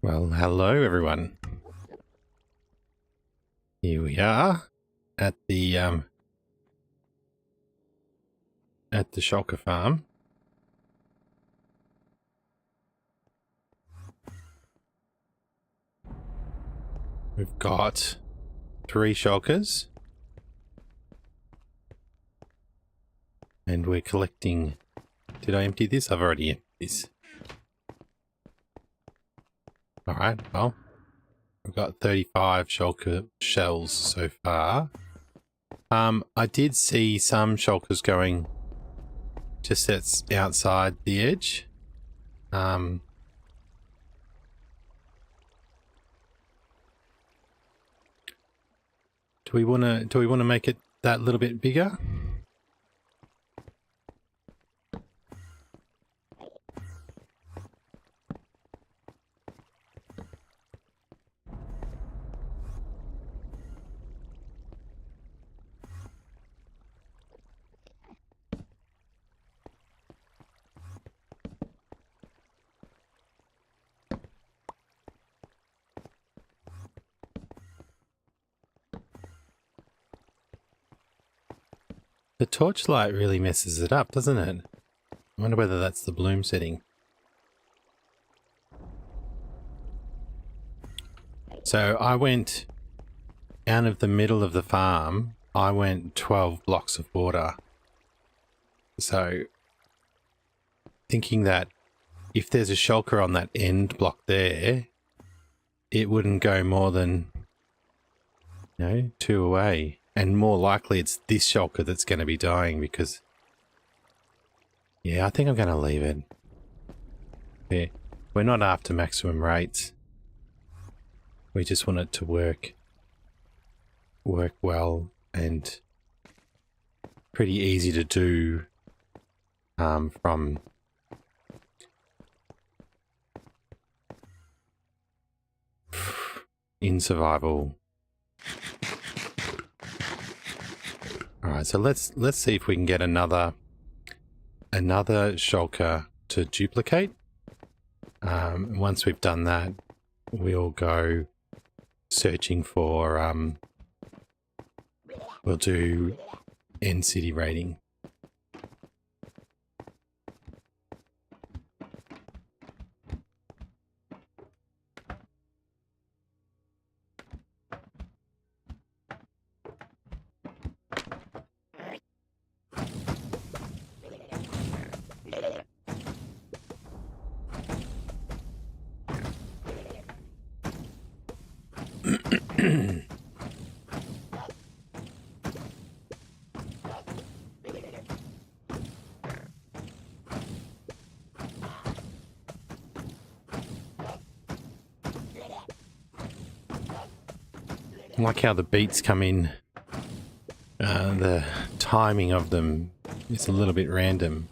Well, hello everyone. Here we are at the shulker farm. We've got 3 shulkers, and we're collecting. Did I empty this? I've already emptied this. All right. Well, we've got 35 shulker shells so far. I did see some shulkers going just outside the edge. Do we want to make it that little bit bigger? The torchlight really messes it up, doesn't it? I wonder whether that's the bloom setting. So I went out of the middle of the farm. I went 12 blocks of water. So thinking that if there's a shulker on that end block there, it wouldn't go more than, 2 away. And more likely it's this shulker that's going to be dying because... Yeah, I think I'm going to leave it. Yeah, we're not after maximum rates. We just want it to work well and pretty easy to do from in survival. Alright, so let's see if we can get another shulker to duplicate. Once we've done that, we'll go searching for we'll do end city rating. I like how the beats come in. The timing of them is a little bit random.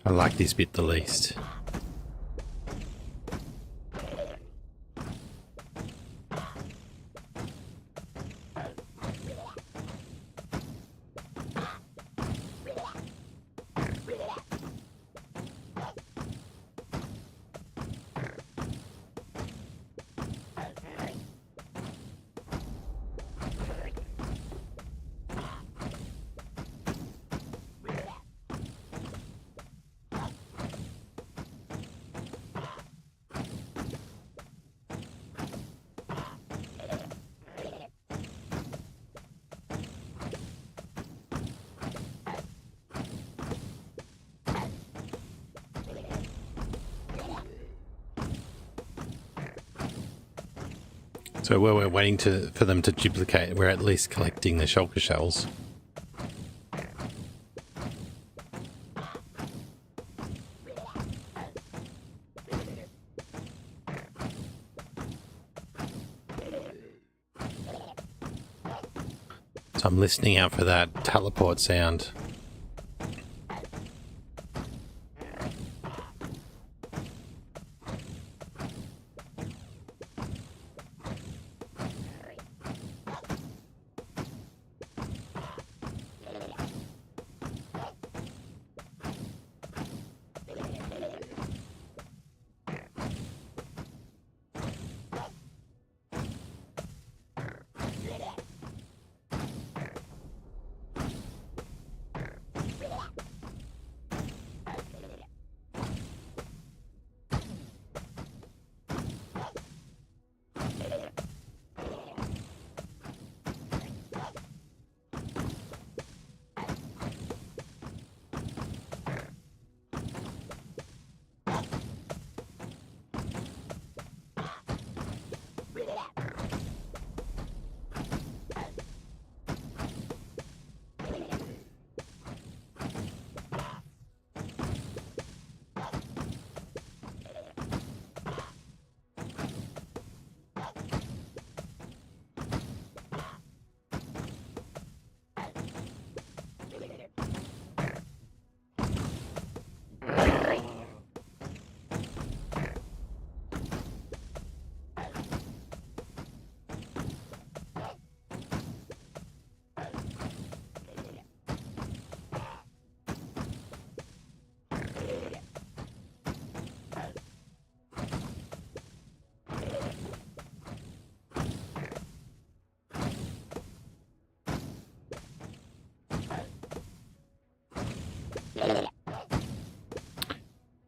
I like this bit the least. So while we're waiting for them to duplicate, we're at least collecting the shulker shells. So I'm listening out for that teleport sound.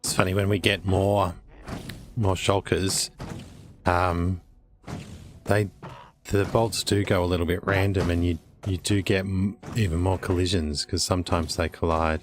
It's funny when we get more shulkers, the bolts do go a little bit random, and you do get even more collisions because sometimes they collide.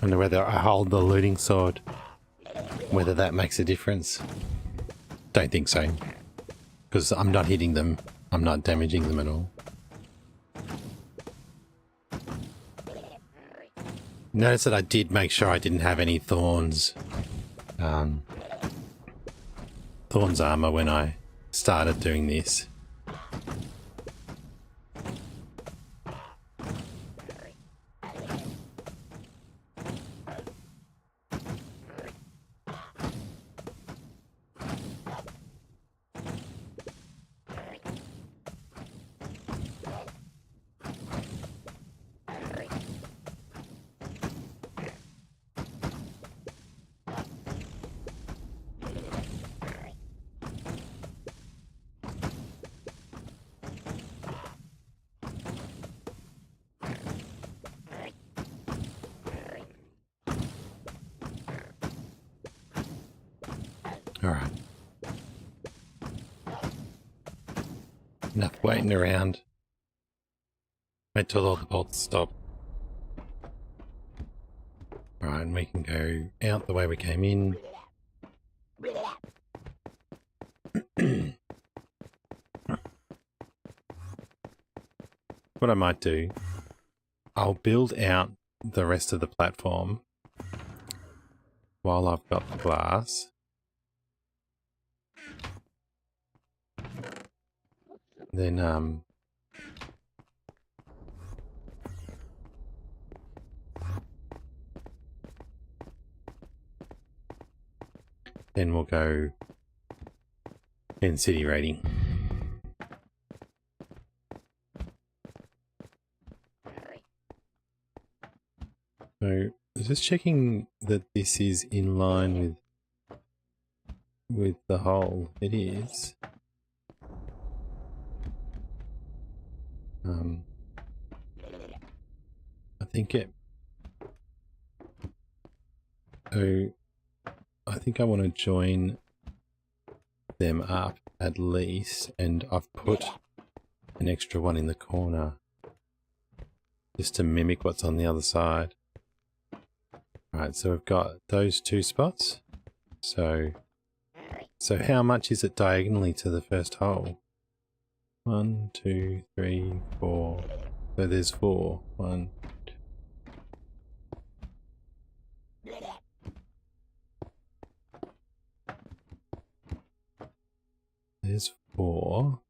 I wonder whether I hold the looting sword, whether that makes a difference. Don't think so, because I'm not hitting them. I'm not damaging them at all. Notice that I did make sure I didn't have any thorns. Thorns armor when I started doing this. Alright. Enough waiting around. Wait till all the bolts stop. Alright, and we can go out the way we came in. What I might do, I'll build out the rest of the platform while I've got the glass. Then then we'll go in city raiding. So just checking that this is in line with the hole. It is. I think it. So I think I want to join them up at least, and I've put an extra one in the corner just to mimic what's on the other side. Alright, so we've got those two spots. So how much is it diagonally to the first hole? 1, 2, 3, 4. So there's 4. 1, 2. There's 4.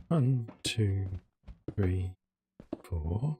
One, 2, 3, 4.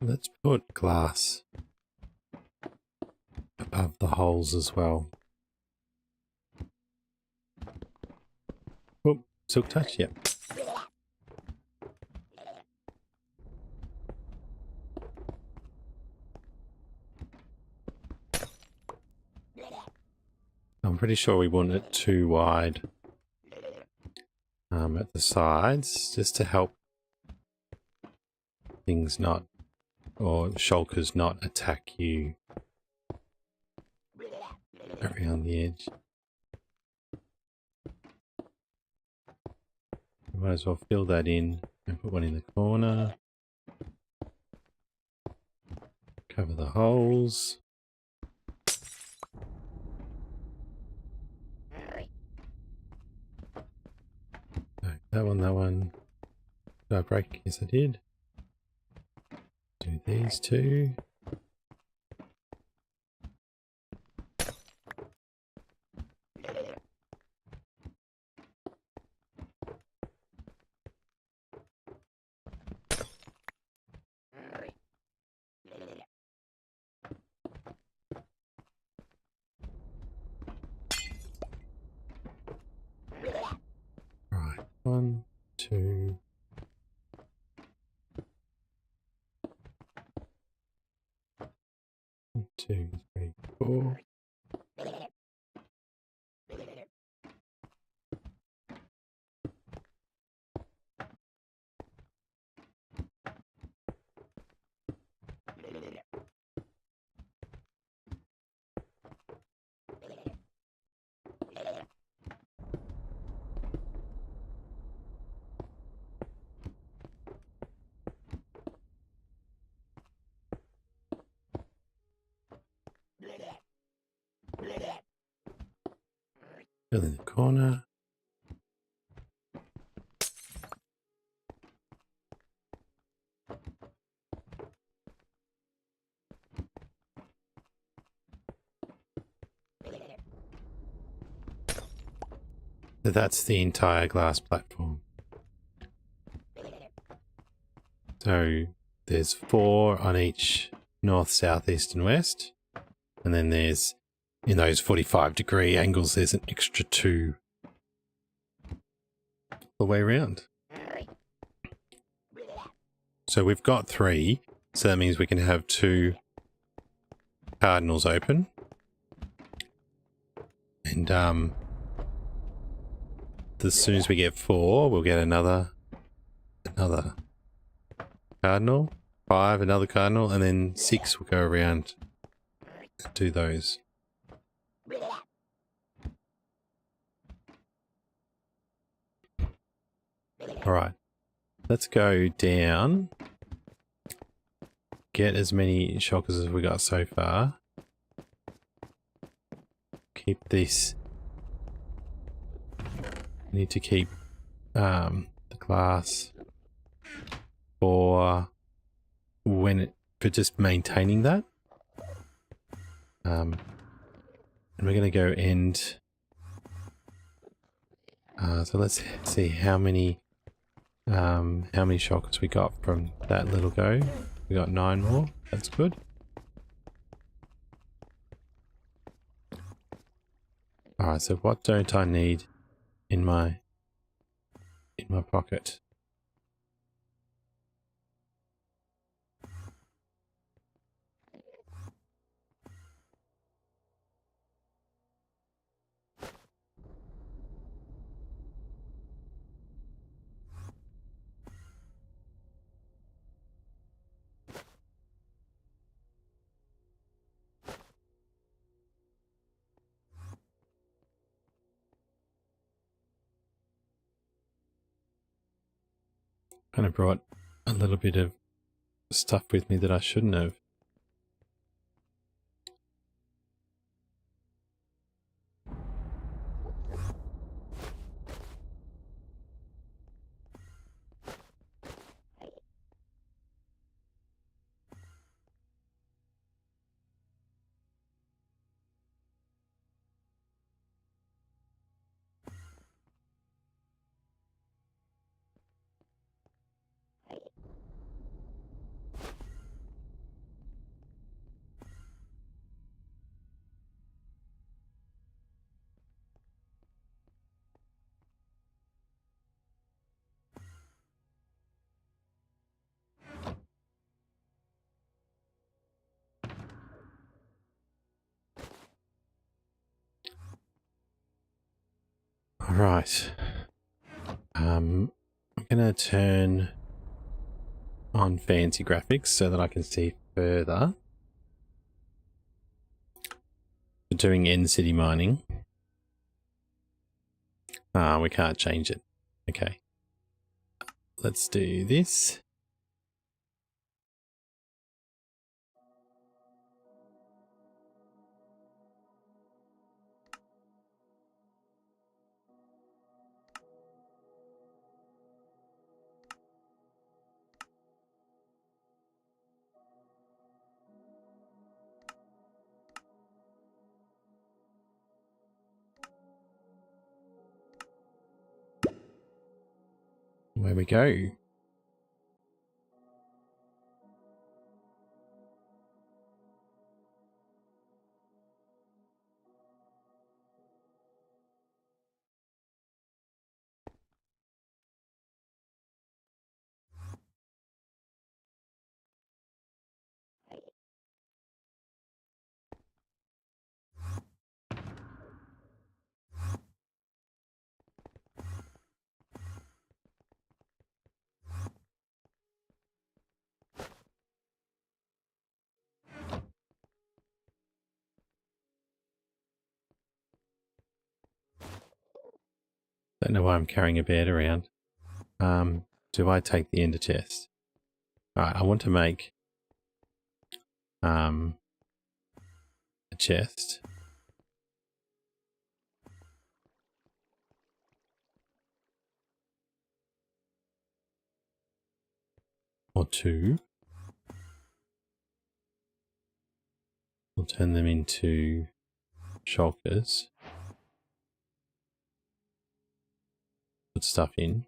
Let's put glass above the holes as well. Oh, silk touch, yep. I'm pretty sure we want it too wide at the sides, just to help things not, or shulkers not attack you around the edge. Might as well fill that in and put one in the corner. Cover the holes. No, that one. Did I break? Yes, I did. Do these two. Right, 1, 2. 1, 2, 3, 4. Fill in the corner. So that's the entire glass platform. So there's 4 on each north, south, east and west. And then there's, in those 45-degree angles, there's an extra 2 the way around. So we've got 3. So that means we can have 2 cardinals open. And as soon as we get 4, we'll get another cardinal, 5, another cardinal, and then 6 will go around and do those. All right, let's go down, get as many shockers as we got so far. Keep this. We need to keep the glass for just maintaining that. And we're going to go end. So let's see how many shockers we got from that little go. We got 9 more. That's good. Alright, so what don't I need in my pocket? Kind of brought a little bit of stuff with me that I shouldn't have. All right. I'm gonna turn on fancy graphics so that I can see further. For doing end city mining. We can't change it. Okay. Let's do this. Where we go. Don't know why I'm carrying a bed around. Do I take the ender chest? Alright, I want to make a chest. or two. We'll turn them into shulkers. Put stuff in.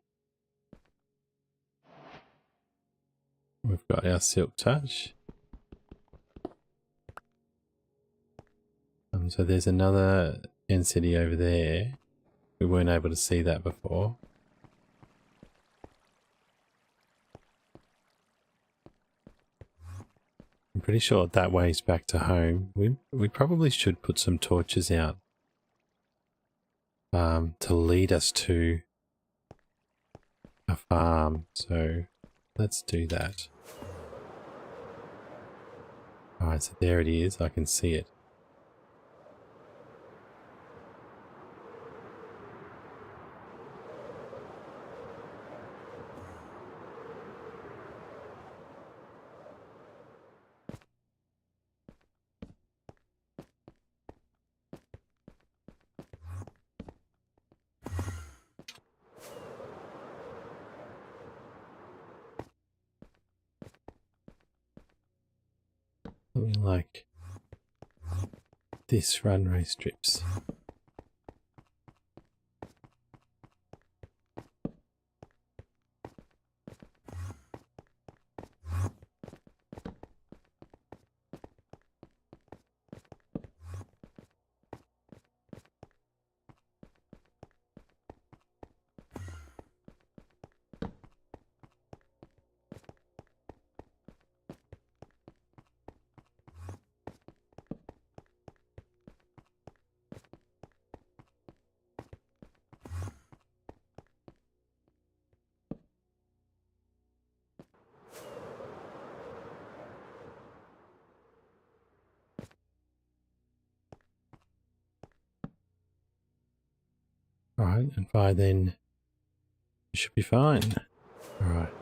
We've got our silk touch. So there's another density over there. We weren't able to see that before. I'm pretty sure that way's back to home. We probably should put some torches out to lead us to a farm. So let's do that. Alright, so there it is. I can see it. Something like this runway strips. Alright, and by then it should be fine. Alright.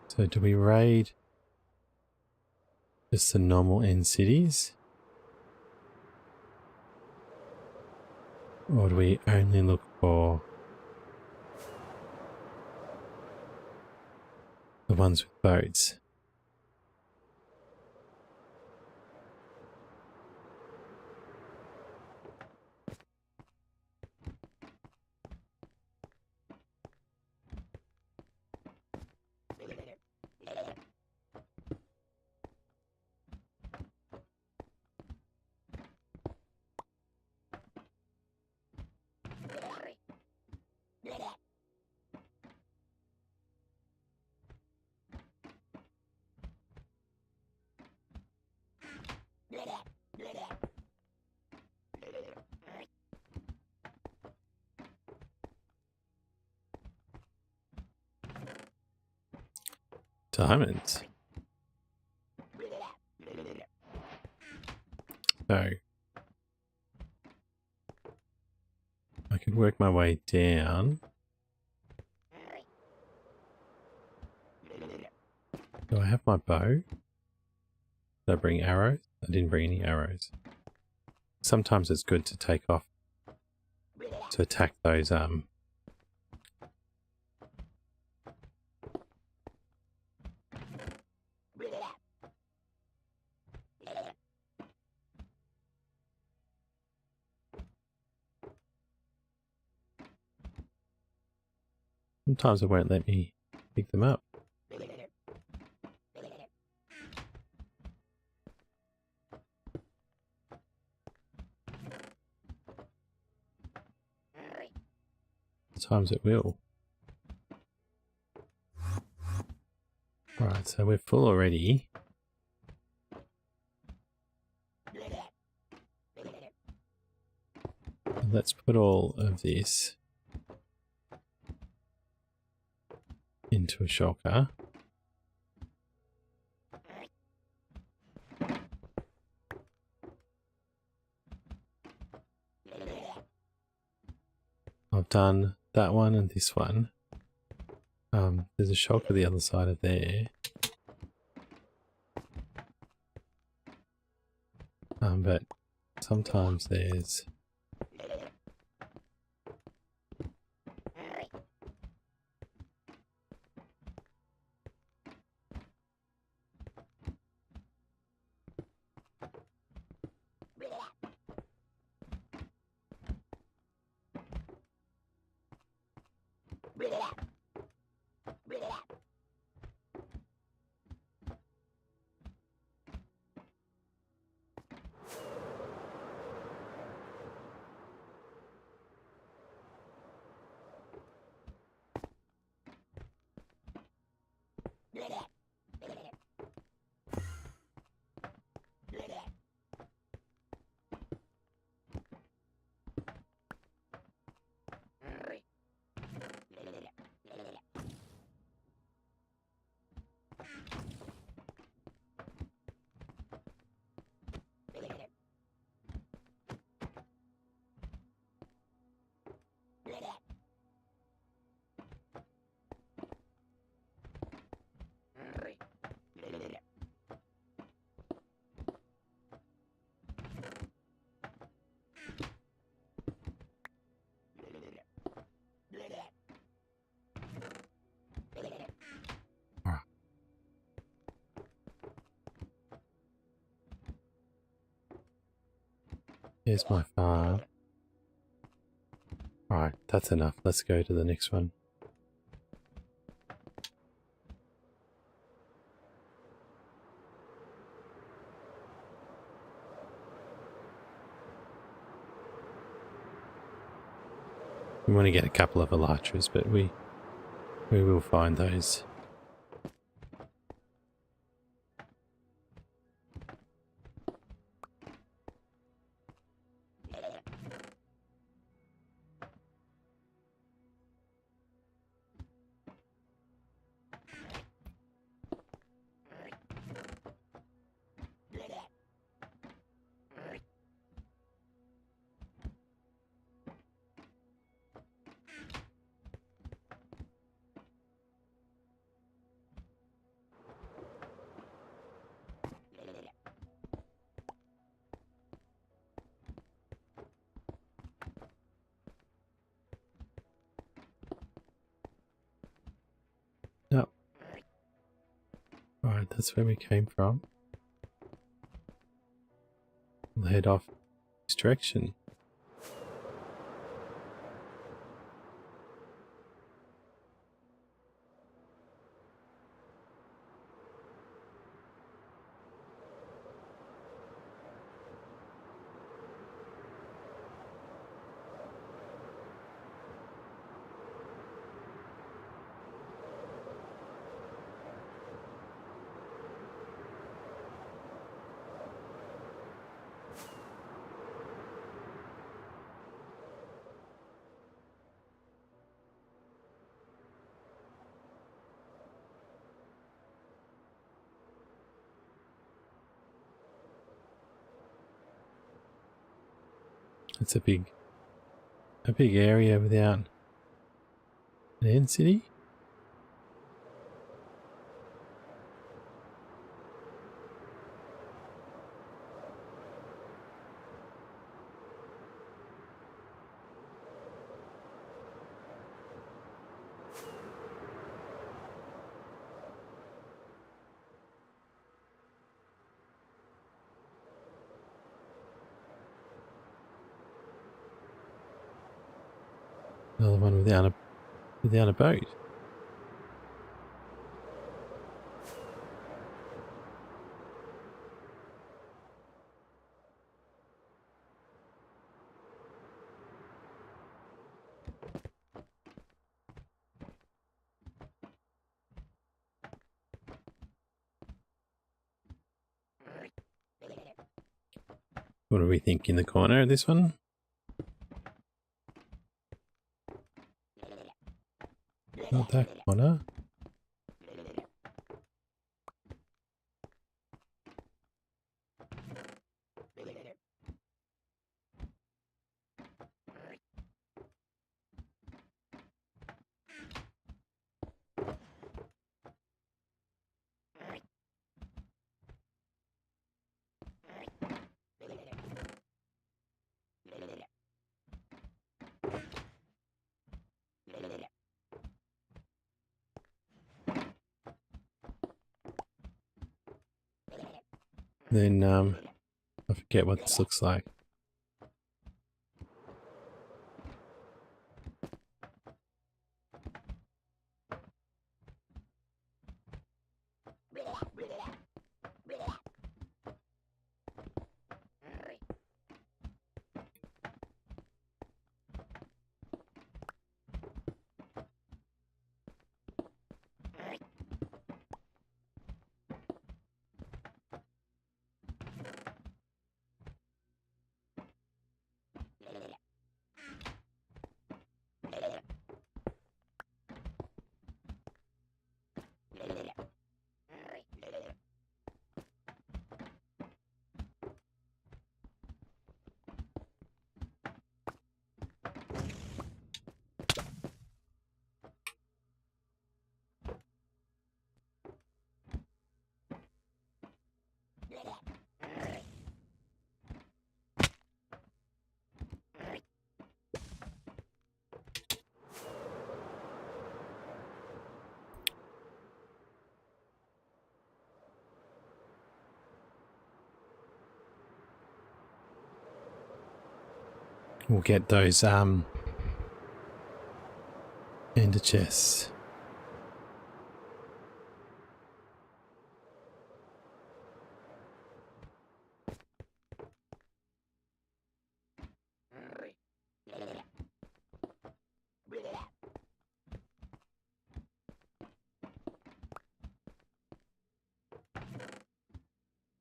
So do we raid just the normal end cities? Or do we only look for the ones with boats? Diamonds. So I could work my way down. Do I have my bow? Did I bring arrows? I didn't bring any arrows. Sometimes it's good to take off to attack those sometimes it won't let me pick them up. Sometimes it will. Alright, so we're full already. And let's put all of this into a shulker. I've done that one and this one. There's a shulker the other side of there. But sometimes there's Here's my farm. Alright, that's enough. Let's go to the next one. We want to get a couple of elytras, but we will find those. No. Alright, that's where we came from. We'll head off this direction. It's a big area without an end city. Another one without a boat. What do we think in the corner of this one? Not that corner. Then I forget what this looks like. We'll get those ender chests.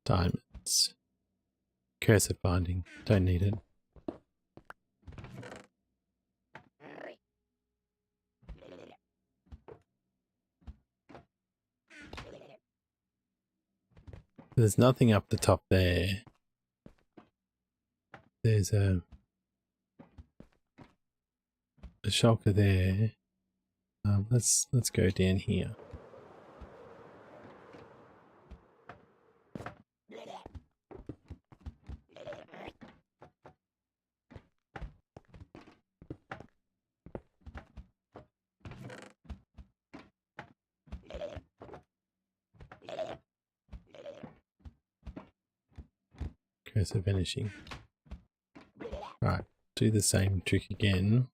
Diamonds. Cursor binding. Don't need it. There's nothing up the top there. There's a shulker there. Let's go down here. Cursor vanishing. Right, do the same trick again.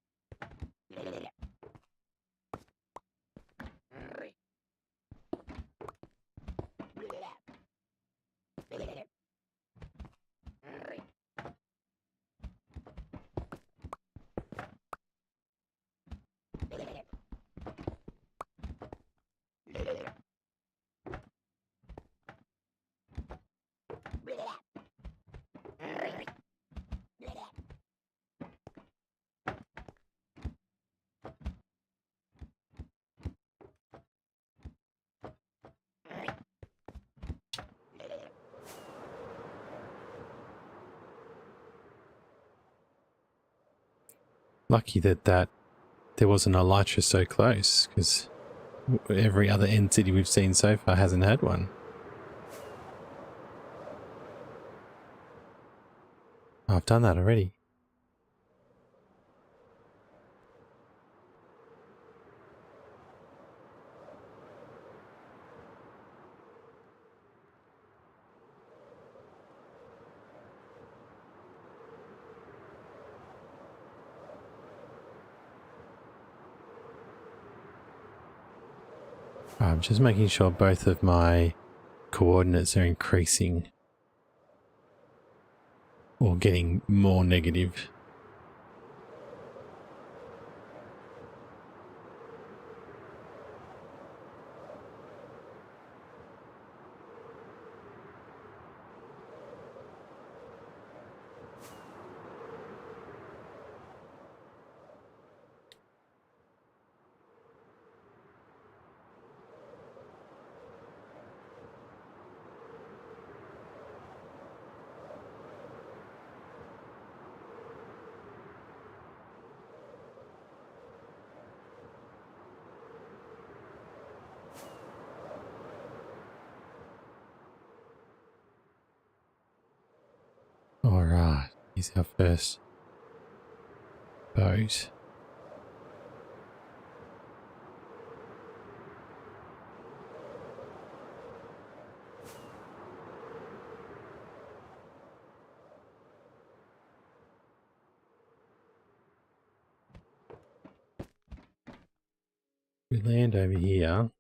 Lucky that there was an Elytra so close, because every other end city we've seen so far hasn't had one. Oh, I've done that already. I'm just making sure both of my coordinates are increasing or getting more negative. Alright, here's our first boat. We land over here.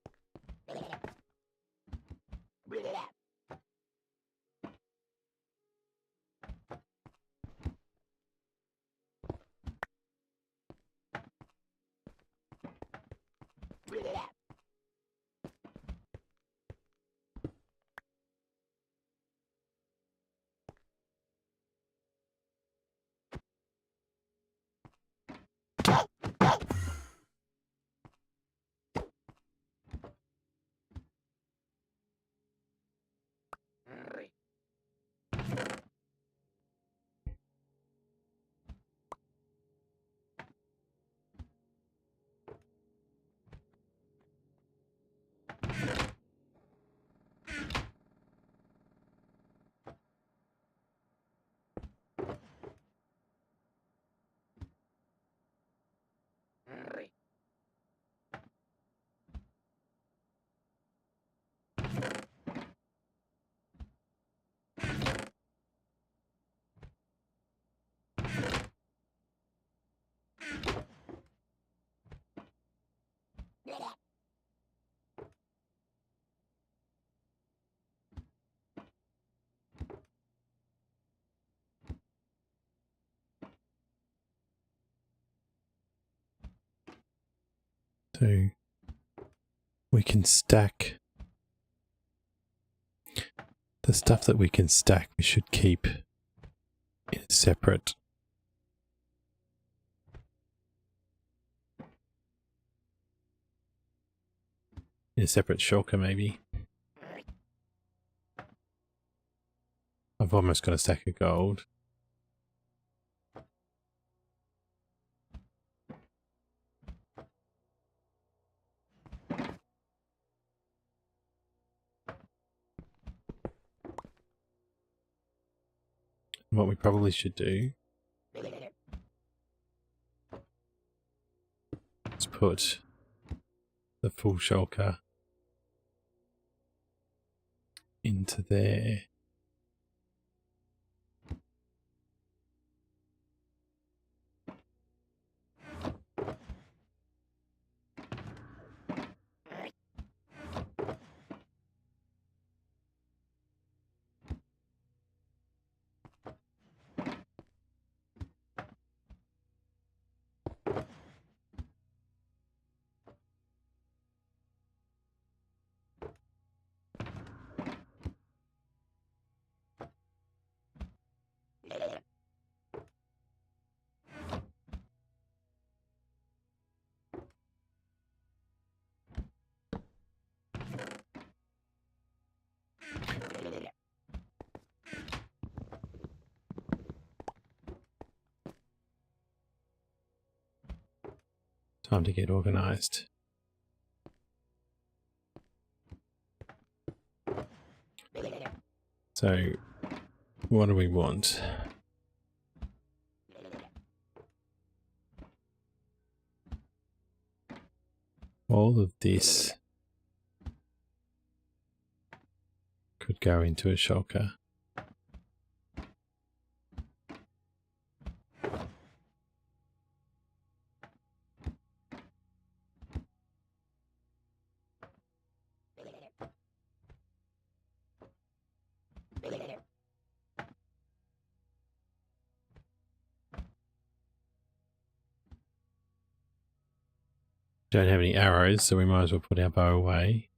So we can stack the stuff that we can stack. We should keep in a separate shulker maybe. I've almost got a stack of gold. What we probably should do is put the full shulker into there. Time to get organized. So, what do we want? All of this could go into a shulker. Don't have any arrows, so we might as well put our bow away.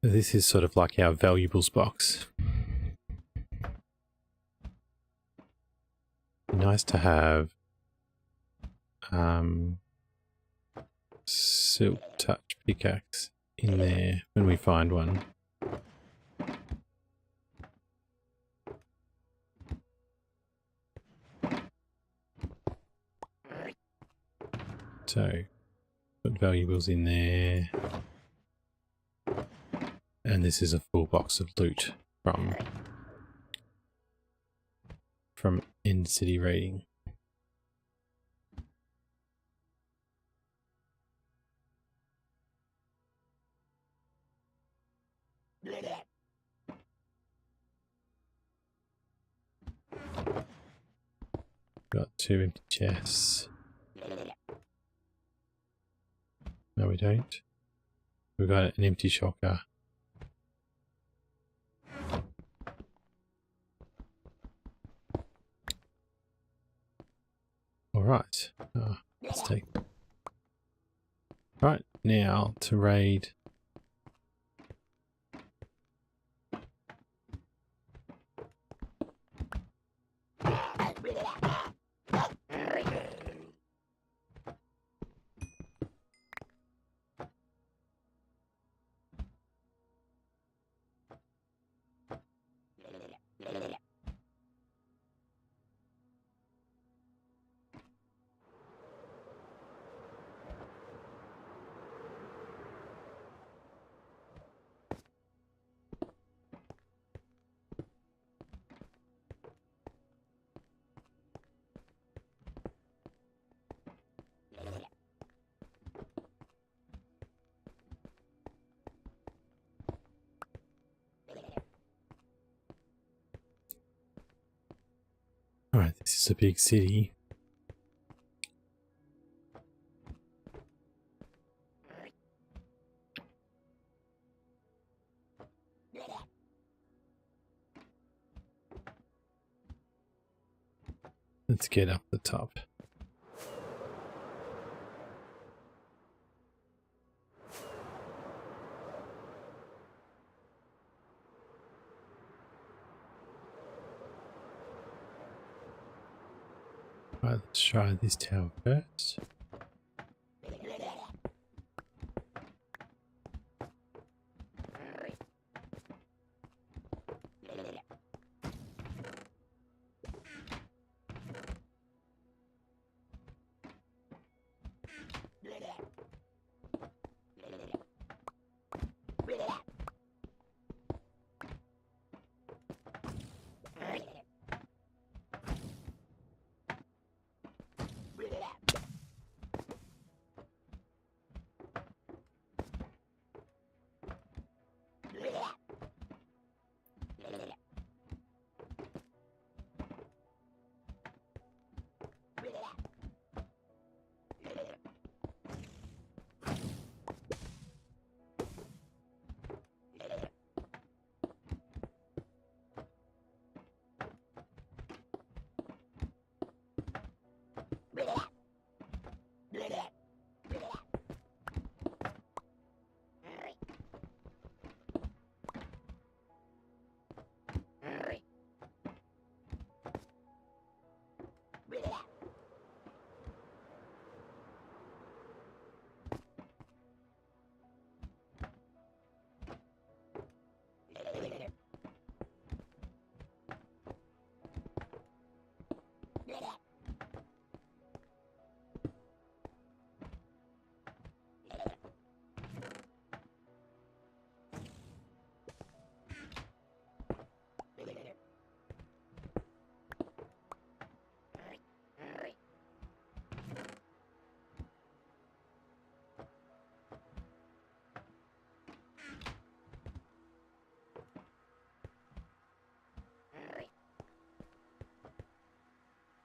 This is sort of like our valuables box. Nice to have silk touch pickaxe in there when we find one. So put valuables in there. And this is a full box of loot from End City Raiding. Got 2 empty chests. No, we don't. We've got an empty shulker. Alright, let's take... Right, now to raid. is a big city. Let's get up the top. Right, let's try this tower first.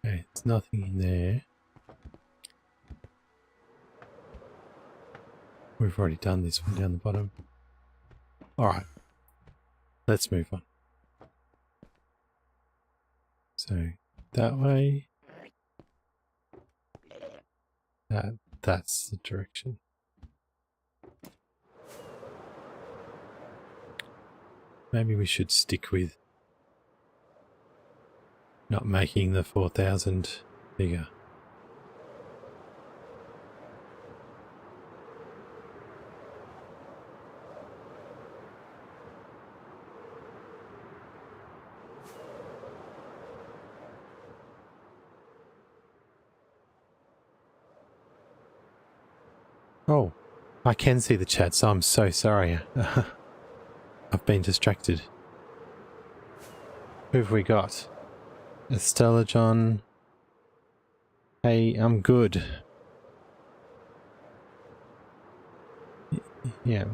Okay, there's nothing in there. We've already done this one down the bottom. Alright, let's move on. So, that way. That's the direction. Maybe we should stick with not making the 4,000 bigger. Oh, I can see the chat, so I'm so sorry. I've been distracted. Who have we got? Estella John. Hey, I'm good. Yeah.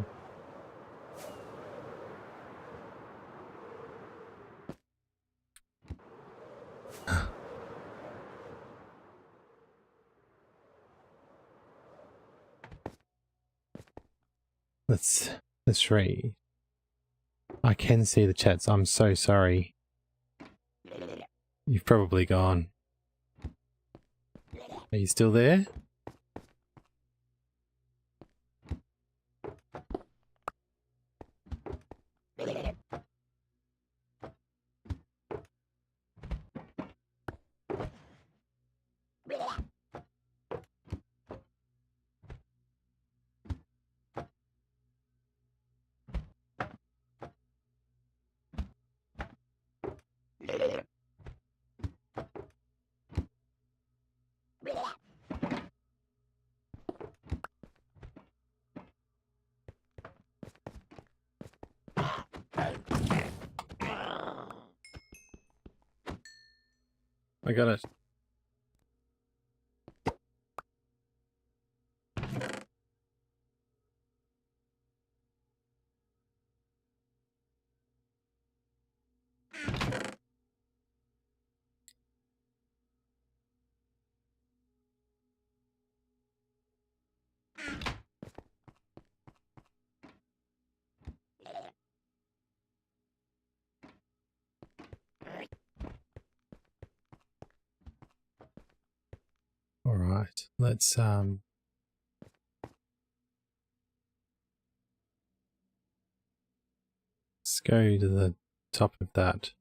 Let's read. I can see the chats. I'm so sorry. You've probably gone. Are you still there? I got it. All right, let's go to the top of that.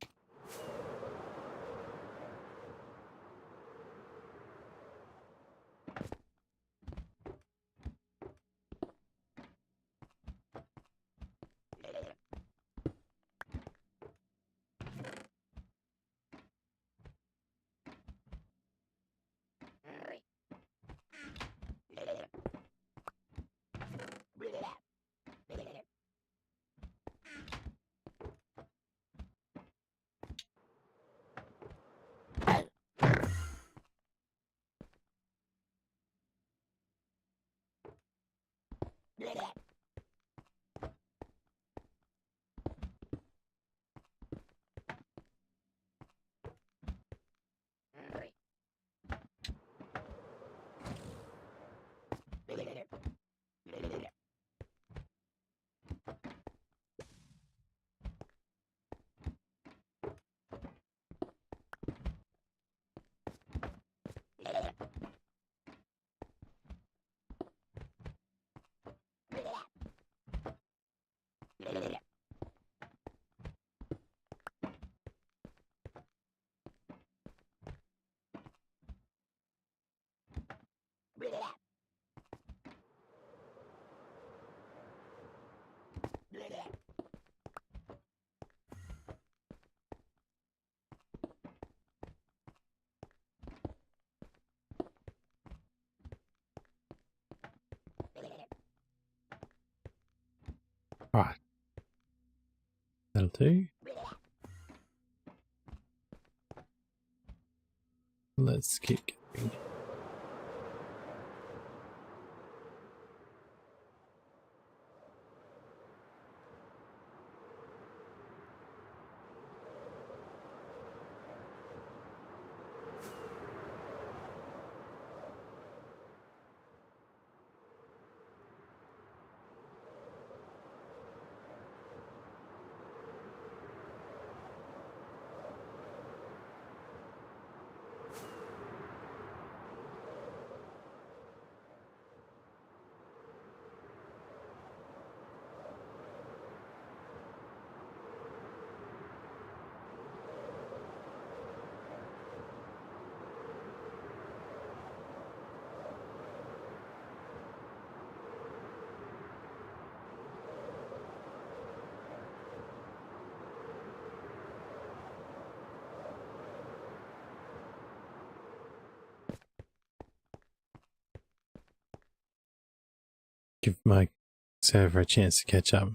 Right, that'll do. Let's keep going. Give my server a chance to catch up.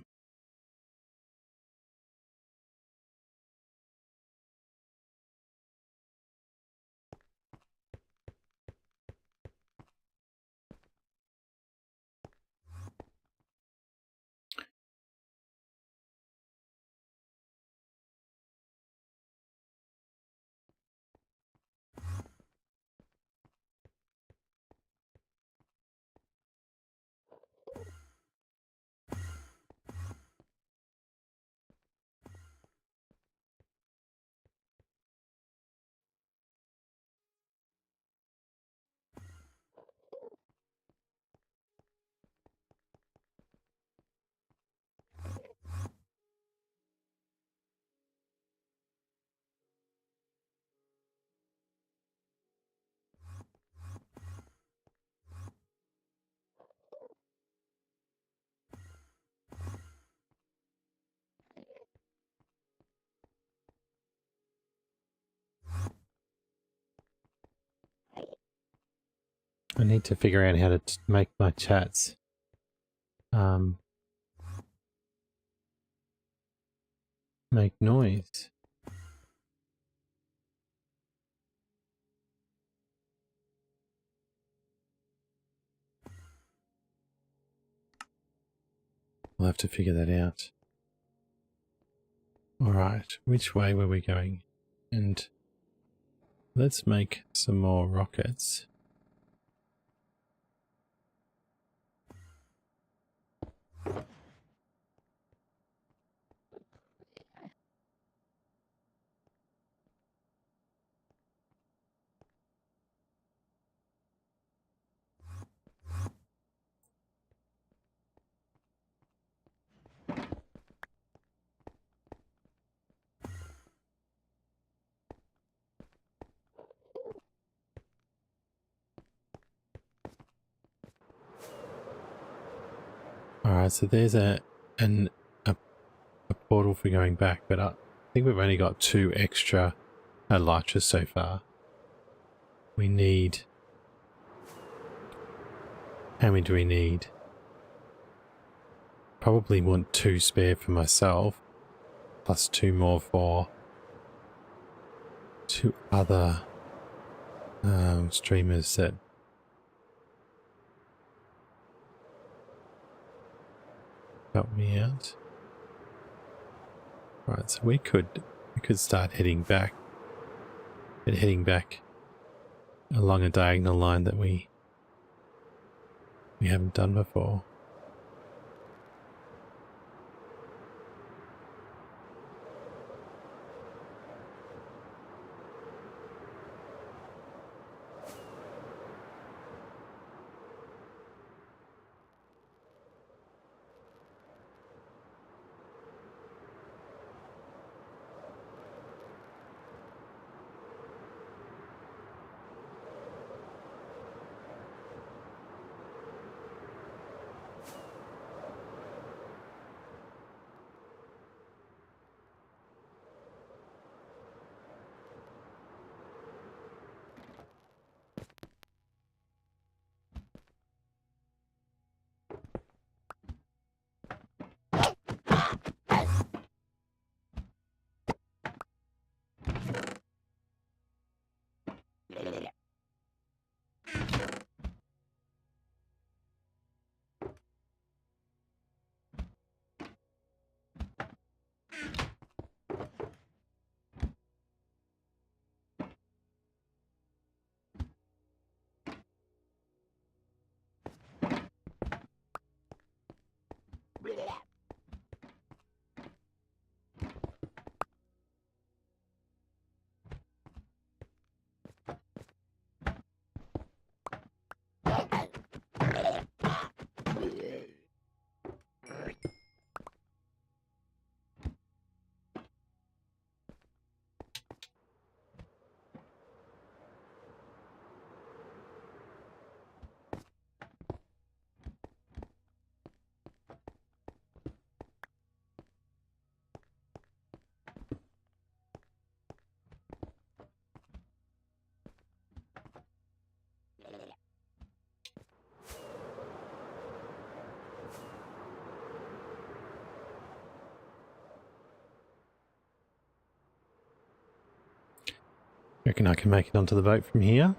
I need to figure out how to make my chats make noise. We'll have to figure that out. All right, which way were we going? And let's make some more rockets. Alright, so there's a portal for going back, but I think we've only got 2 extra Elytras so far. We need... How many do we need? Probably want 2 spare for myself, plus 2 more for 2 other streamers that help me out. Right, so we could start heading back, along a diagonal line that we haven't done before. Reckon I can make it onto the boat from here.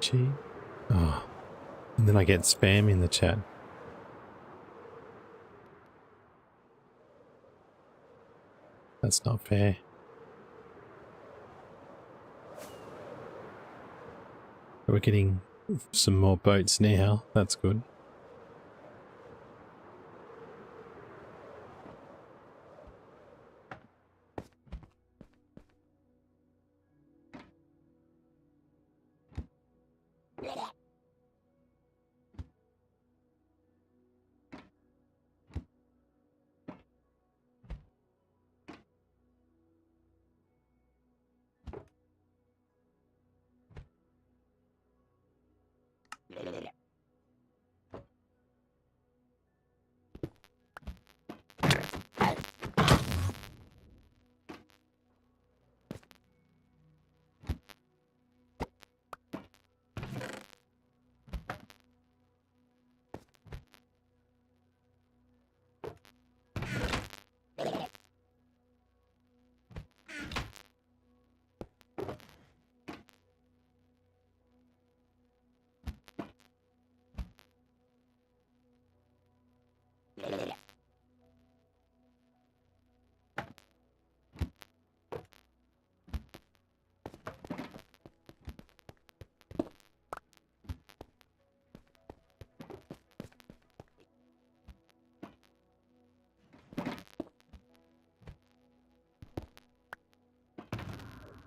Gee. Oh. And then I get spam in the chat. That's not fair. We're getting some more boats now. That's good.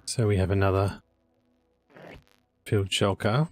So we have another field shulker.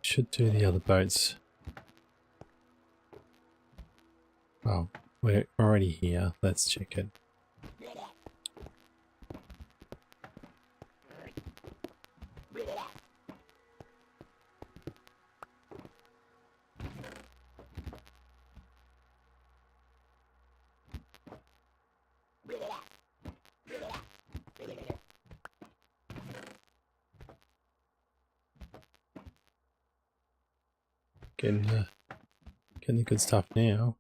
Should do the other boats. Oh, we're already here. Let's check it. Getting the good stuff now.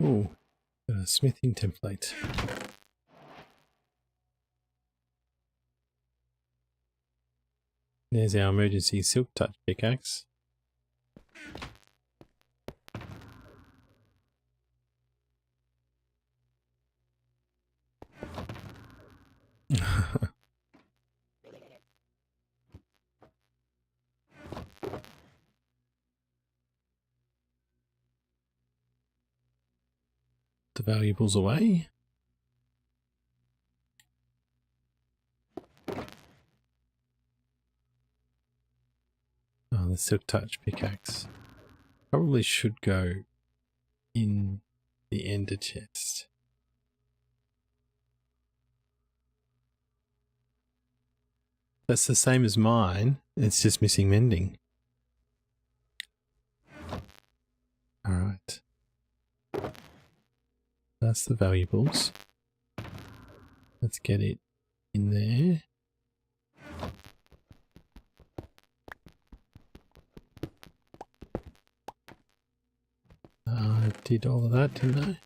Ooh, a smithing template. There's our emergency silk touch pickaxe. The valuables away. Oh, the silk touch pickaxe. Probably should go in the ender chest. That's the same as mine. It's just missing mending. that's the valuables. Let's get it in there. I did all of that, didn't I?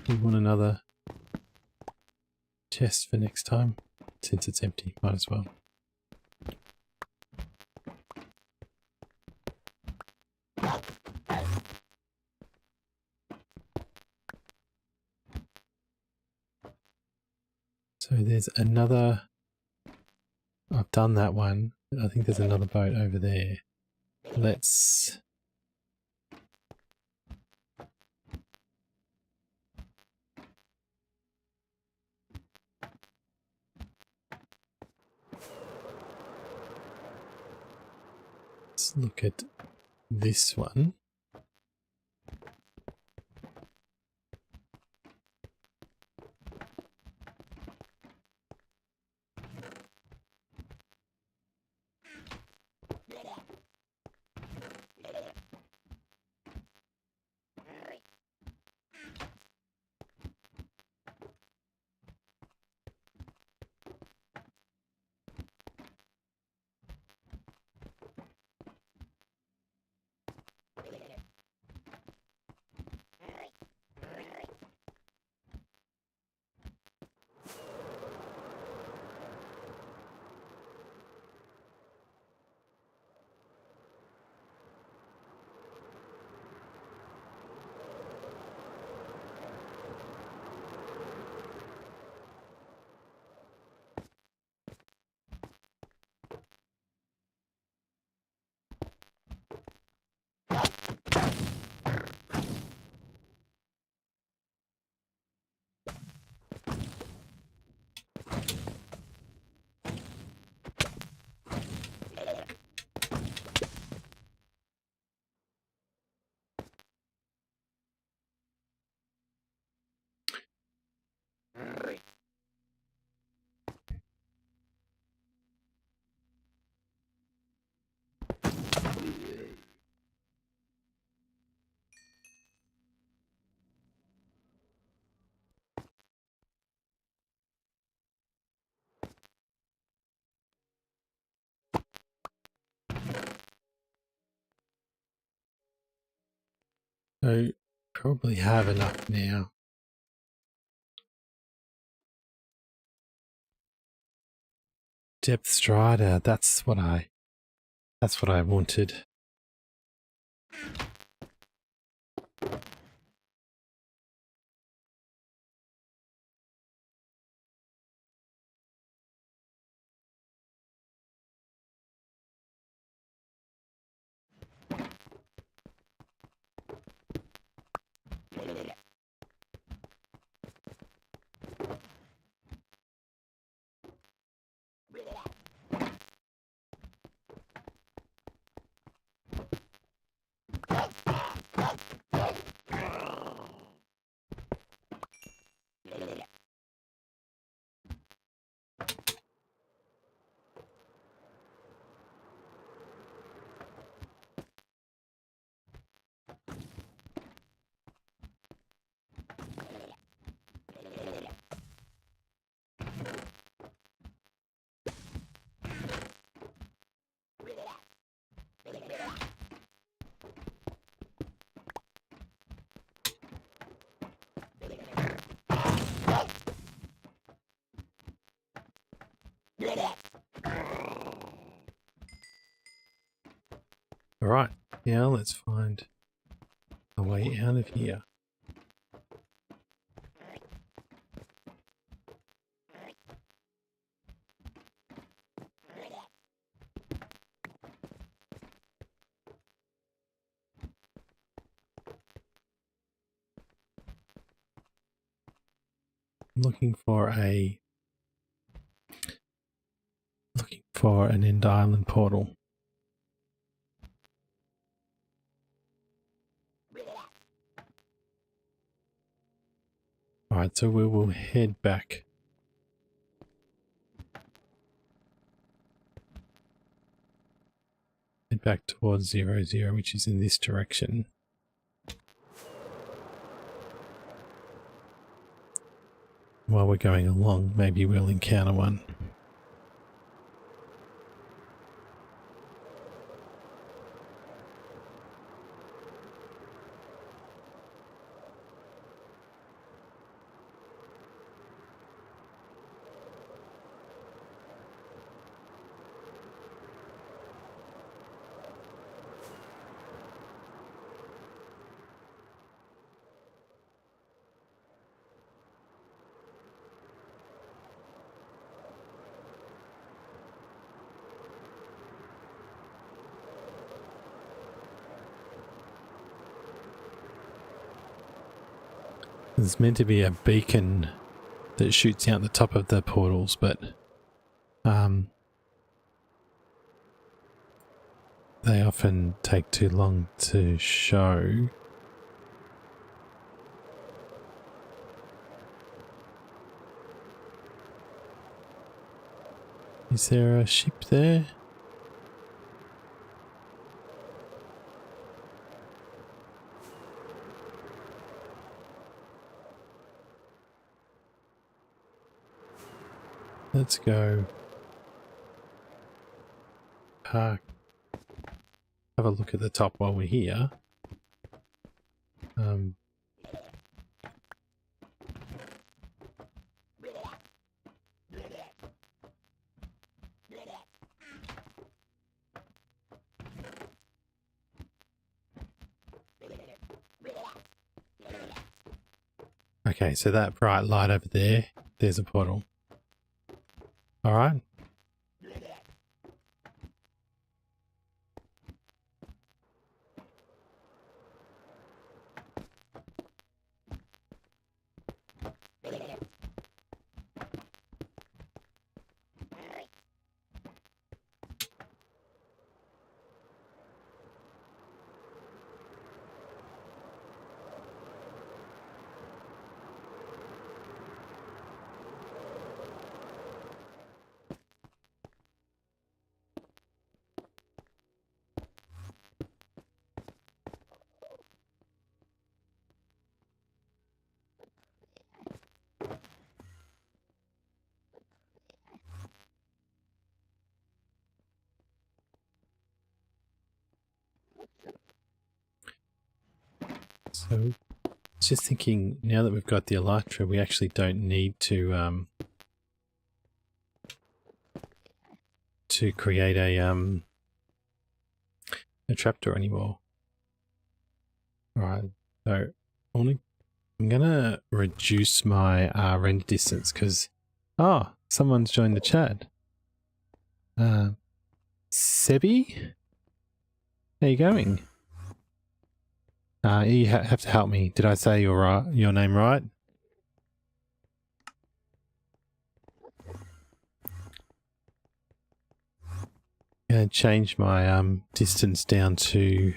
You want another chest for next time? Since it's empty, might as well. So there's another... I've done that one. I think there's another boat over there. Let's... look at this one. So probably have enough now. Depth strider, that's what I wanted. Alright, now let's find a way out of here. I'm looking for an end island portal. Alright, so we will head back. Head back towards 00, which is in this direction. while we're going along, maybe we'll encounter one. There's meant to be a beacon that shoots out the top of the portals, but they often take too long to show. Is there a ship there? Let's go have a look at the top while we're here. Okay, so that bright light over there, there's a portal. All right. So, just thinking, now that we've got the Elytra, we actually don't need to create a trapdoor anymore. Alright, so I'm gonna reduce my render distance because someone's joined the chat. Sebi? How you going? You have to help me. Did I say your name right? I'm going to change my distance down to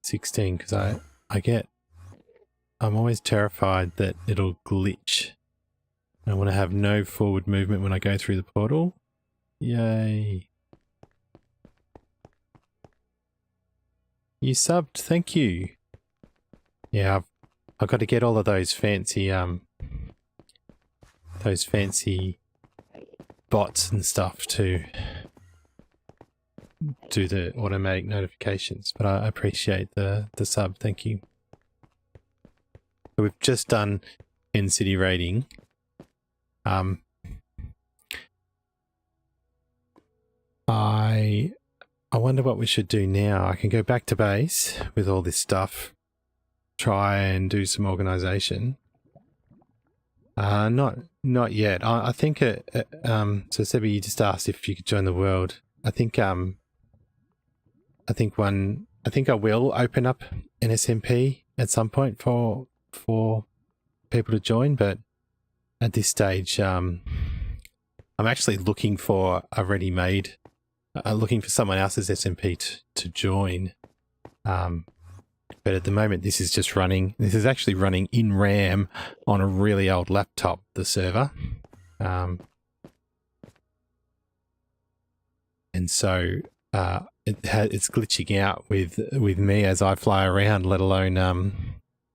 16 because I'm always terrified that it'll glitch. I want to have no forward movement when I go through the portal. Yay. You subbed, thank you. Yeah, I've got to get all of those fancy bots and stuff to do the automatic notifications, but I appreciate the sub, thank you. So we've just done in-city raiding. I wonder what we should do now. I can go back to base with all this stuff, try and do some organization. Not yet. I think so Sebi, you just asked if you could join the world. I think I will open up an SMP at some point for people to join, but at this stage I'm actually looking for a ready-made looking for someone else's SMP to join. But at the moment, this is just running. This is actually running in RAM on a really old laptop, the server. And so it's glitching out with me as I fly around, let alone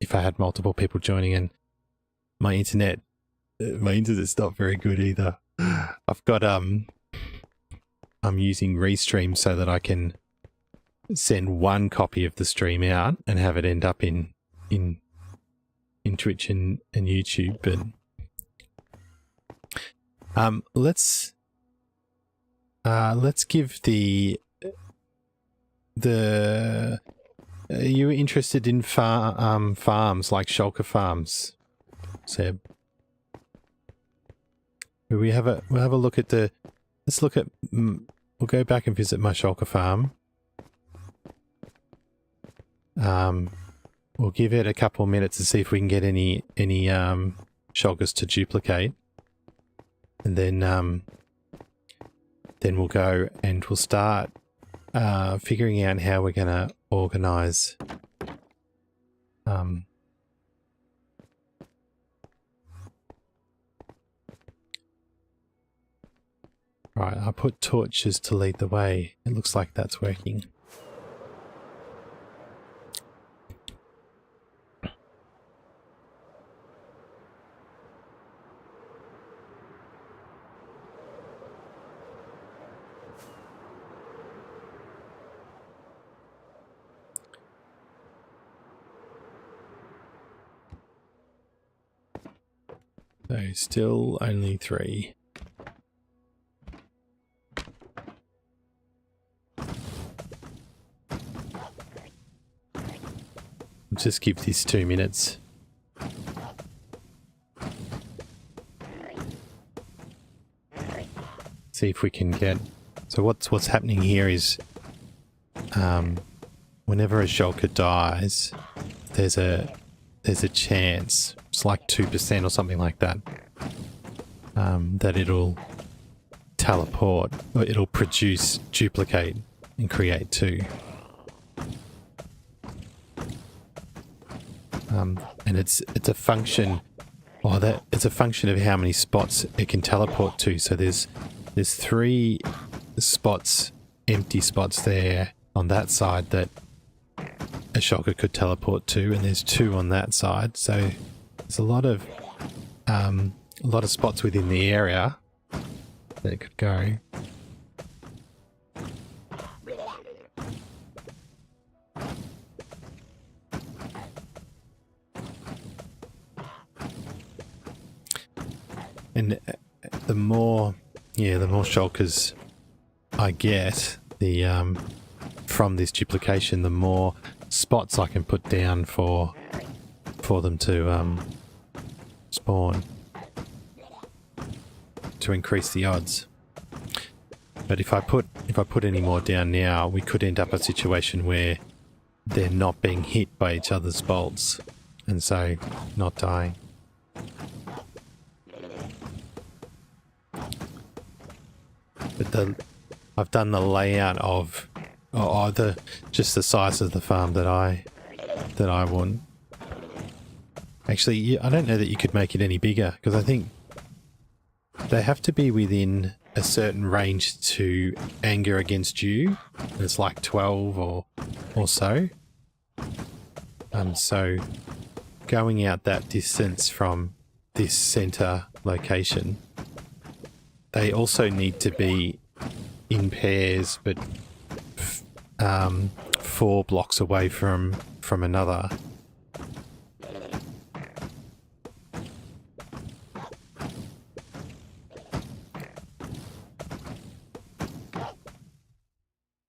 if I had multiple people joining in. my internet's not very good either. I've got I'm using Restream so that I can send one copy of the stream out and have it end up in Twitch and YouTube. But let's give the are you interested in farms like shulker farms, Seb? We'll have a look at the. Let's look at. We'll go back and visit my shulker farm. We'll give it a couple of minutes to see if we can get any shulkers to duplicate, and then we'll go and we'll start figuring out how we're going to organize. Right, I put torches to lead the way. It looks like that's working. So still only 3. Just give this 2 minutes. See if we can get. So what's happening here is, whenever a shulker dies, there's a chance. It's like 2% or something like that. That it'll teleport, or it'll produce, duplicate, and create 2. And it's a function, it's a function of how many spots it can teleport to. So there's 3 spots, empty spots there on that side that a shulker could teleport to, and there's 2 on that side. So there's a lot of spots within the area that it could go. And the more shulkers I get from this duplication, the more spots I can put down for them to spawn, to increase the odds. But if I put any more down now, we could end up a situation where they're not being hit by each other's bolts, and so not dying. But I've done the layout of just the size of the farm that I want. Actually, I don't know that you could make it any bigger, because I think they have to be within a certain range to anger against you. It's like 12 or so. So going out that distance from this center location, they also need to be in pairs, but 4 blocks away from another.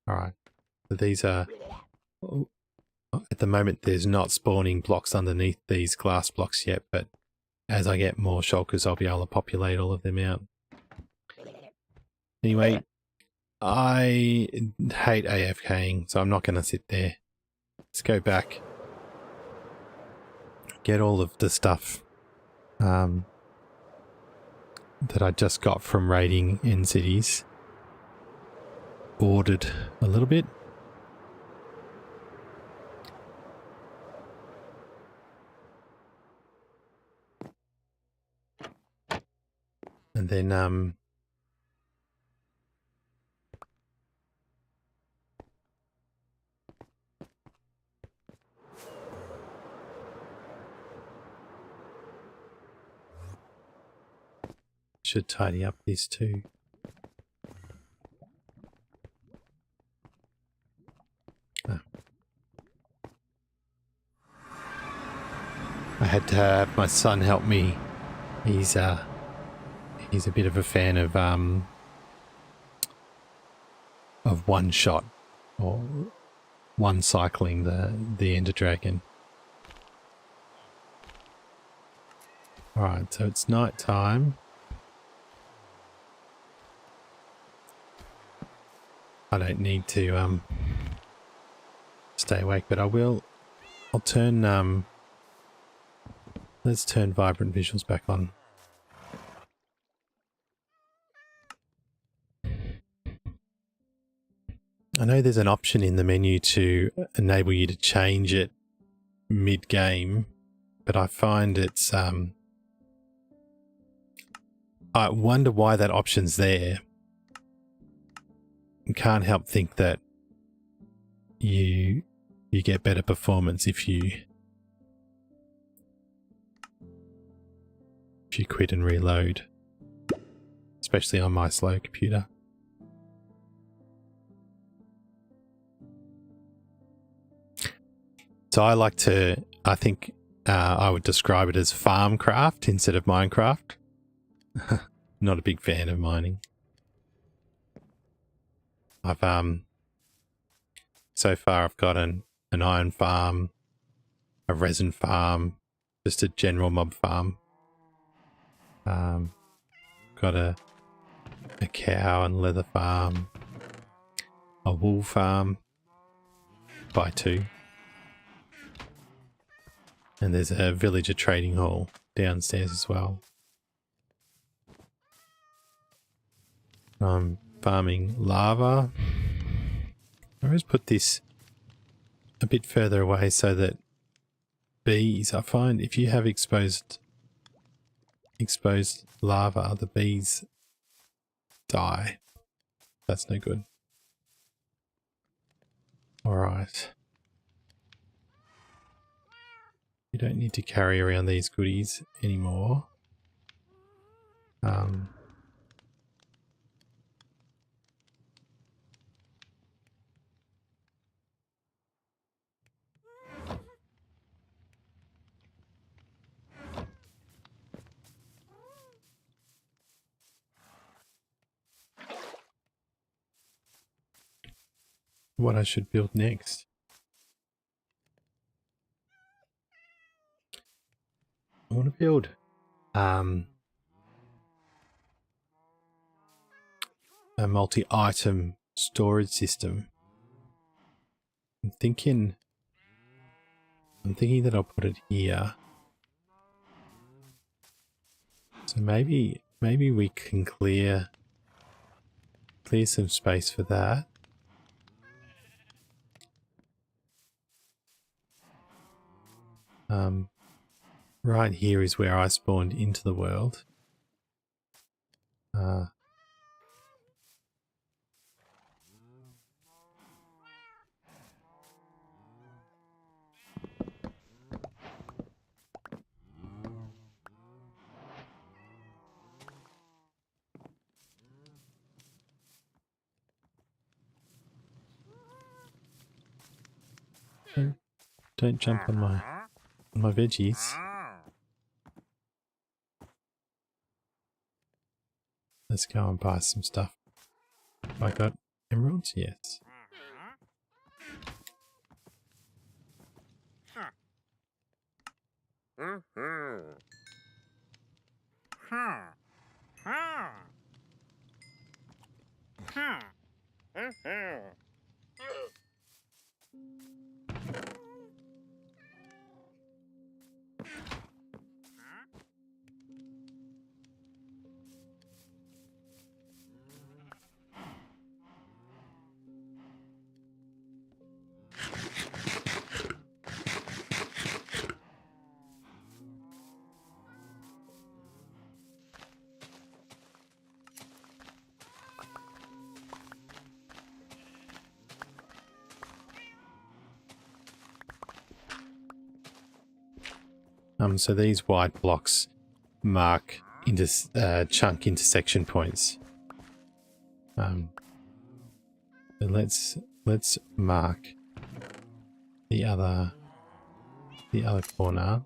All right. So these are, at the moment, there's not spawning blocks underneath these glass blocks yet, but as I get more shulkers, I'll be able to populate all of them out. Anyway, I hate AFKing, so I'm not going to sit there. Let's go back. Get all of the stuff that I just got from raiding in cities ordered a little bit. And then should tidy up this too. I had to have my son help me. He's a bit of a fan of one shot or one cycling the Ender Dragon. Alright, so it's night time. I don't need to stay awake, but I'll turn let's turn vibrant visuals back on. I know there's an option in the menu to enable you to change it mid-game, but I find it's I wonder why that option's there. I can't help think that you get better performance if you quit and reload, especially on my slow computer. So I think I would describe it as farmcraft instead of Minecraft. Not a big fan of mining. So far I've got an iron farm, a resin farm, just a general mob farm. Got a cow and leather farm, a wool farm by 2, and there's a villager trading hall downstairs as well. I'm farming lava. I always put this a bit further away so that bees, I find if you have exposed lava, the bees die. That's no good. Alright. You don't need to carry around these goodies anymore. What I should build next. I want to build a multi-item storage system. I'm thinking that I'll put it here. So maybe we can clear some space for that. Right here is where I spawned into the world. Don't jump on my veggies. Let's go and buy some stuff. Have I got emeralds? Yes. So these white blocks mark chunk intersection points. So let's mark the other corner.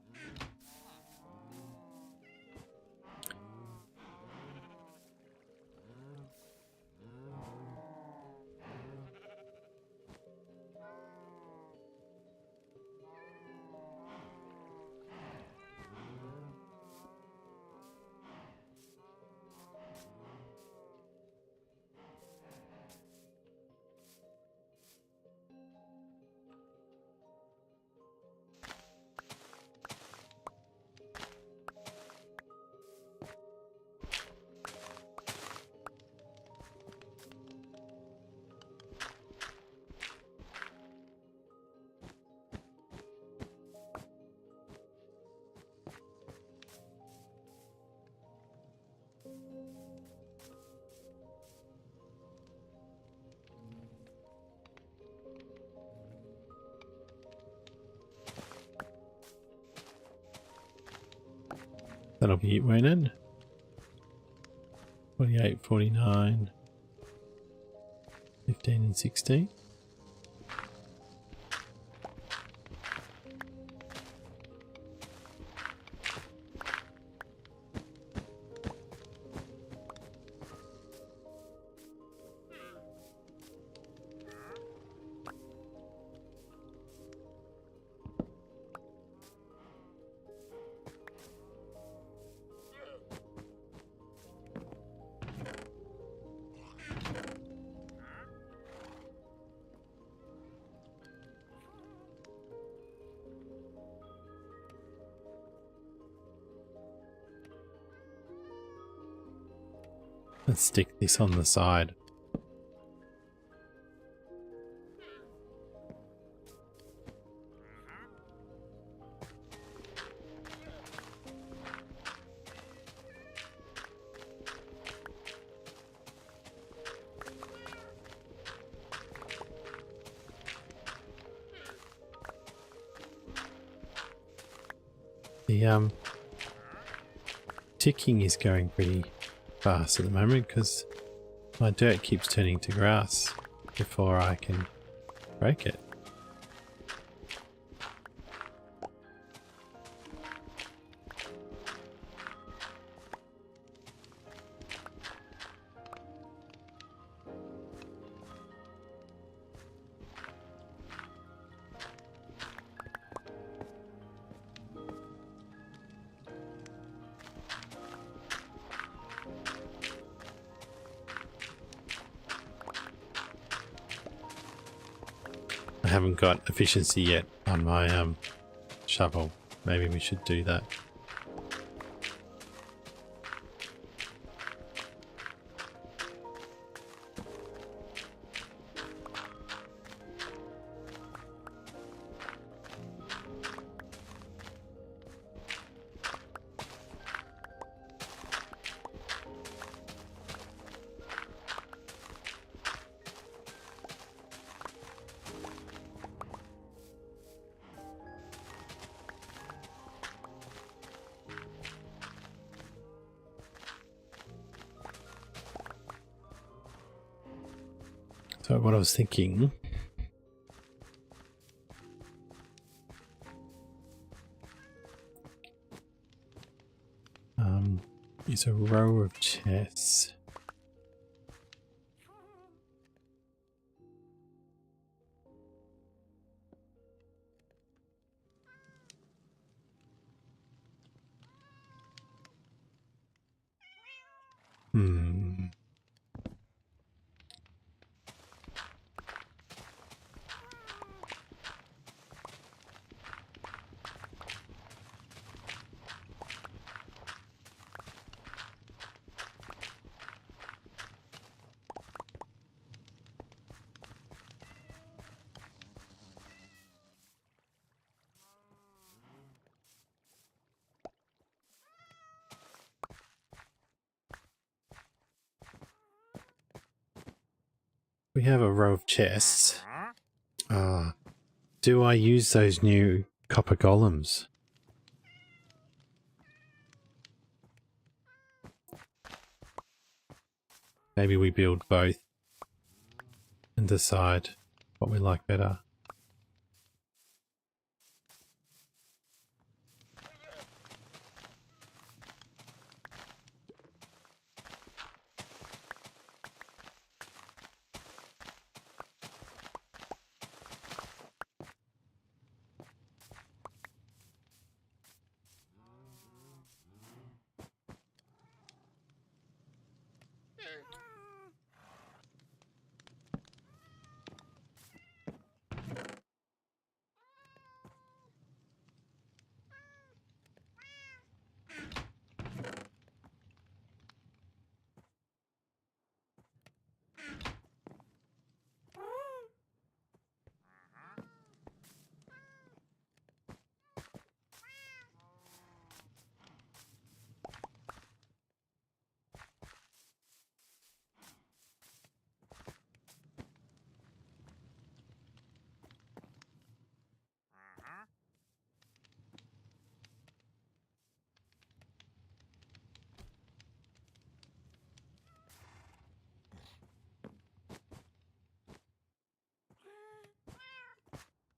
That'll be it, won't it? 48, 49, 15 and 16. Let's stick this on the side. The ticking is going pretty fast at the moment because my dirt keeps turning to grass before I can break it. I haven't got efficiency yet on my shovel. Maybe we should do that. So what I was thinking, is a row of chests. We have a row of chests. Do I use those new copper golems? Maybe we build both and decide what we like better.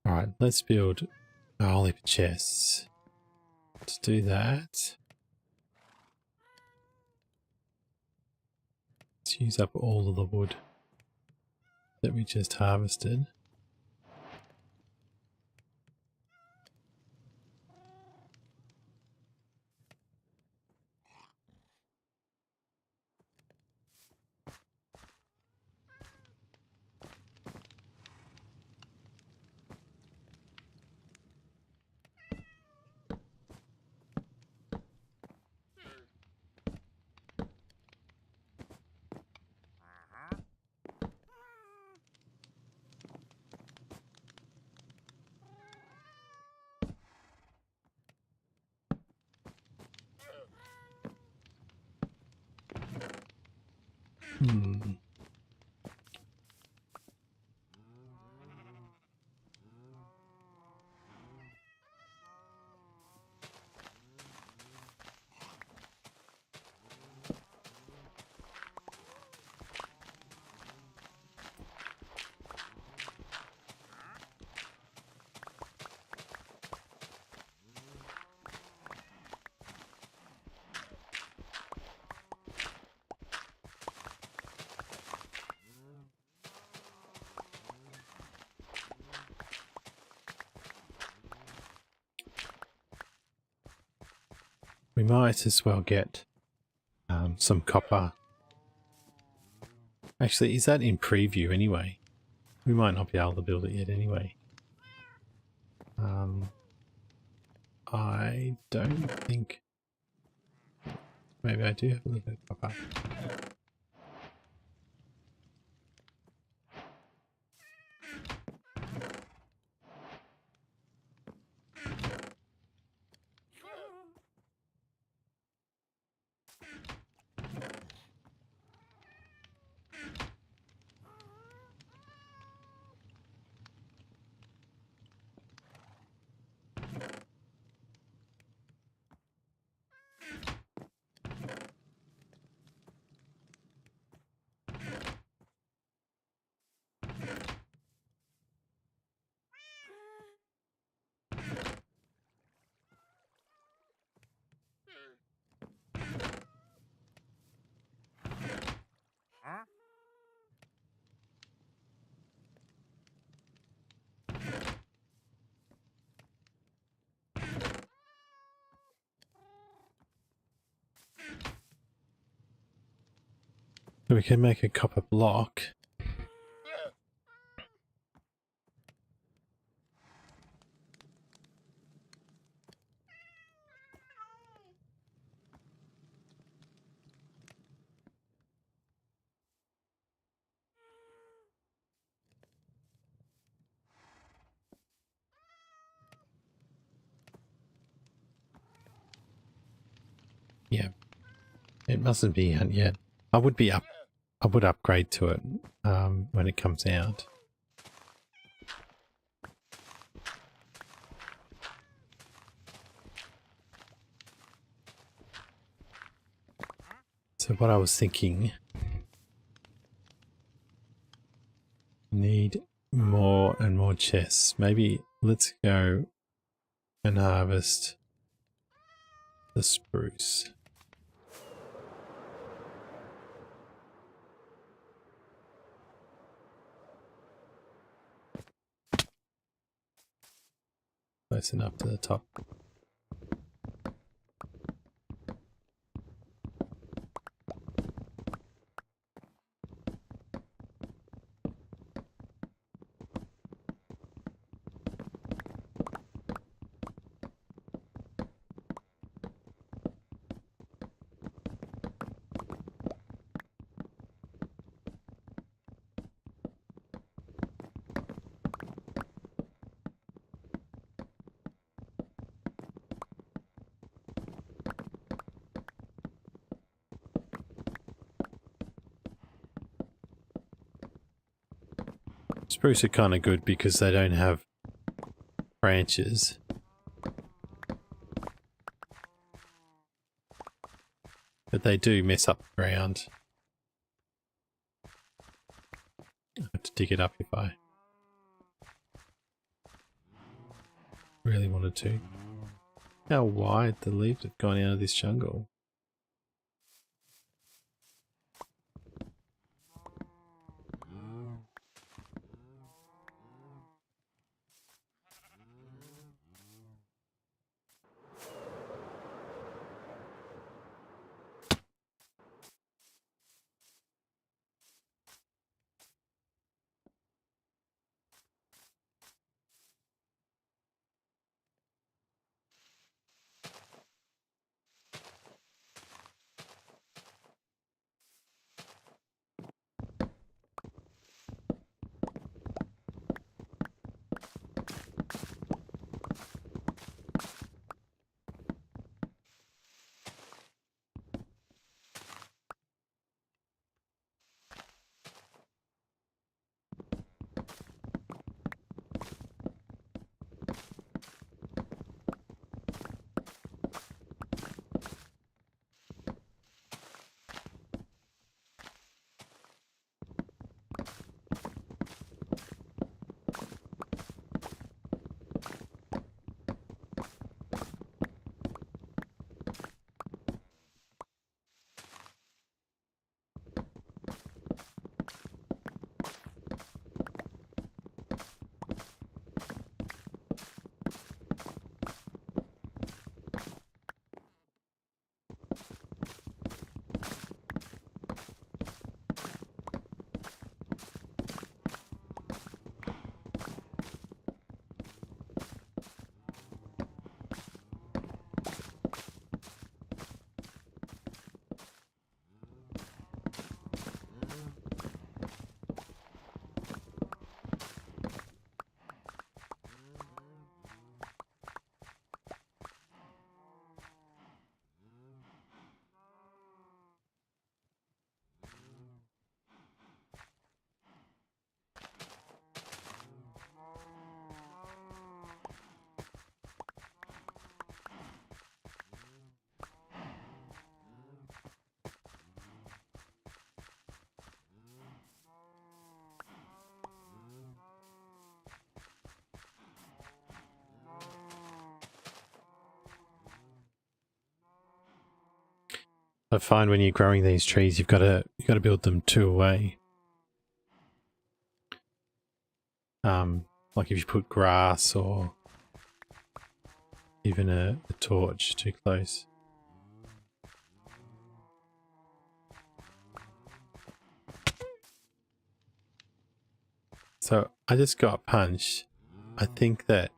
Alright, let's build Elytra chests. To do that, let's use up all of the wood that we just harvested. We might as well get some copper. Actually, is that in preview anyway? We might not be able to build it yet anyway. I don't think... Maybe I do have a little bit of copper. So we can make a copper block. Yeah, it mustn't be out yet. I would upgrade to it when it comes out. So what I was thinking Need more and more chests. Maybe let's go and harvest the spruce. Close enough to the top. Spruce are kind of good because they don't have branches. But they do mess up the ground. I have to dig it up if I really wanted to. How wide the leaves have gone out of this jungle. I find when you're growing these trees, you've got to build them two away. Like if you put grass or even a torch too close. So I just got punched. I think that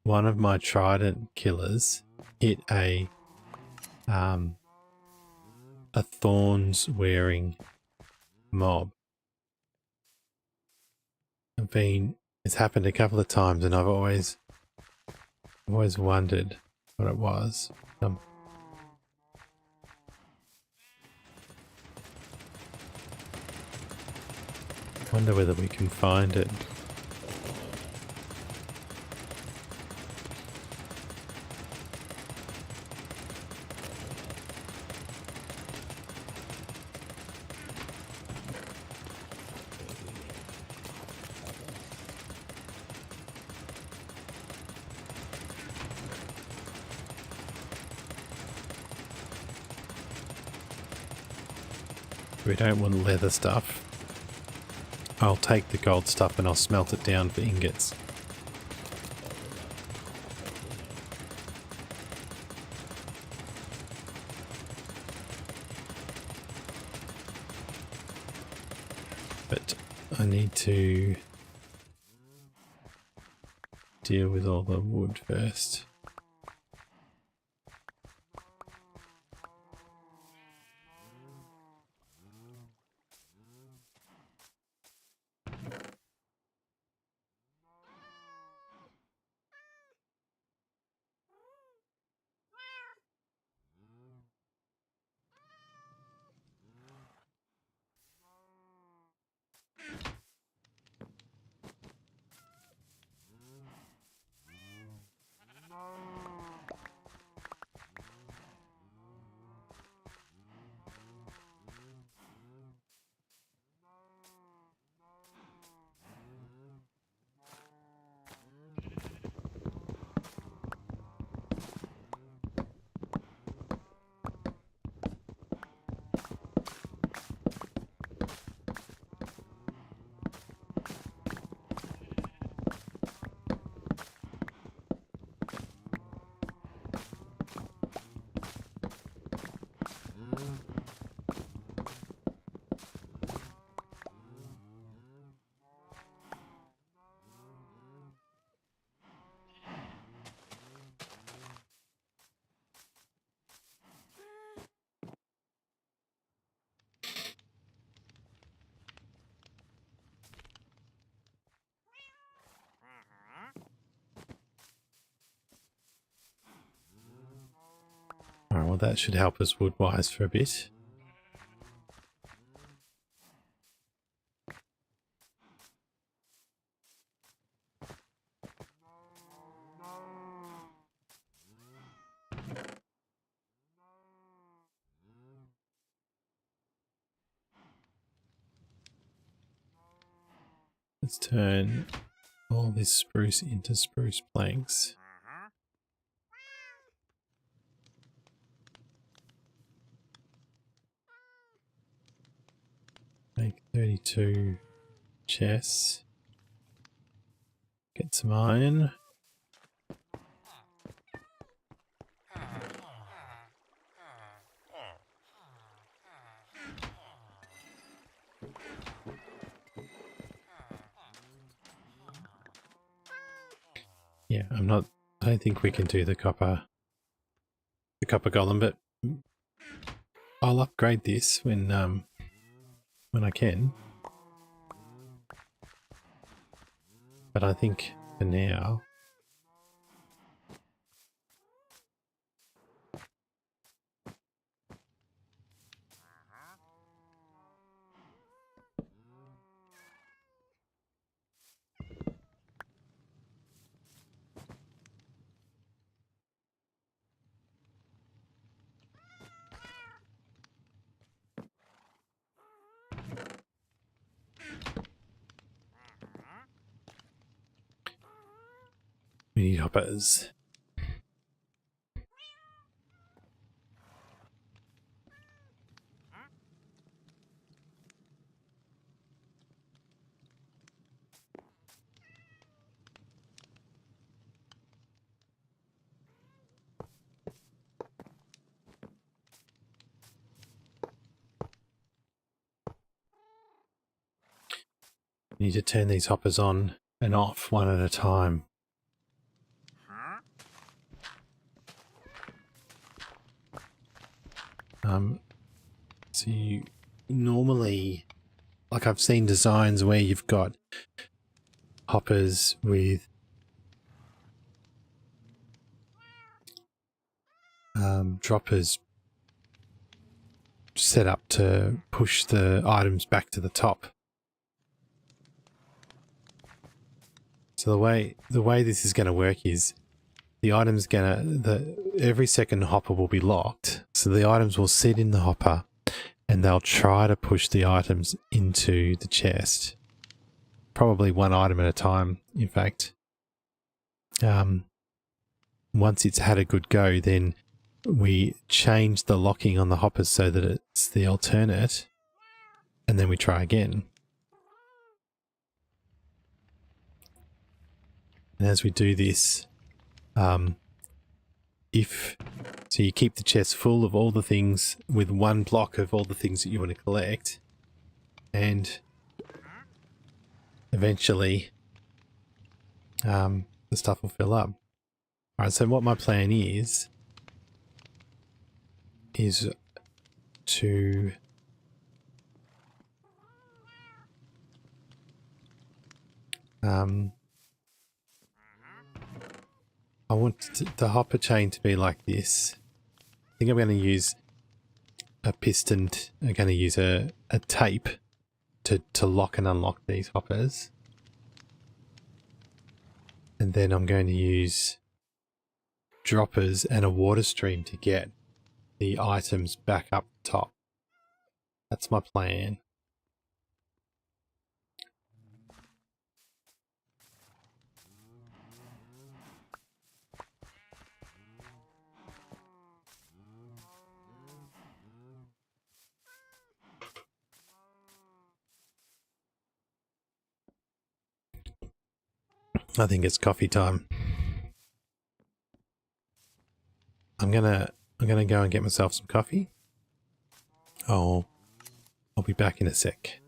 one of my trident killers hit a thorns wearing mob. It's happened a couple of times and I've always wondered what it was. Wonder whether we can find it. We don't want leather stuff. I'll take the gold stuff and I'll smelt it down for ingots. But I need to deal with all the wood first. Alright, well that should help us wood-wise for a bit. Let's turn all this spruce into spruce planks. Make 32 chests. Get some iron. Yeah, I don't think we can do the copper golem, but I'll upgrade this when I can. But I think for now, we need hoppers. We need to turn these hoppers on and off one at a time. So you normally, like I've seen designs where you've got hoppers with droppers set up to push the items back to the top. So the way this is going to work is the item's every second hopper will be locked, so the items will sit in the hopper and they'll try to push the items into the chest. Probably one item at a time, in fact. Once it's had a good go, then we change the locking on the hoppers so that it's the alternate, and then we try again. And as we do this, so you keep the chest full of all the things with one block of all the things that you want to collect, and eventually the stuff will fill up. Alright, so what my plan is to I want the hopper chain to be like this. I think I'm going to use a piston. I'm going to use a tape to lock and unlock these hoppers. And then I'm going to use droppers and a water stream to get the items back up top. That's my plan. I think it's coffee time. I'm gonna go and get myself some coffee. I'll be back in a sec.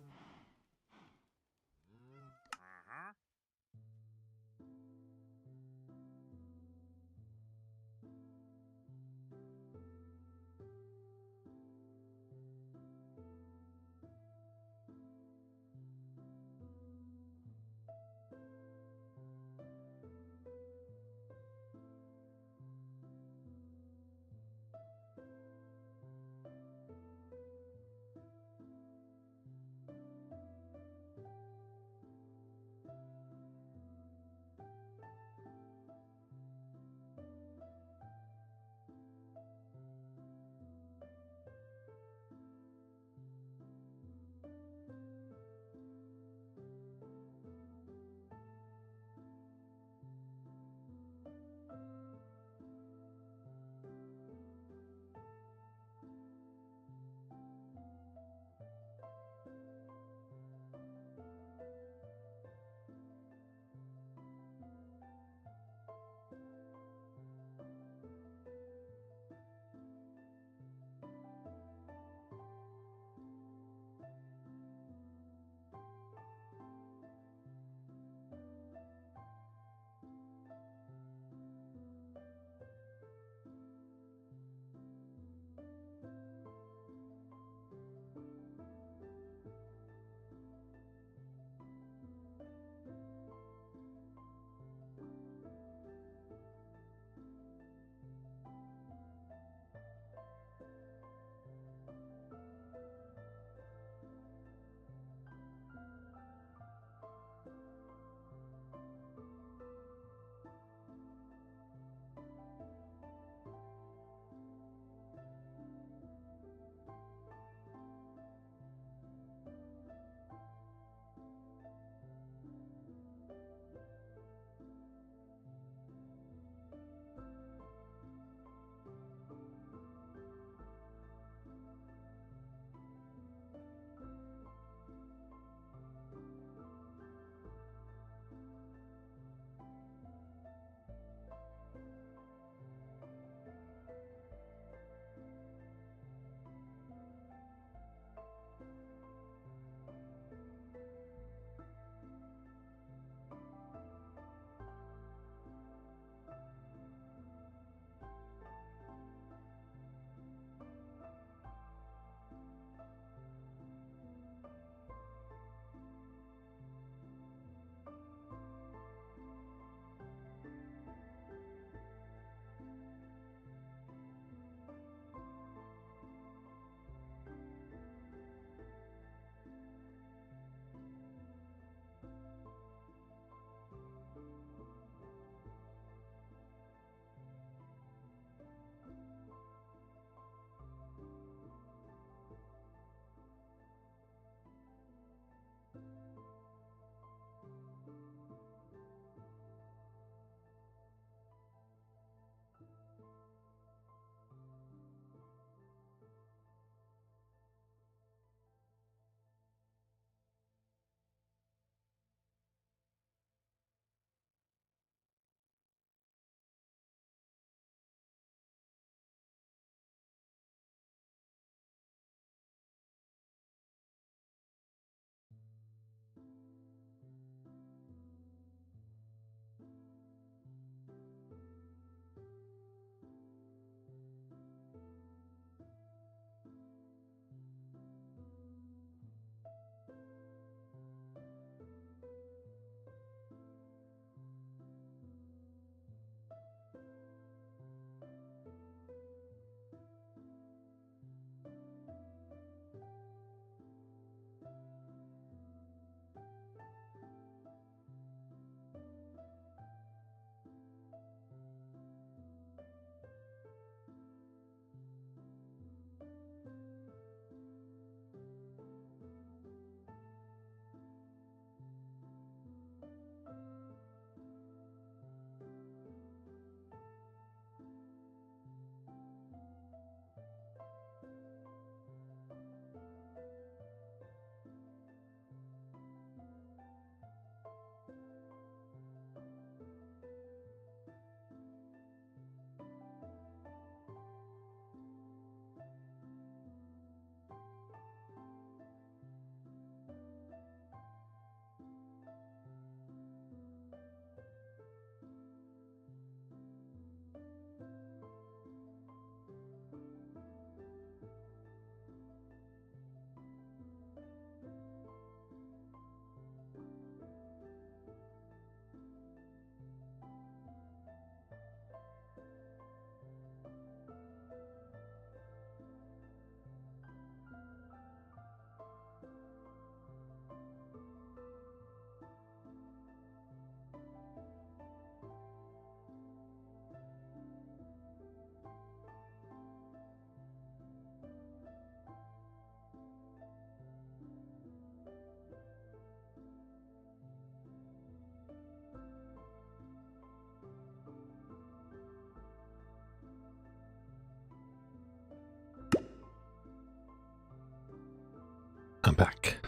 I'm back.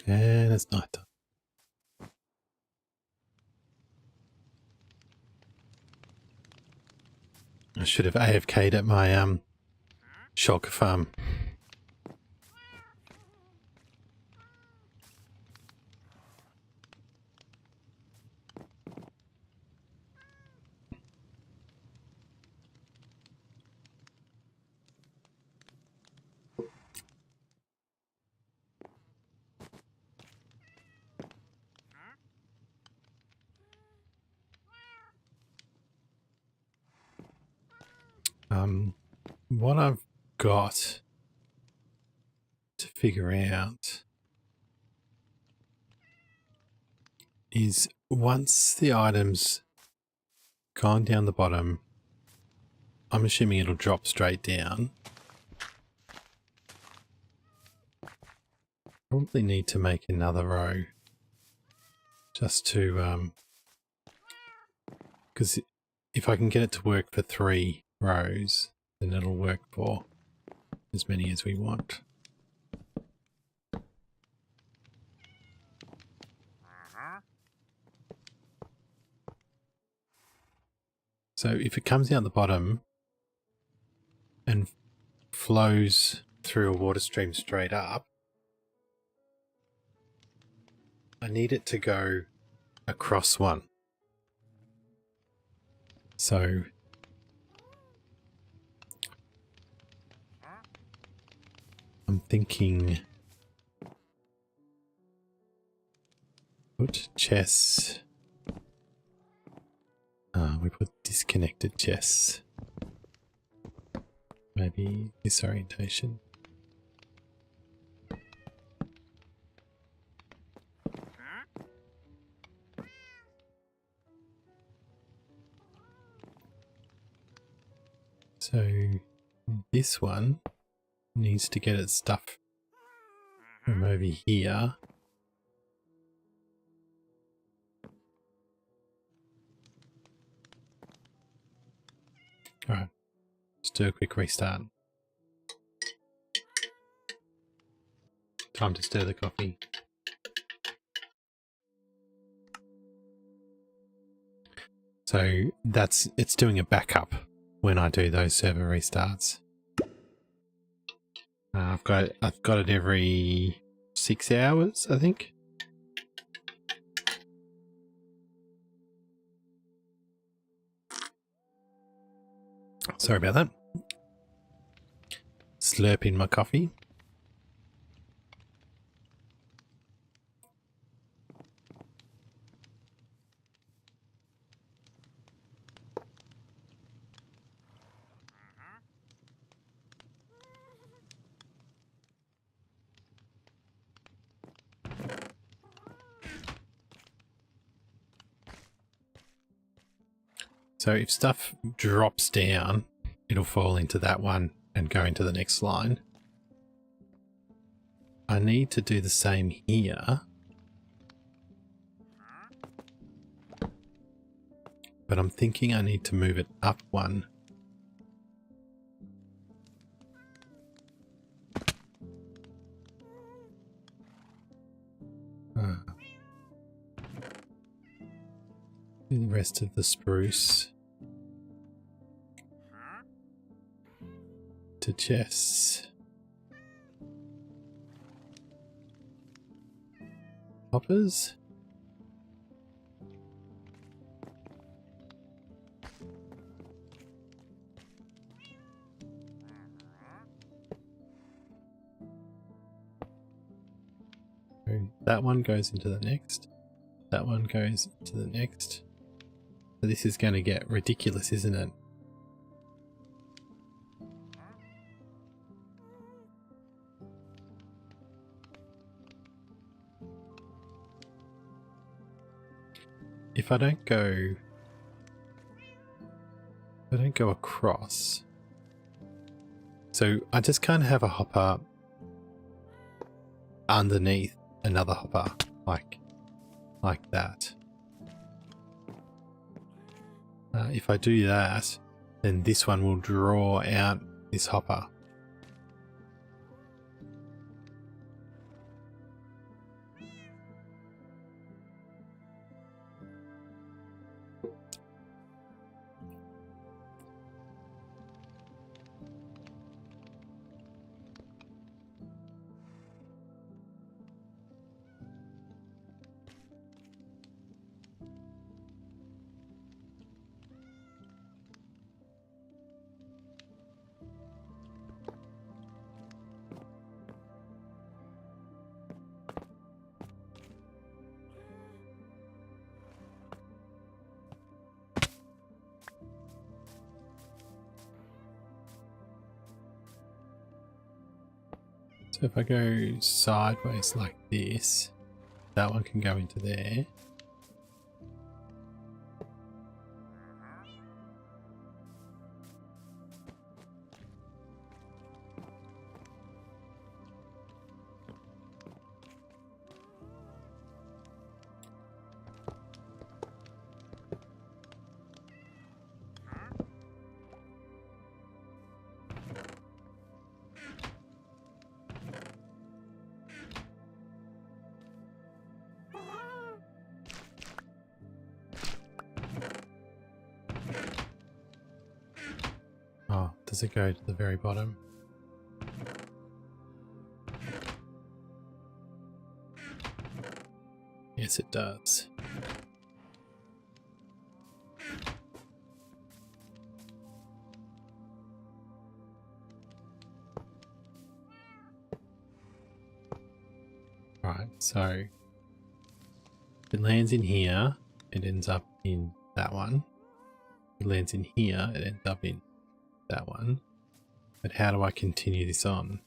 And it's night time. I should have AFK'd at my shulker farm. What I've got to figure out is once the item's gone down the bottom, I'm assuming it'll drop straight down. Probably need to make another row just to, because if I can get it to work for 3 rows, then it'll work for as many as we want. So if it comes out the bottom and flows through a water stream straight up, I need it to go across one. So I'm thinking put chests. We put disconnected chests. Maybe disorientation. So this one needs to get its stuff from over here. Alright, let's do a quick restart. Time to stir the coffee. So it's doing a backup when I do those server restarts. I've got it every 6 hours, I think. Sorry about that. Slurping my coffee. So if stuff drops down, it'll fall into that one and go into the next line. I need to do the same here. But I'm thinking I need to move it up one. The rest of the spruce to chests. Hoppers. That one goes into the next. That one goes into the next. So this is going to get ridiculous, isn't it? If I don't go across, so I just can't have a hopper underneath another hopper. like that. If I do that, then this one will draw out this hopper. So if I go sideways like this, that one can go into there. Oh, does it go to the very bottom? Yes, it does. Right, so if it lands in here, it ends up in that one. If it lands in here, it ends up in that one. But how do I continue this on?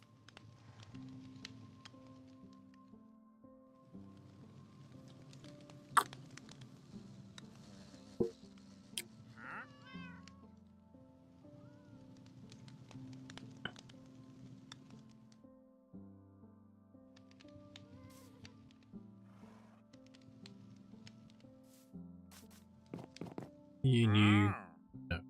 You knew. No.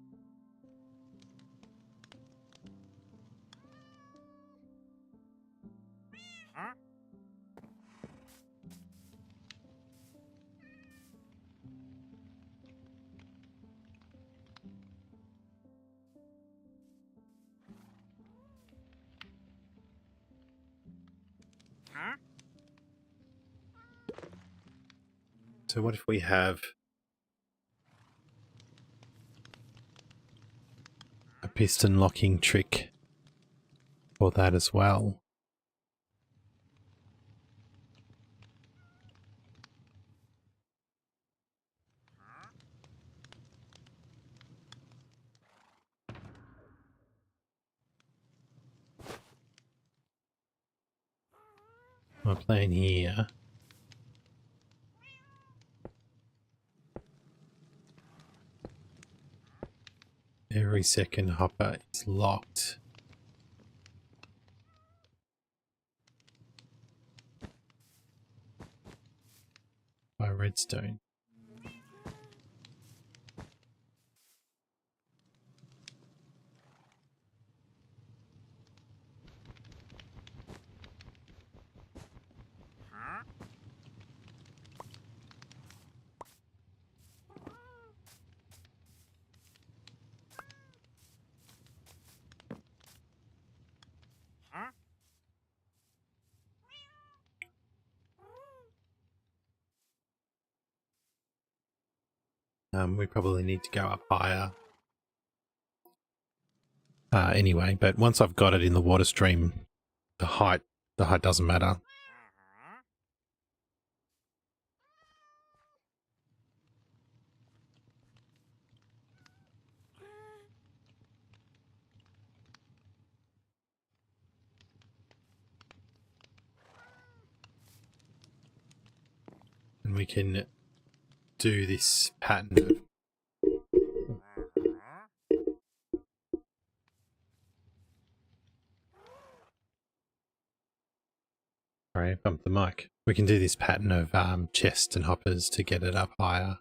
So what if we have a piston locking trick for that as well? My plan here. Every second hopper is locked by redstone. We probably need to go up higher. Anyway, but once I've got it in the water stream, the height doesn't matter. And we can do this pattern of Sorry, I bumped the mic. We can do this pattern of chests and hoppers to get it up higher.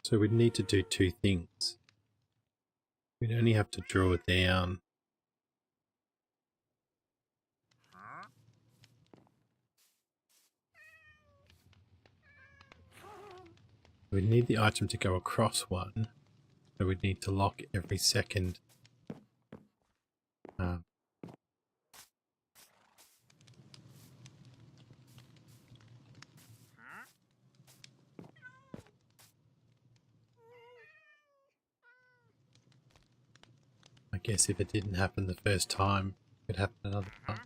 So we'd need to do two things. We'd only have to draw down we'd need the item to go across one, so we'd need to lock every second. I guess if it didn't happen the first time, it could happen another time.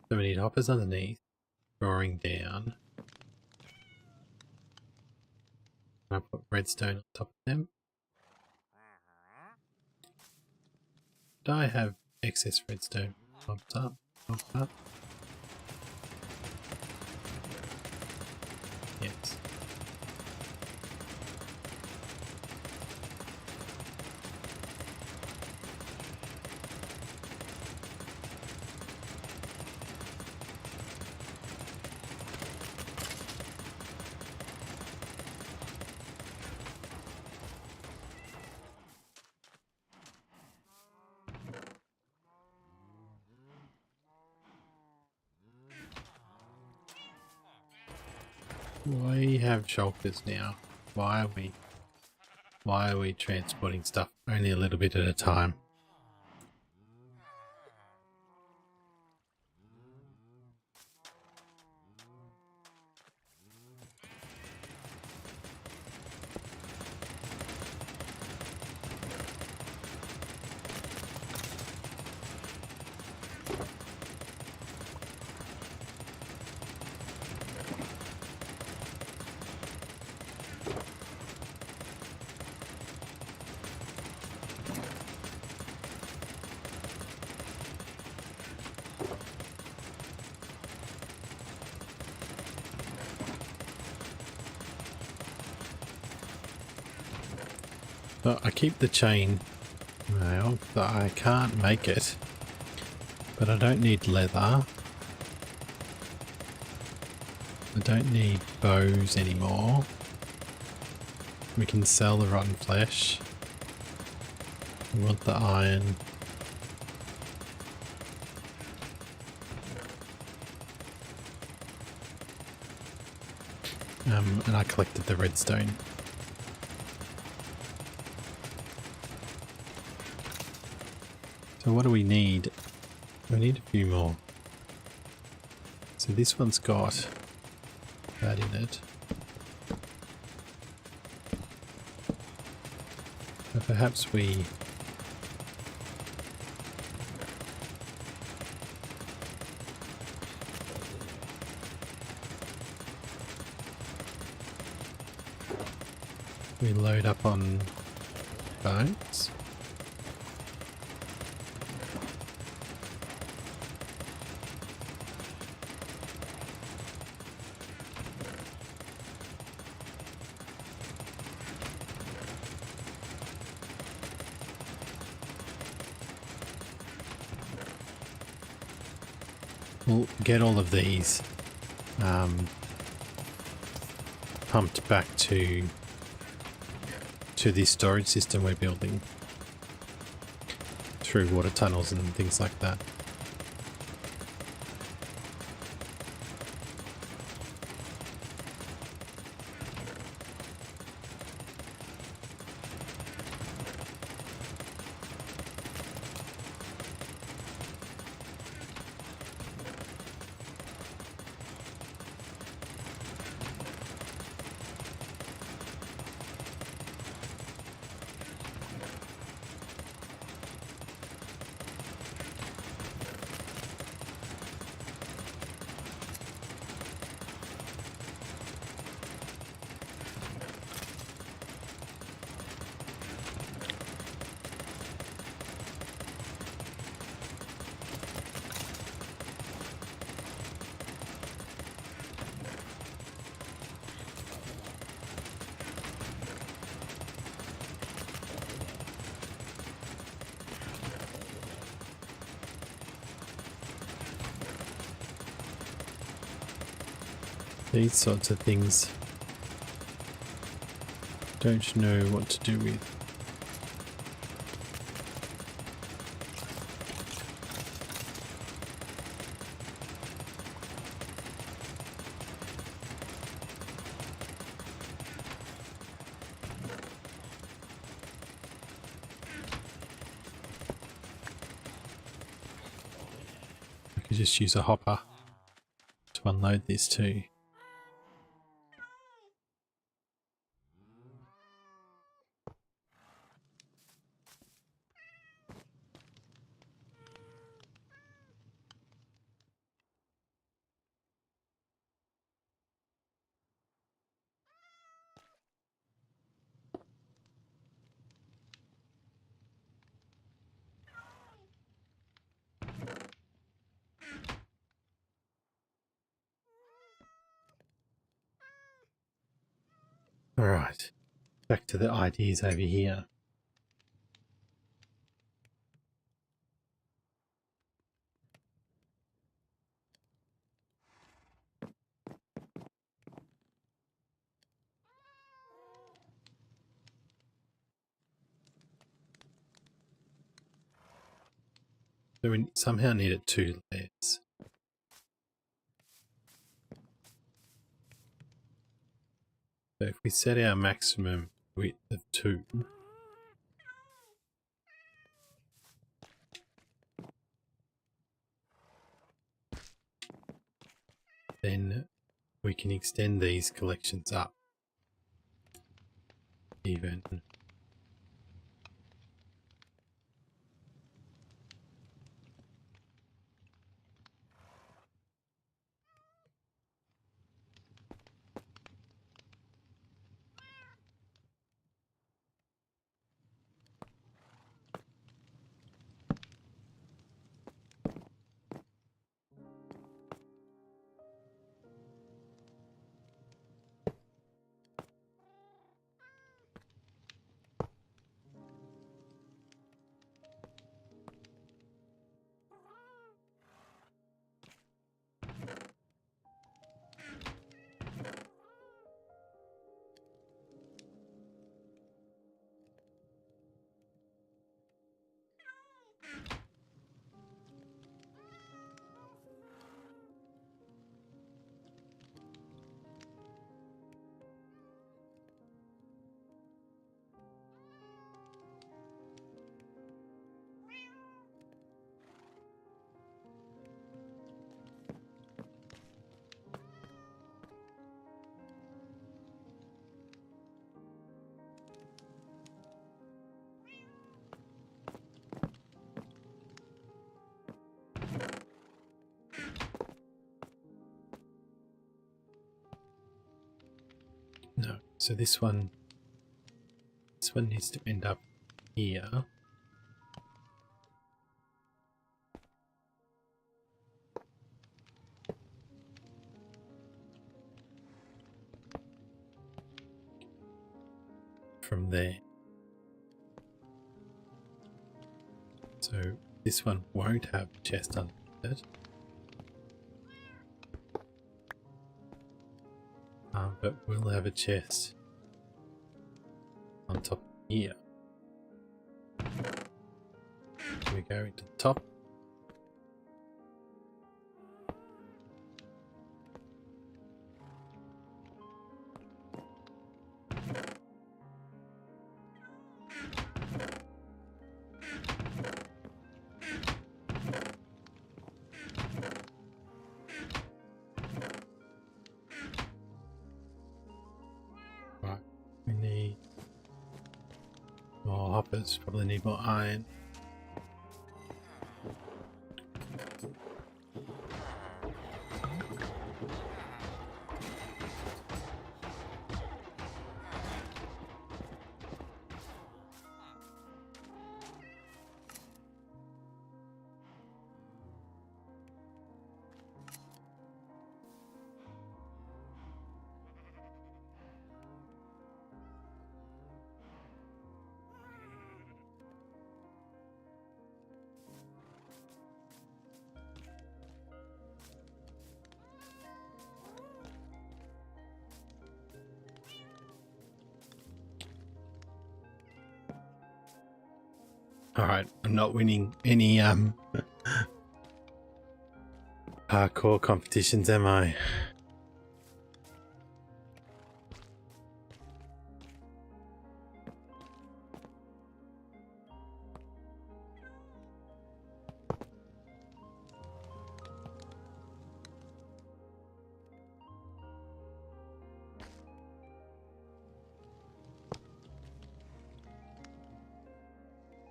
So we need hoppers underneath, drawing down. And I put redstone on top of them. Do I have excess redstone? Popped up, popped up. Yes. We have shulkers now. Why are we transporting stuff only a little bit at a time? So I keep the chain mail, but I can't make it. But I don't need leather. I don't need bows anymore. We can sell the rotten flesh. We want the iron. And I collected the redstone. So what do we need? We need a few more. So this one's got that in it. So perhaps we load up on bones. We'll get all of these pumped back to this storage system we're building through water tunnels and things like that. These sorts of things don't know what to do with. I could just use a hopper to unload this too. Alright, back to the ideas over here. So we somehow needed 2 layers. So if we set our maximum width of 2, then we can extend these collections up even. No, so this one needs to end up here. From there. So this one won't have a chest under it. But we'll have a chest on top here. We go into the top. Right, we need more hoppers, probably need more iron. Alright, I'm not winning any hardcore competitions, am I?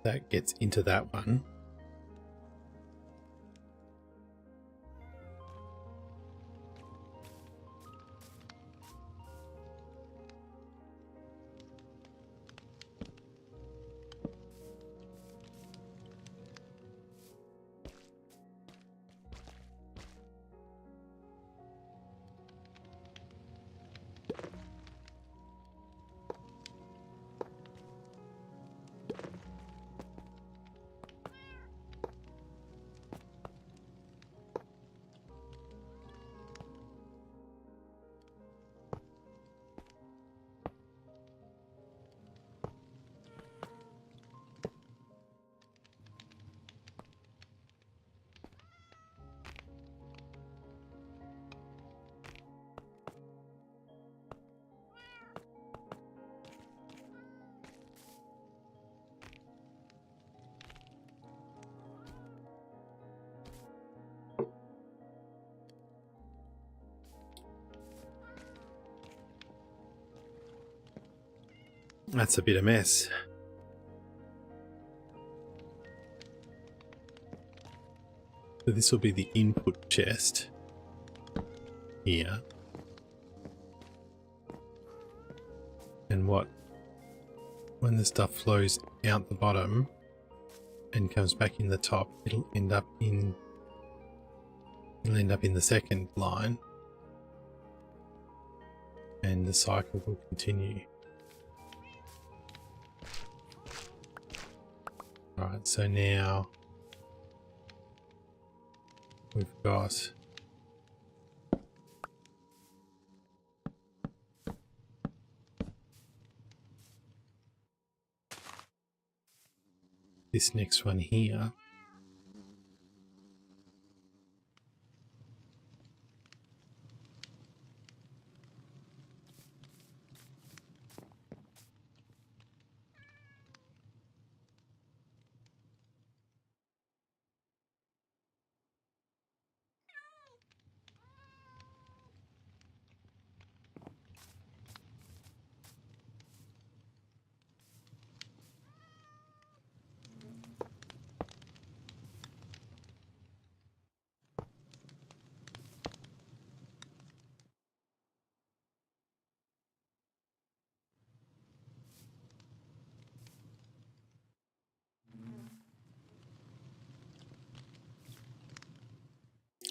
That gets into that one. That's a bit of mess. So this will be the input chest here. And when the stuff flows out the bottom and comes back in the top, it'll end up in the second line, and the cycle will continue. Right, so now we've got this next one here.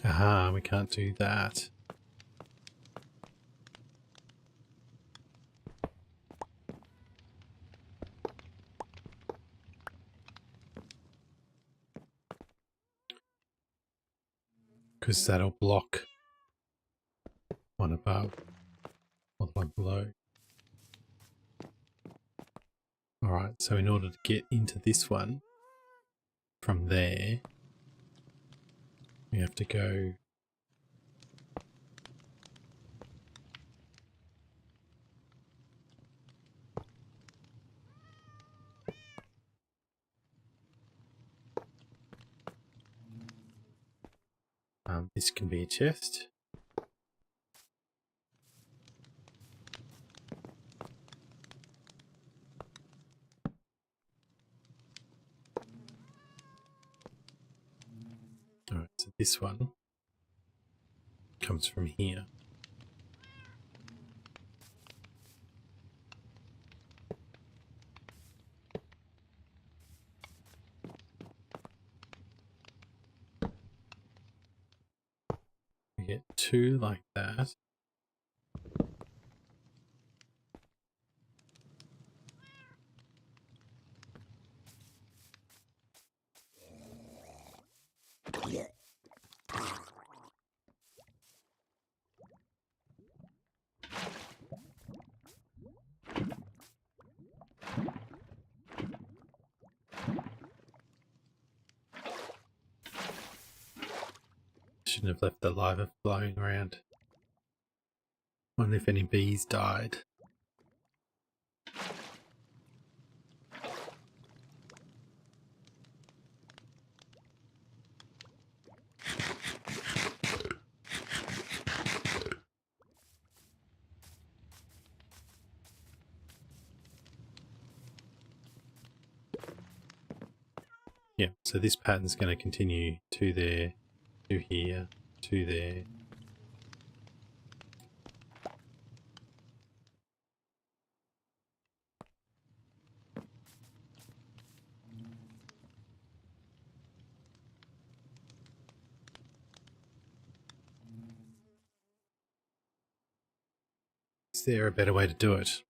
Aha, we can't do that. Because that'll block one above or the one below. Alright, so in order to get into this one from there, we have to go this can be a chest. Alright, so this one comes from here. We get two like that. shouldn't have left the lava flowing around. Wonder if any bees died. Yeah, so this pattern's going to continue to there, to here, to there. Is there a better way to do it?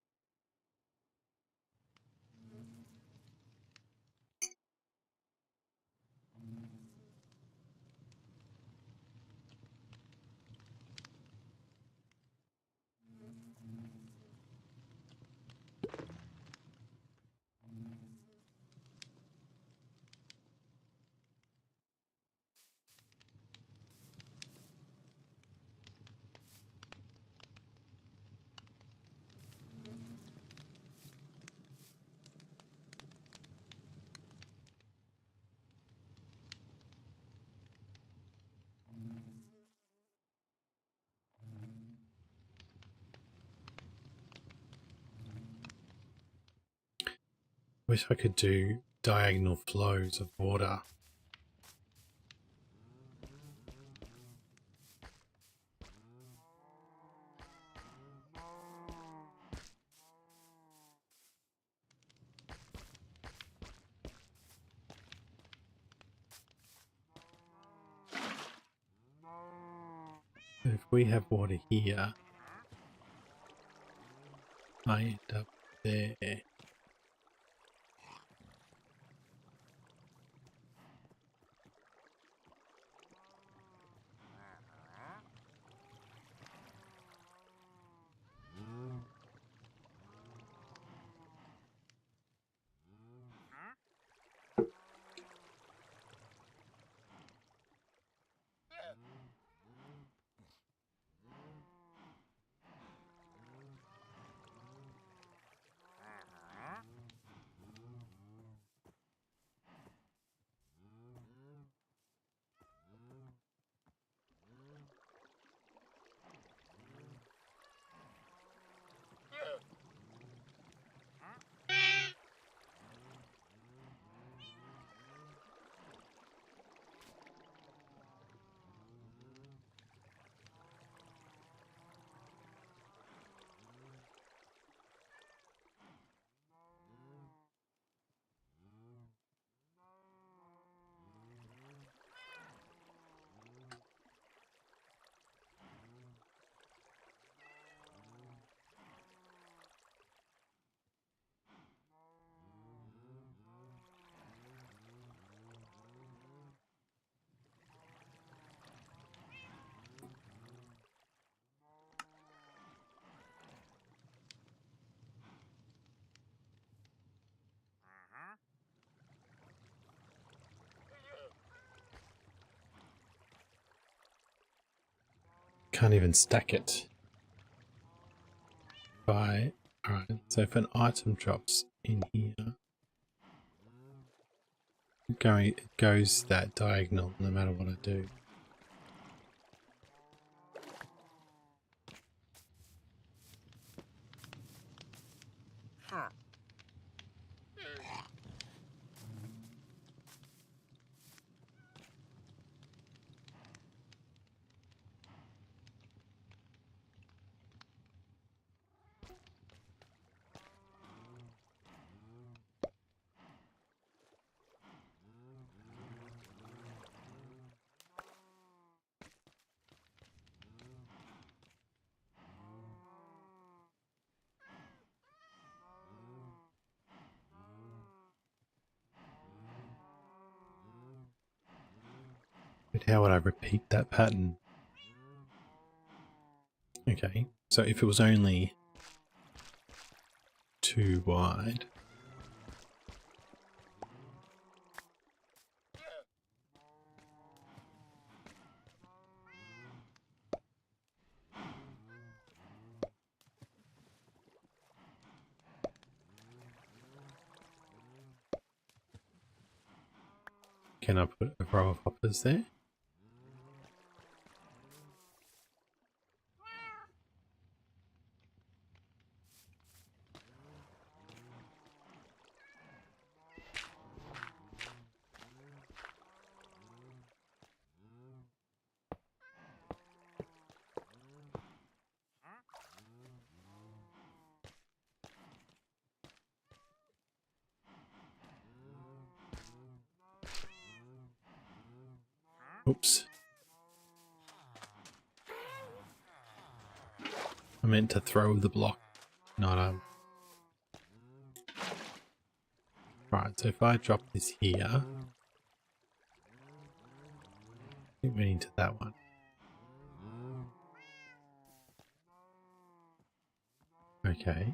Wish I could do diagonal flows of water. If we have water here, I end up there. Can't even stack it. Alright, so if an item drops in here, it goes that diagonal no matter what I do. But how would I repeat that pattern? Okay, so if it was only too wide, Can I put a row of hoppers there? Oops. I meant to throw the block, not Right, so if I drop this here, I think we need to that one. Okay.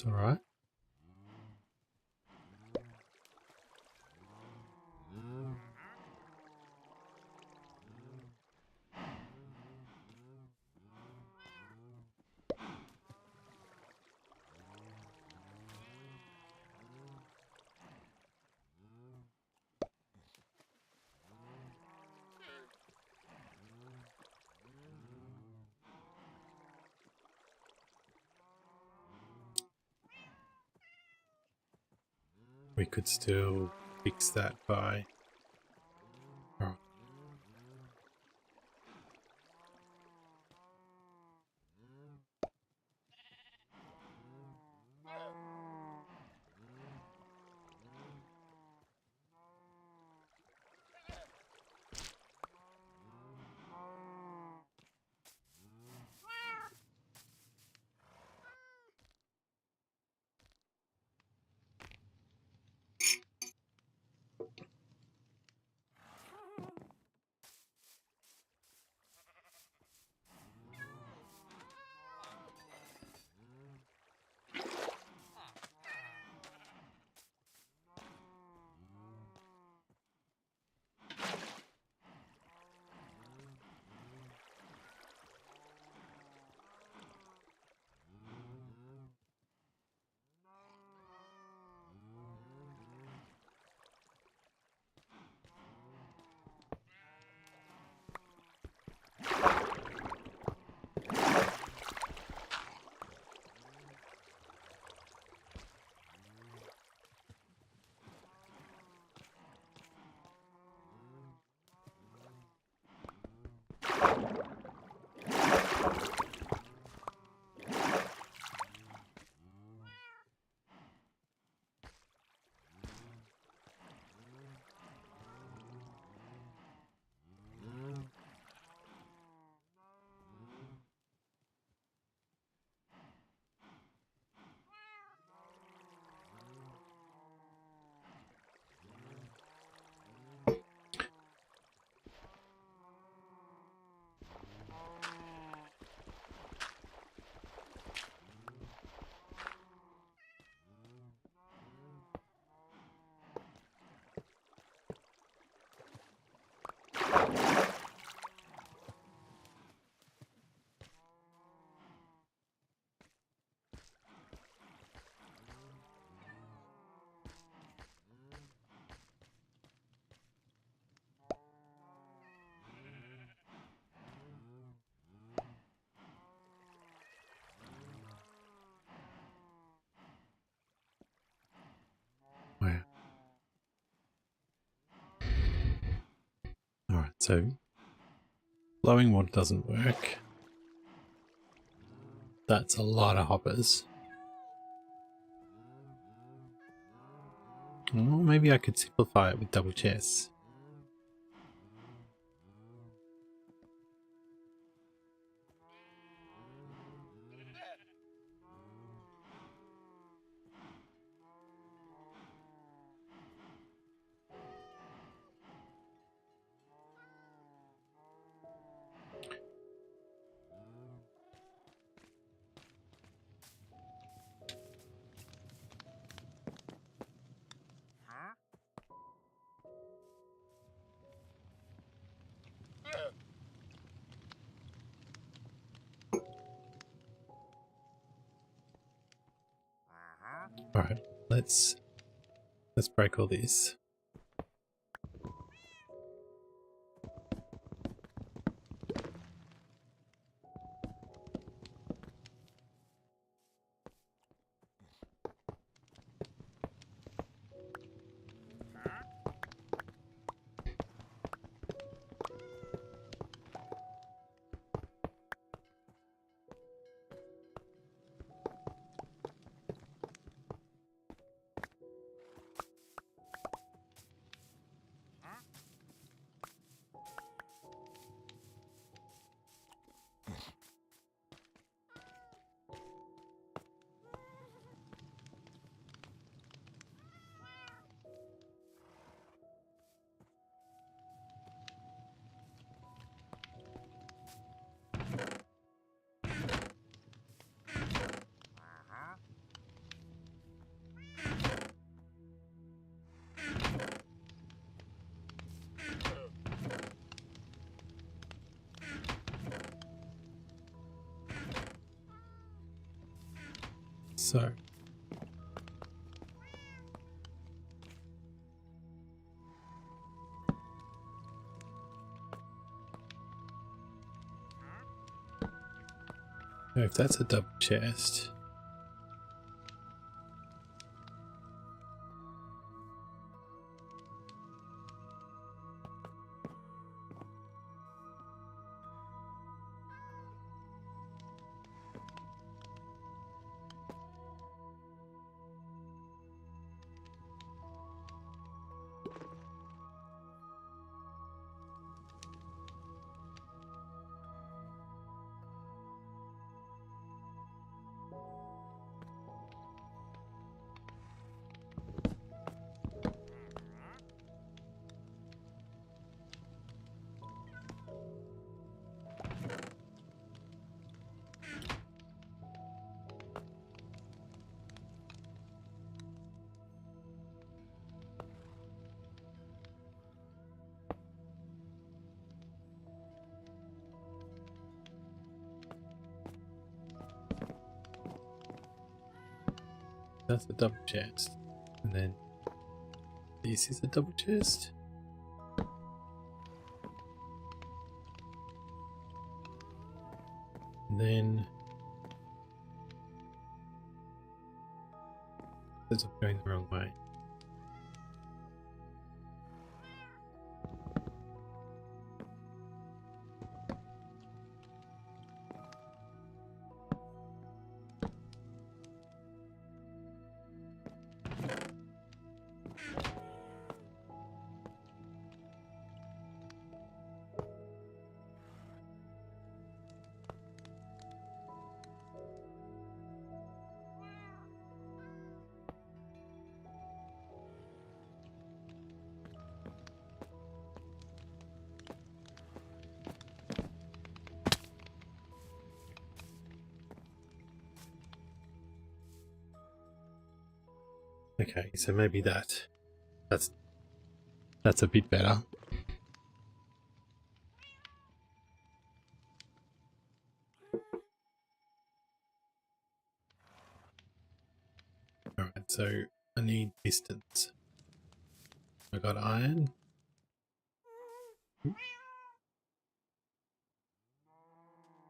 It's all right. We could still fix that by... Oh. Where? Alright, so blowing water doesn't work. That's a lot of hoppers. Well, maybe I could simplify it with double chests. Alright, let's break all this. So if that's a double chest, that's a double chest, and then this is a double chest. And then that's going the wrong way. Okay, so maybe that's a bit better. Alright, so I need pistons. I got iron.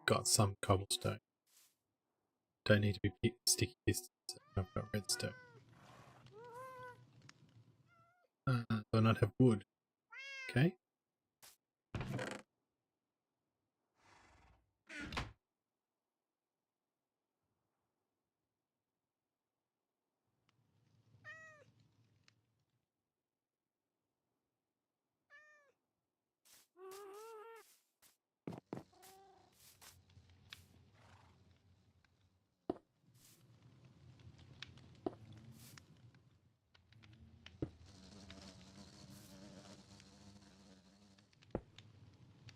Got some cobblestone. Don't need to be sticky pistons. I've got redstone. Do I not have wood? Okay.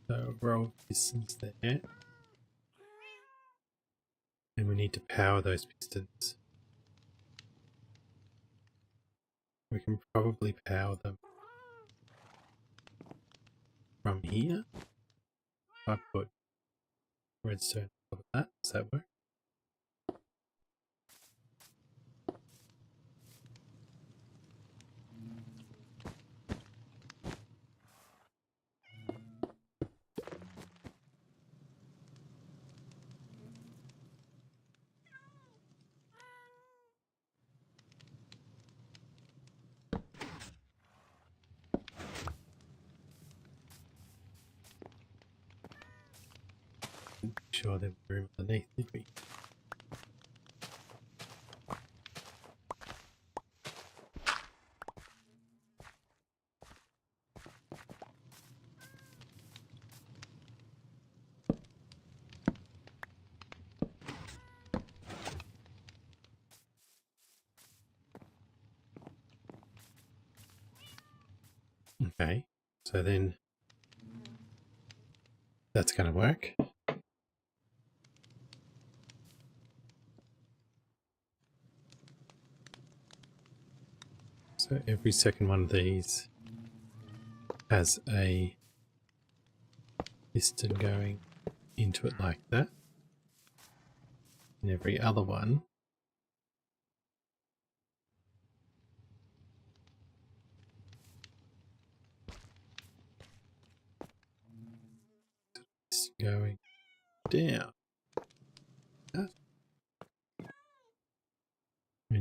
So roll pistons there. And we need to power those pistons. We can probably power them from here. If I put redstone on top of that, does that work? sure there was room underneath, did we? Okay, so then that's going to work. So every second one of these has a piston going into it like that. And every other one is going down. We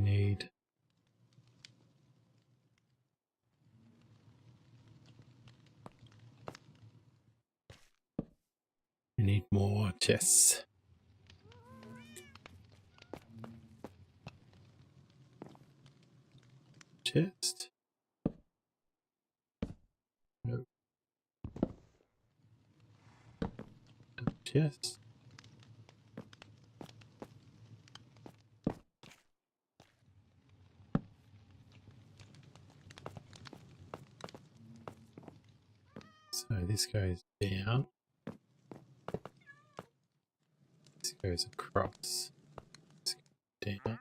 need more chests. Chest. No. Chest. So this goes down. This goes across. This goes down.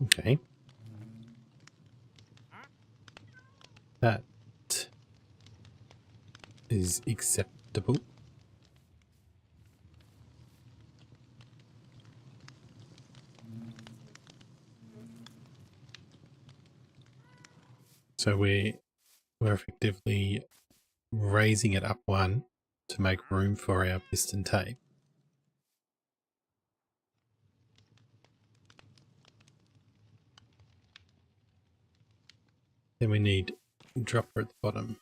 Okay. That is acceptable. So we're effectively raising it up one to make room for our piston tape. Then we need a dropper at the bottom.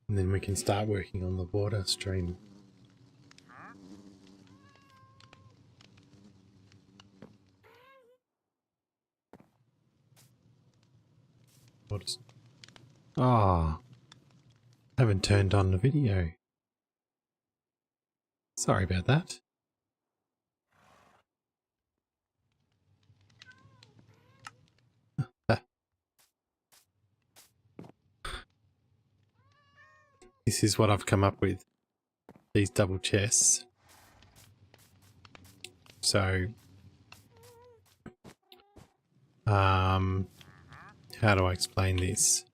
And then we can start working on the water stream. Ah, haven't turned on the video. Sorry about that. This is what I've come up with. These double chests. So, how do I explain this?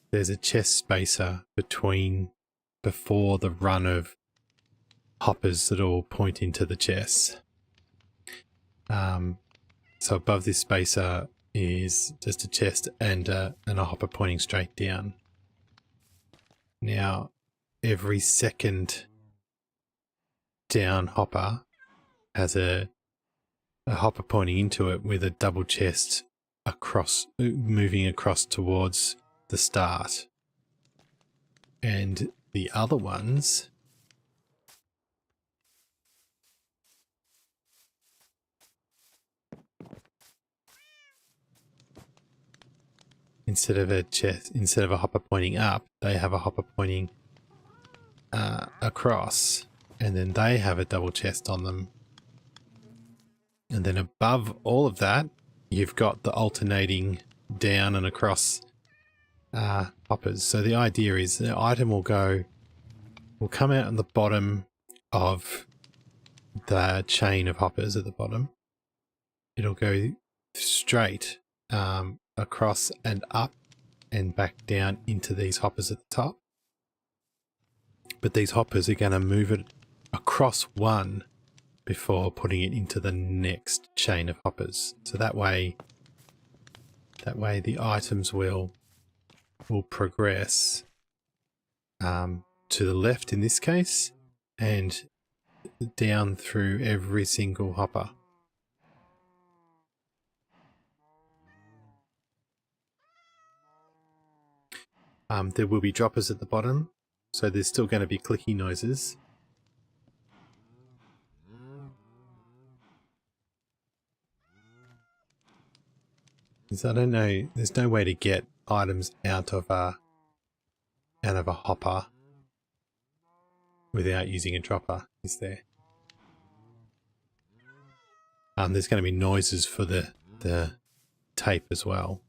There's a chest spacer before the run of hoppers that all point into the chests. So above this spacer is just a chest and a hopper pointing straight down. Now, every second down hopper has a hopper pointing into it with a double chest moving across towards the start. And the other ones instead of a hopper pointing up, they have a hopper pointing across, and then they have a double chest on them. And then above all of that, you've got the alternating down and across hoppers. So the idea is the item will come out on the bottom of the chain of hoppers at the bottom. It'll go straight across and up and back down into these hoppers at the top. But these hoppers are going to move it across one before putting it into the next chain of hoppers. So that way the items will progress to the left in this case and down through every single hopper. There will be droppers at the bottom, so there's still going to be clicky noises. Because I don't know, there's no way to get items out of a hopper without using a dropper, is there? There's going to be noises for the tape as well.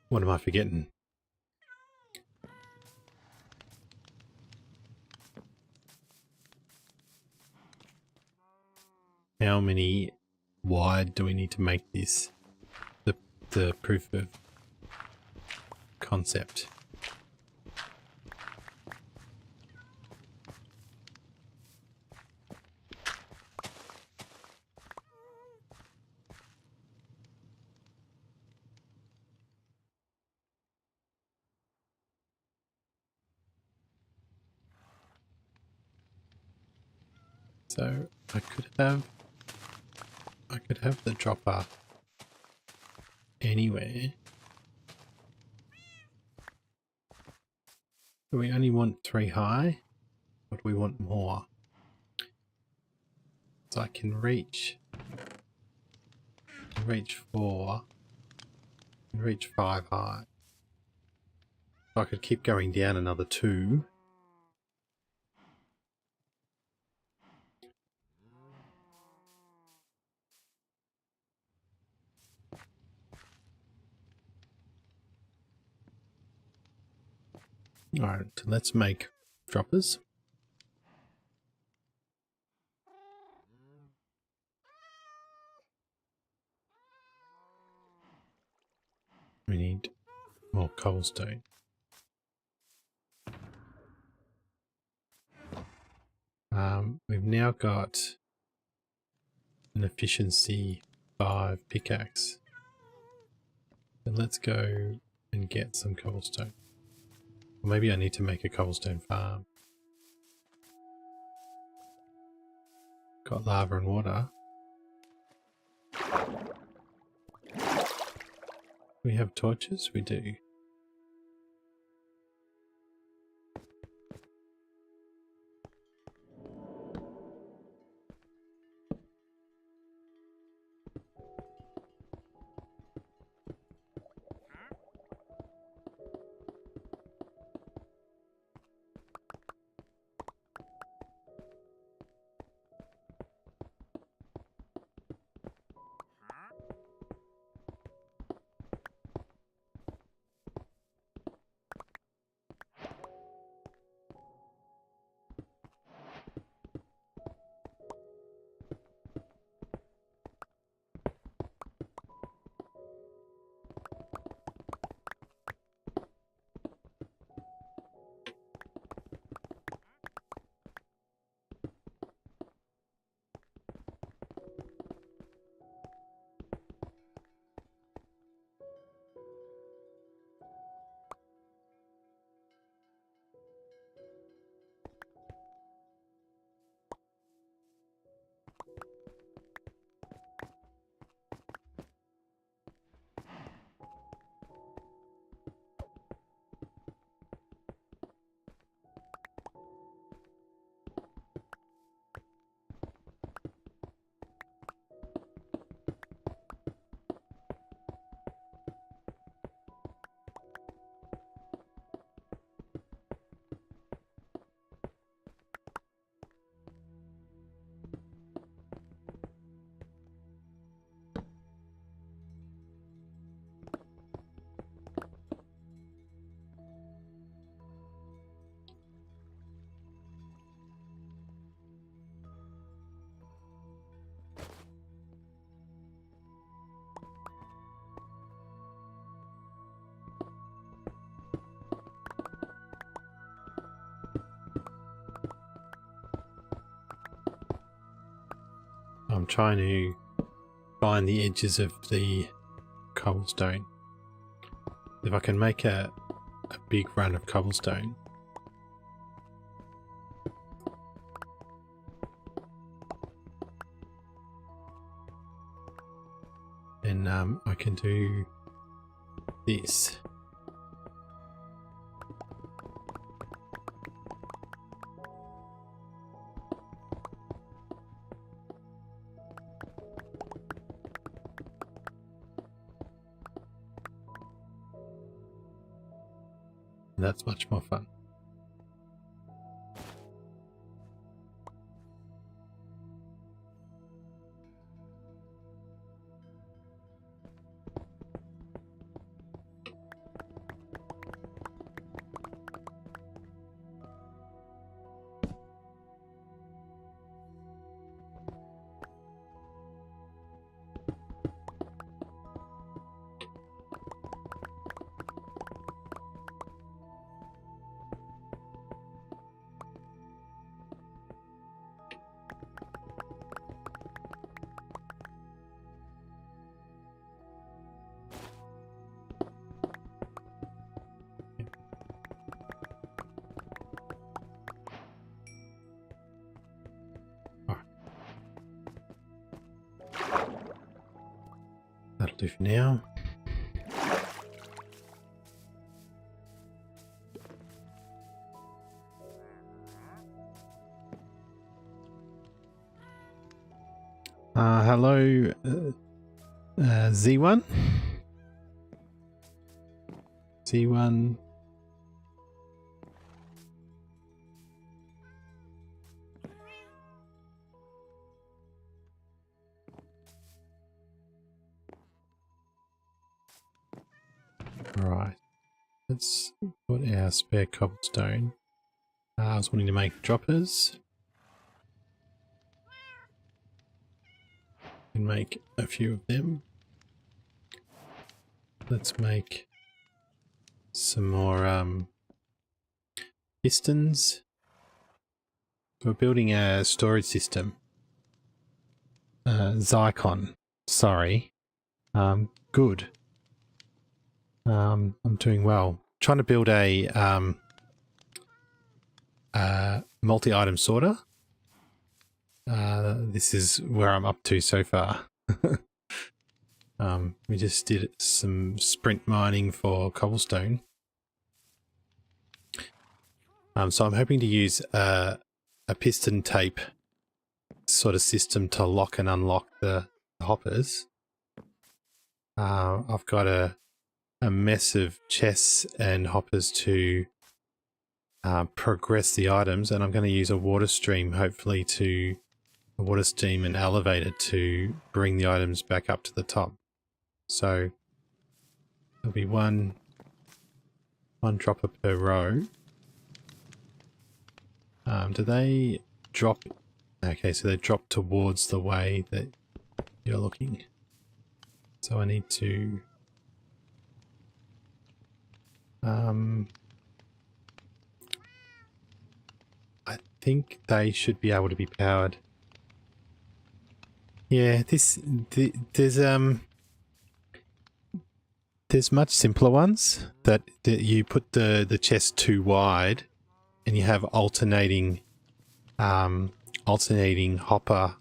What am I forgetting? How many wide do we need to make this? The proof of concept. So I could have the dropper anywhere. Do we only want 3 high? Or do we want more? So I can reach 4 and reach 5 high. So I could keep going down another 2. Alright, so let's make droppers. We need more cobblestone. We've now got an efficiency 5 pickaxe. So let's go and get some cobblestone. Or maybe I need to make a cobblestone farm. Got lava and water. We have torches? We do. I'm trying to find the edges of the cobblestone. If I can make a big run of cobblestone, then I can do this. That's much more fun. That'll do for now. Hello, Z1. Z1. Right. Let's put our spare cobblestone. I was wanting to make droppers. And make a few of them. Let's make some more pistons. We're building a storage system. Zycon. Sorry. Good. I'm doing well. Trying to build a multi-item sorter. This is where I'm up to so far. We just did some sprint mining for cobblestone. So I'm hoping to use a piston tape sort of system to lock and unlock the hoppers. I've got a mess of chests and hoppers to progress the items, and I'm going to use a water stream, hopefully to a water stream and elevator to bring the items back up to the top. So there'll be one dropper per row. Do they drop? Okay, so they drop towards the way that you're looking. So I need to I think they should be able to be powered. Yeah, there's much simpler ones that you put the chest too wide and you have alternating hopper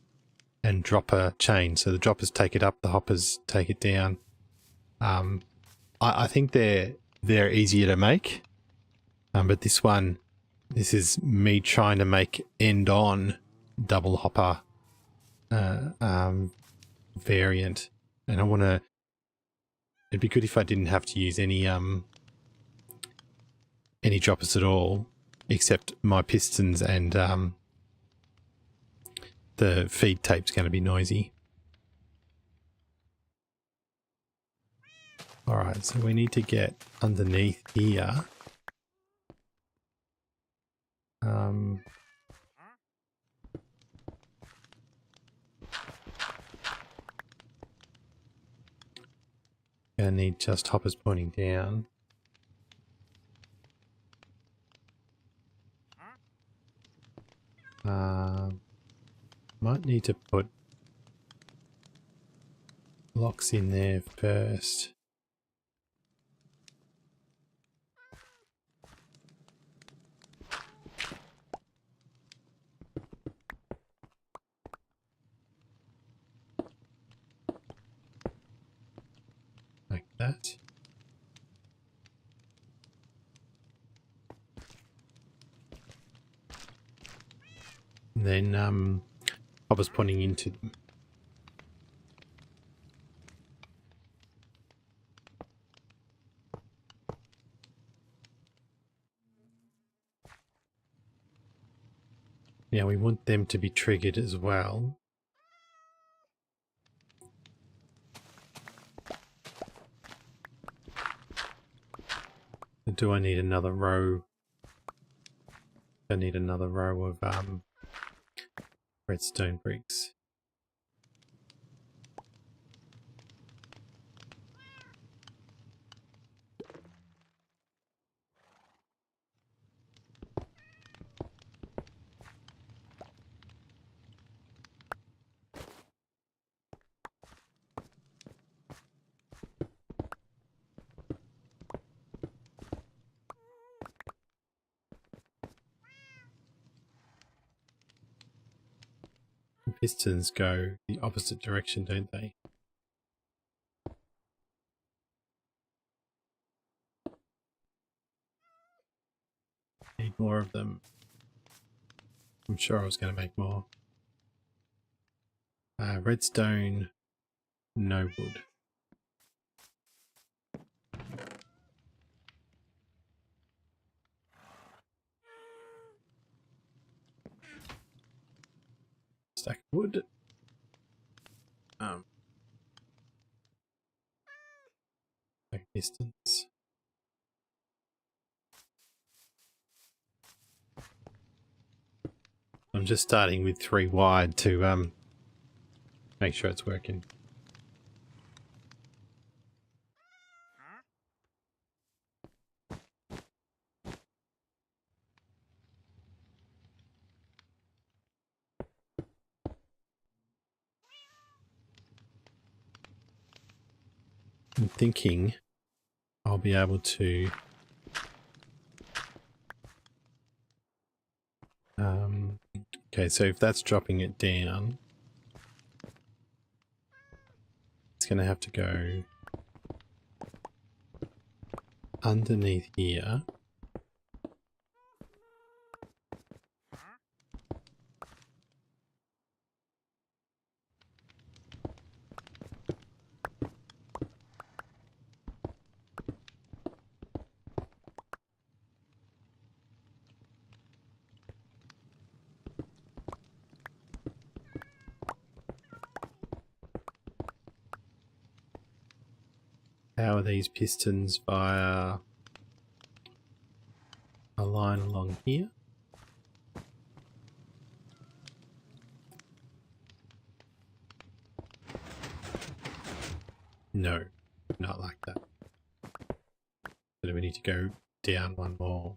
and dropper chain. So the droppers take it up, the hoppers take it down. I think they're easier to make, but this is me trying to make end-on double hopper variant, and I want to. It'd be good if I didn't have to use any droppers at all, except my pistons, and the feed tape's going to be noisy. All right, so we need to get underneath here. Gonna need just hoppers pointing down. Might need to put blocks in there first. Like that. And then I was pointing into them. Now we want them to be triggered as well. Do I need another row? I need another row of redstone bricks. Pistons go the opposite direction, don't they? Need more of them. I'm sure I was going to make more. Redstone, no wood. Stack of wood. Distance. I'm just starting with 3 wide to make sure it's working. I'm thinking I'll be able to okay, so if that's dropping it down, it's going to have to go underneath here. Power these pistons via a line along here. No, not like that. So we need to go down one more.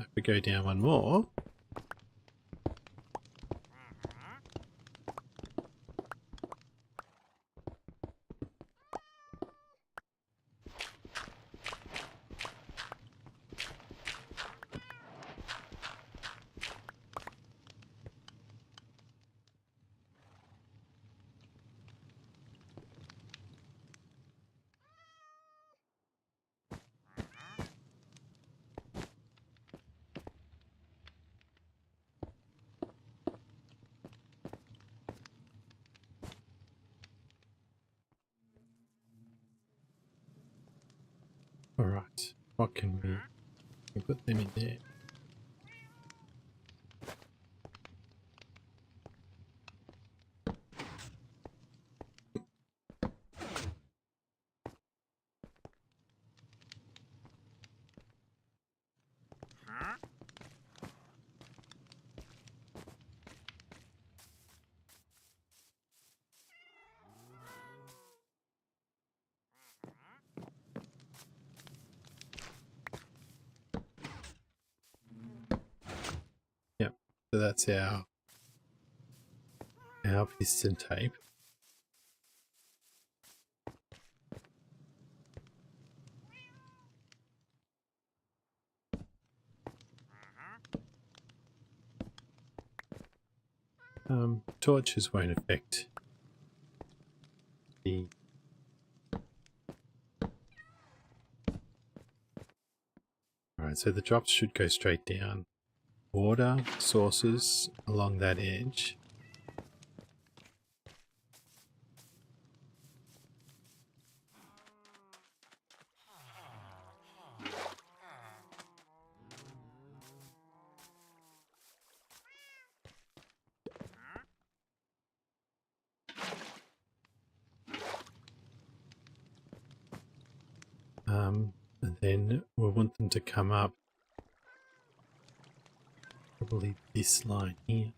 If we go down one more, all right. What can we put them in there? So that's our piston tape. Torches won't affect the... Alright, so the drops should go straight down. Water sources along that edge. And then we'll want them to come up probably this line here.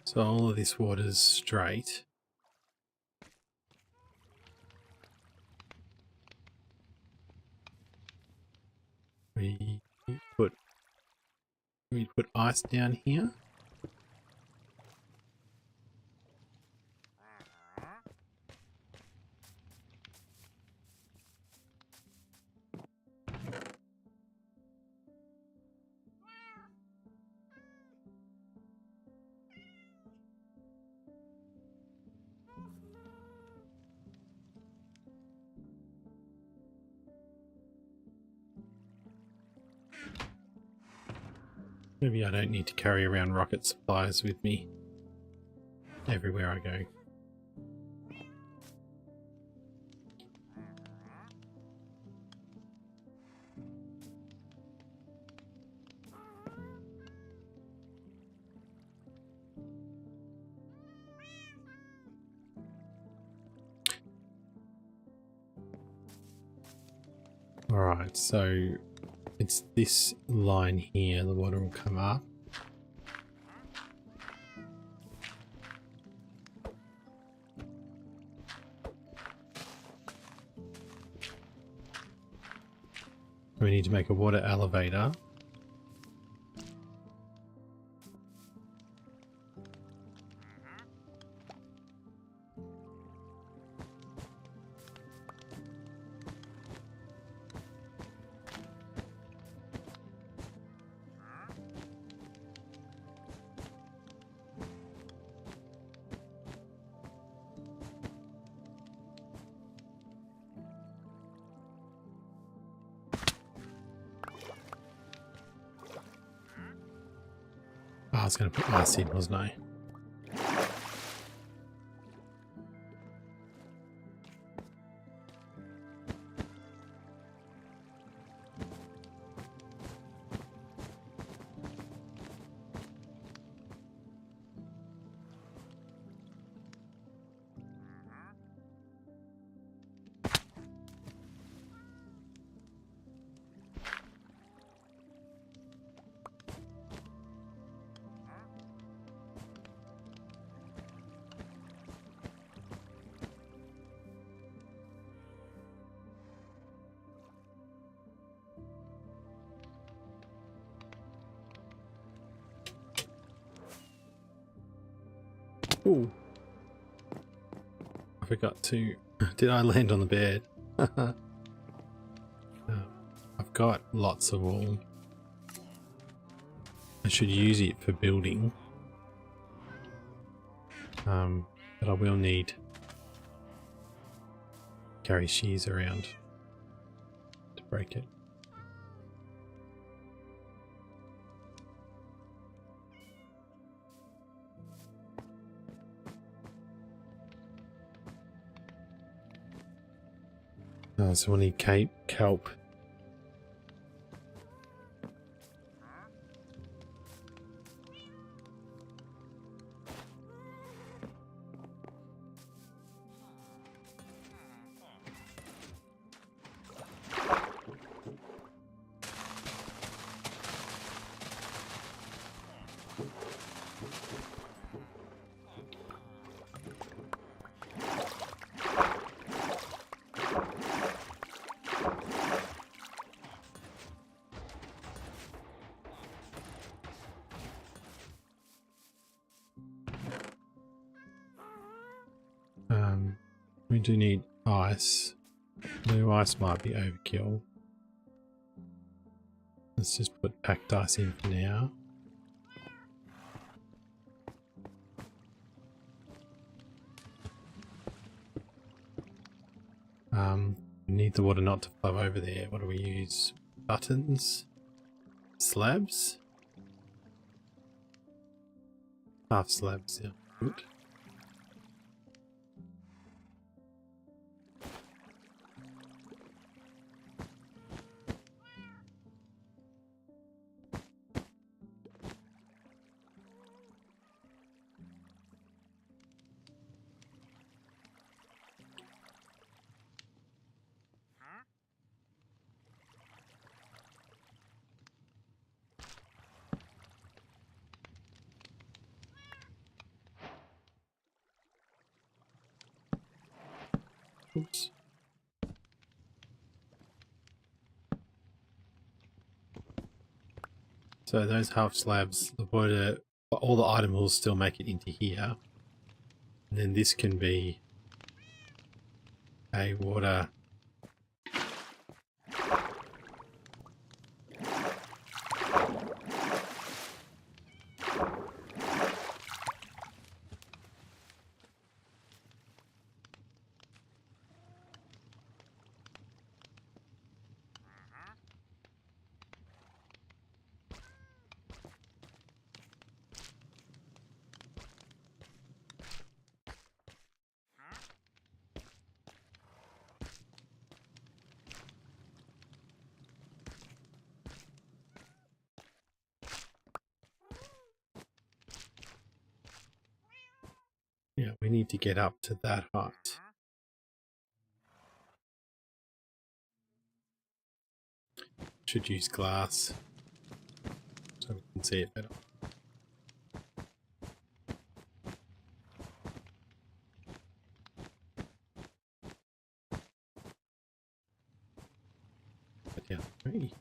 So all of this water's straight. We put ice down here. Maybe I don't need to carry around rocket supplies with me everywhere I go. Alright, so it's this line here, the water will come up. We need to make a water elevator. I was going to put ice in, wasn't I? Ooh. I forgot to... Did I land on the bed? I've got lots of wool. I should use it for building. But I will need to carry shears around to break it. So we'll need kelp. We do need ice. Blue ice might be overkill. Let's just put packed ice in for now. We need the water not to flow over there. What do we use? Buttons? Slabs? Half slabs, yeah. Good. Oops. So those half slabs, the water, all the item will still make it into here. And then this can be a water. Yeah, we need to get up to that height. Should use glass so we can see it better. But yeah, 3.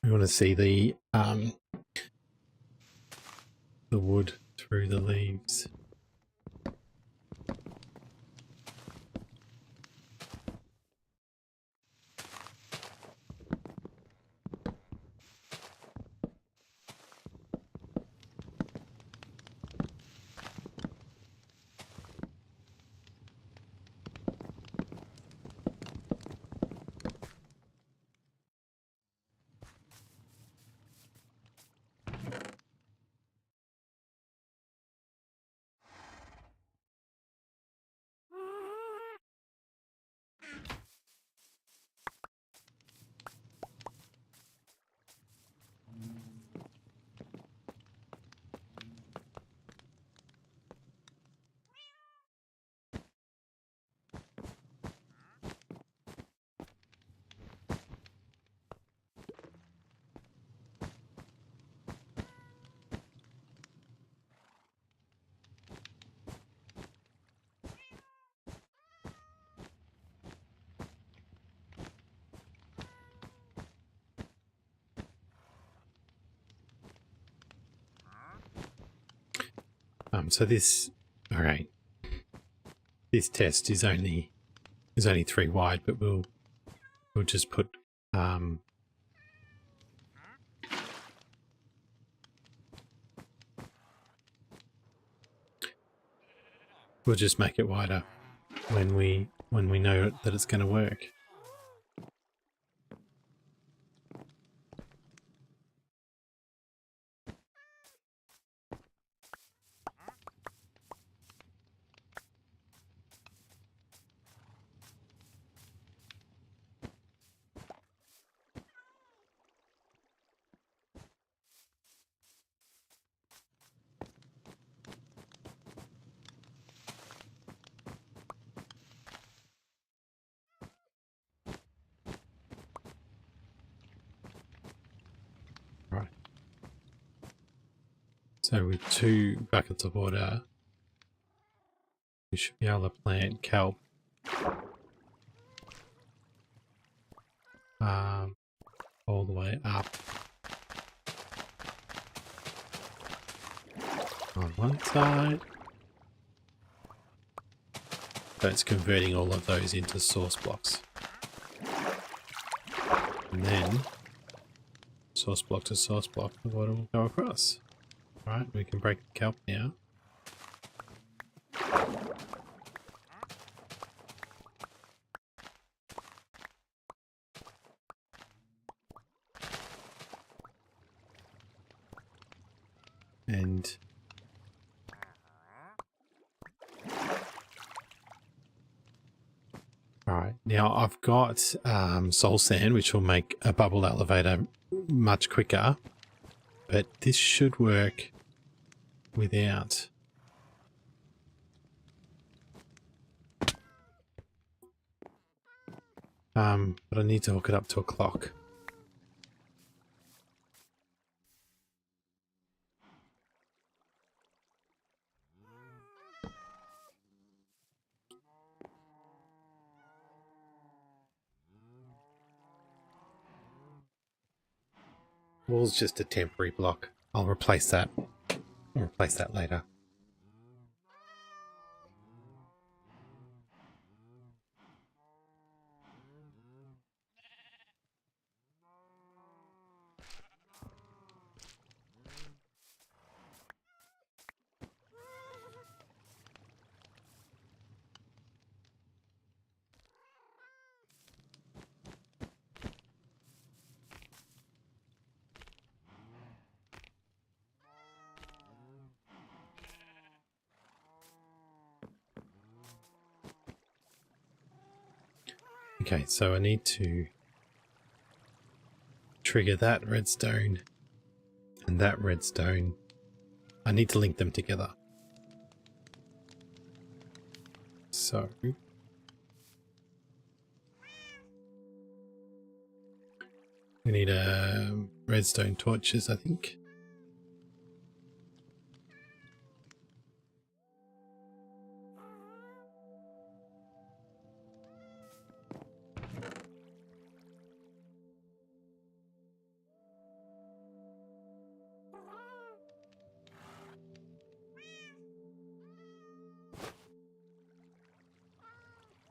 We want to see the wood through the leaves. So this, all right, this test is only 3 wide, but we'll just put we'll just make it wider when we know that it's going to work. So with 2 buckets of water, we should be able to plant kelp. All the way up on one side. So it's converting all of those into source blocks. And then source block to source block, the water will go across. Alright, we can break the kelp now. And alright, now I've got soul sand, which will make a bubble elevator much quicker, but this should work without. But I need to hook it up to a clock. Wall's just a temporary block. I'll replace that. I'll replace that later. Okay, so I need to trigger that redstone and that redstone. I need to link them together. So we need redstone torches, I think.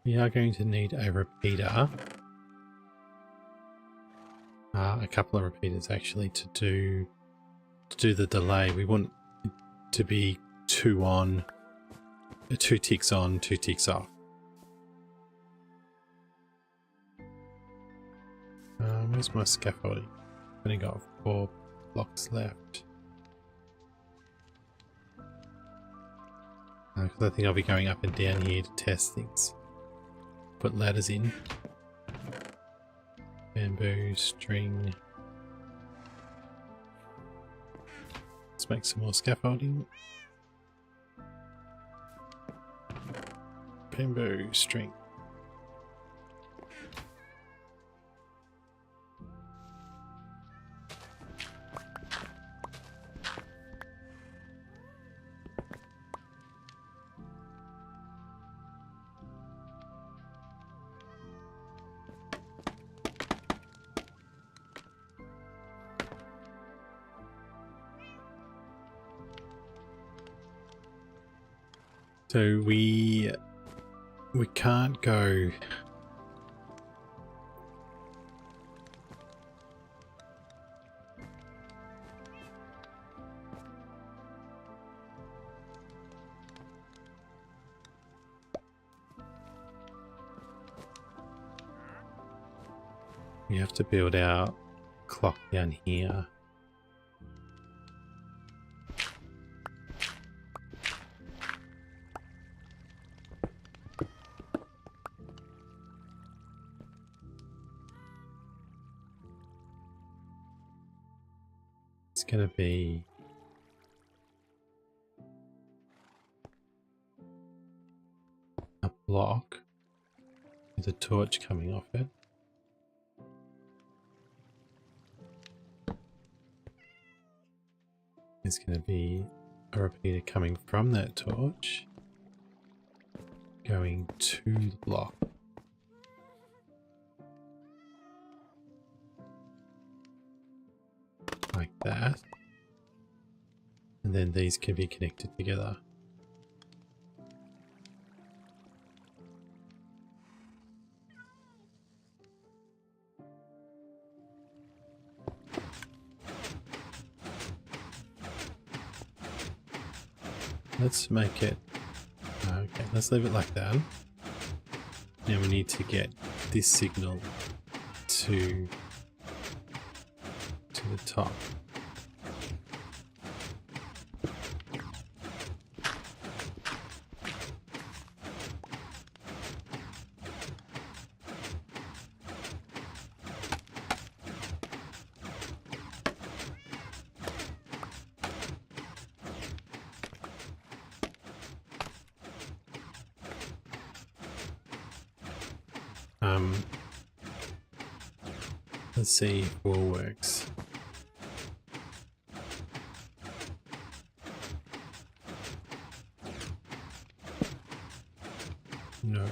We are going to need a repeater. A couple of repeaters actually to do the delay. We want it to be 2 on, 2 ticks on, 2 ticks off. Where's my scaffolding? I've only got 4 blocks left. Because I think I'll be going up and down here to test things. Put ladders in. Bamboo, string. Let's make some more scaffolding. Bamboo, string. So we can't go. We have to build our clock down here. It's going to be a block with a torch coming off it. There's going to be a repeater coming from that torch, going to the block. Like that. And then these can be connected together. Let's make it, okay, let's leave it like that. Now we need to get this signal to the top. Let's see if wall works. No.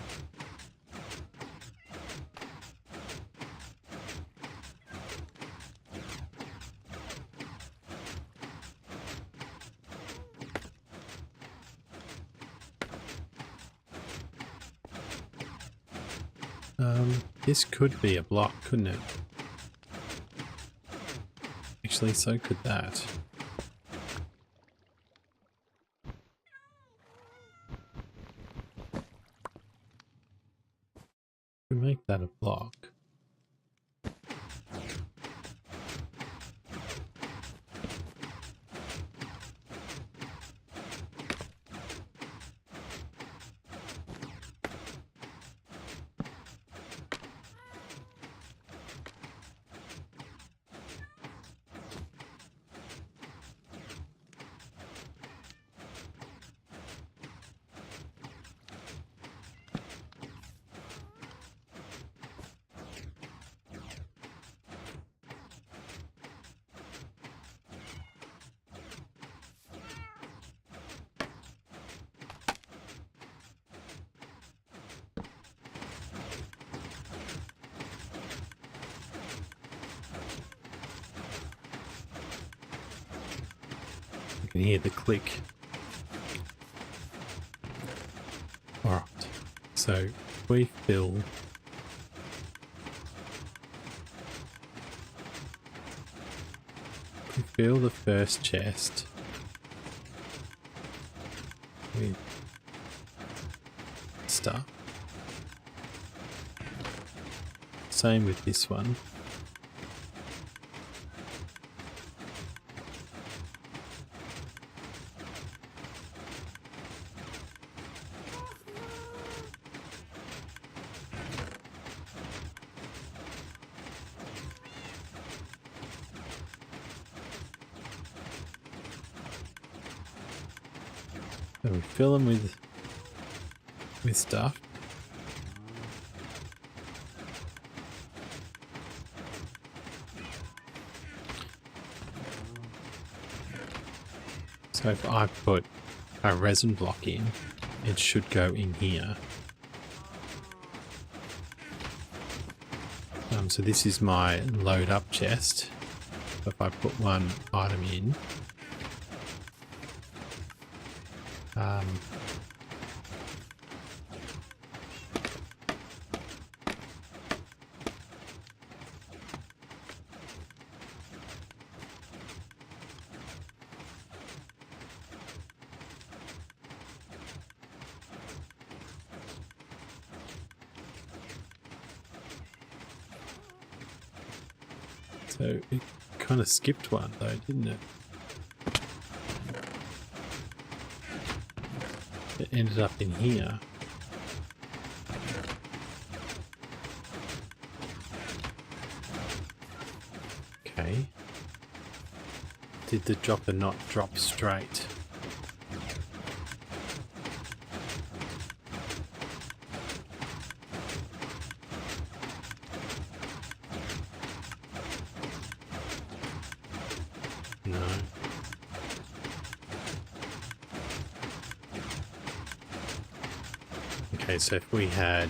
This could be a block, couldn't it? Actually, so could that. We make that a block. You can hear the click. Alright, so we fill the first chest with stuff. Same with this one. So we fill them with stuff. So if I put a resin block in, it should go in here. So this is my load up chest. If I put one item in, so it kind of skipped one though, didn't it? It ended up in here. Okay. Did the dropper not drop straight? No. Okay, so if we had...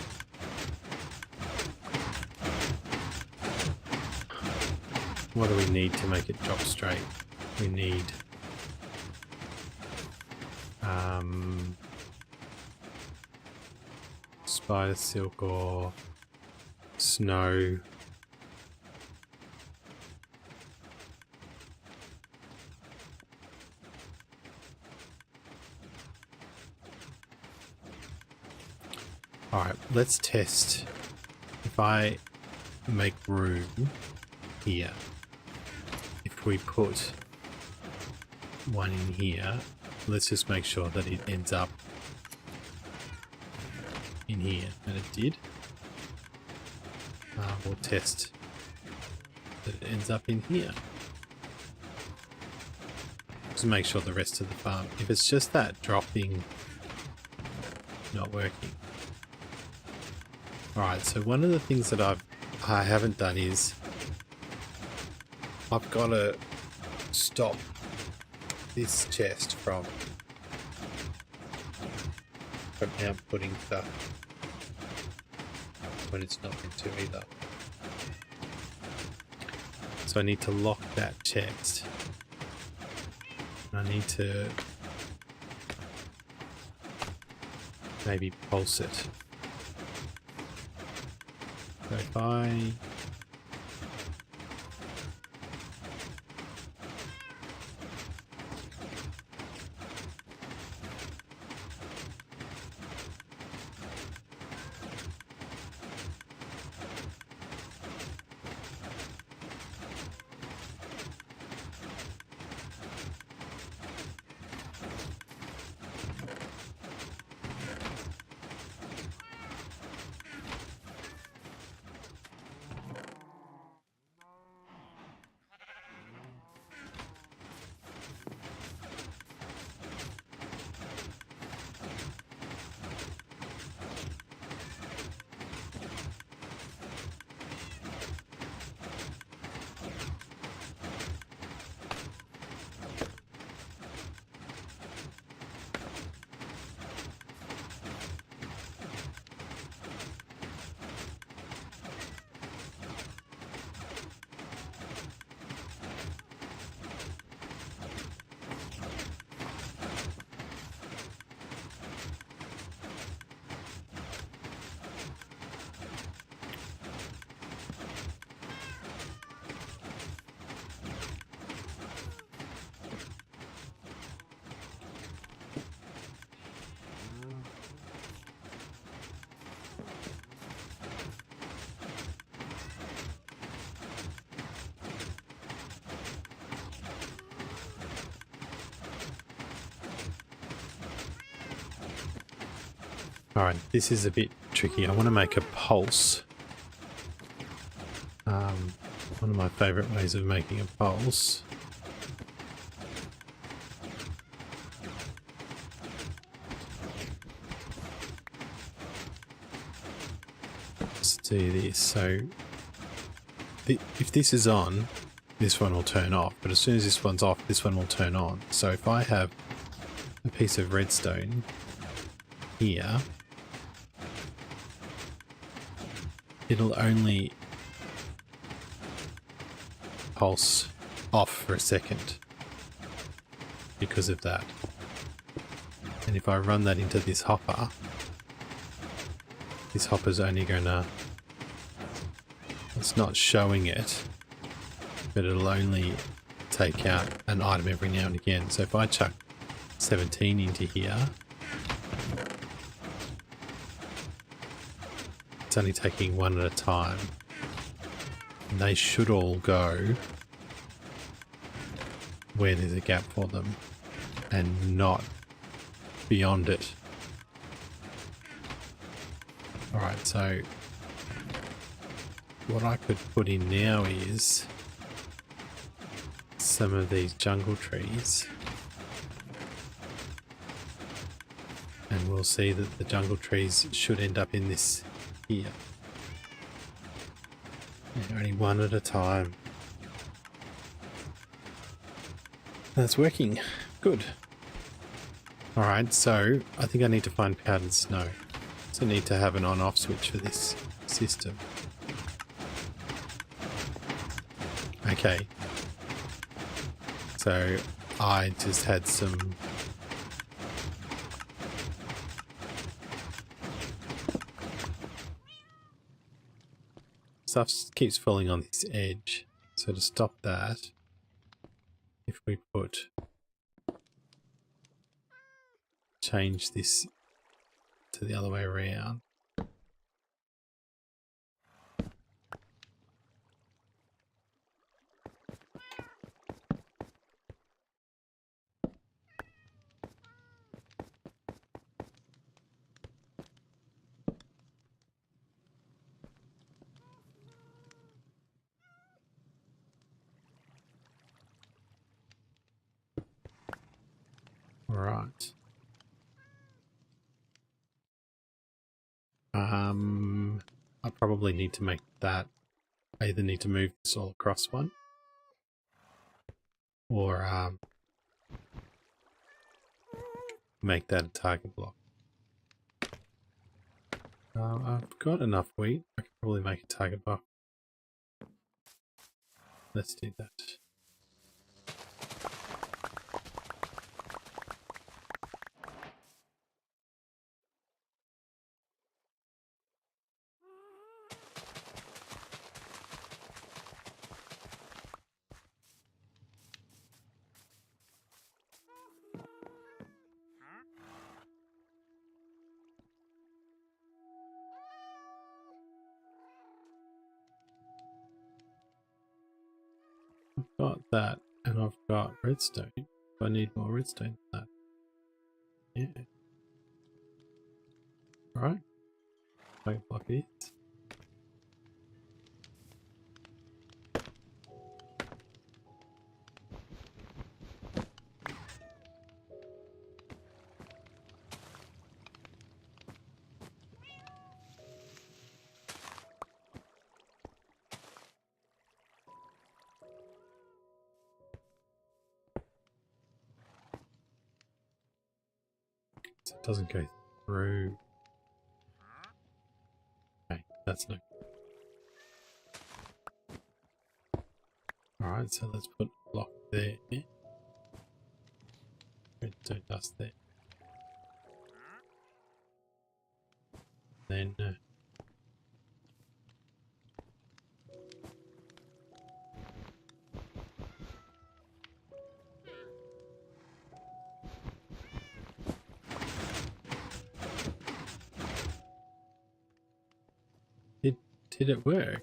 What do we need to make it drop straight? We need... spider silk or snow. Alright, let's test. If I make room here, if we put one in here, let's just make sure that it ends up in here, and it did. We'll test that it ends up in here. Just make sure the rest of the farm, if it's just that dropping, not working. Alright, so one of the things that I haven't done is I've got to stop this chest from outputting stuff when it's not meant to either. So I need to lock that chest. I need to maybe pulse it. So if I... Alright, this is a bit tricky. I want to make a pulse. One of my favourite ways of making a pulse. Let's do this. So, if this is on, this one will turn off. But as soon as this one's off, this one will turn on. So if I have a piece of redstone here, it'll only pulse off for a second because of that. And if I run that into this hopper, this hopper's only gonna... It's not showing it, but it'll only take out an item every now and again. So if I chuck 17 into here, it's only taking one at a time. And they should all go where there's a gap for them and not beyond it. Alright, so what I could put in now is some of these jungle trees. And we'll see that the jungle trees should end up in this here. Yeah, only one at a time. That's working. Good. Alright, so I think I need to find powdered snow. also need to have an on-off switch for this system. Okay. So I just had some stuff keeps falling on this edge. So to stop that, if we change this to the other way around. Right. I probably need to make that. I either need to move this all across one, or make that a target block. I've got enough wheat. I can probably make a target block. Let's do that. I've got that, and I've got redstone. I need more redstone than that. Yeah. Alright. Target block it. So it doesn't go through. Okay, that's no. Alright, so let's put a block there. Redstone dust there. Then did it work?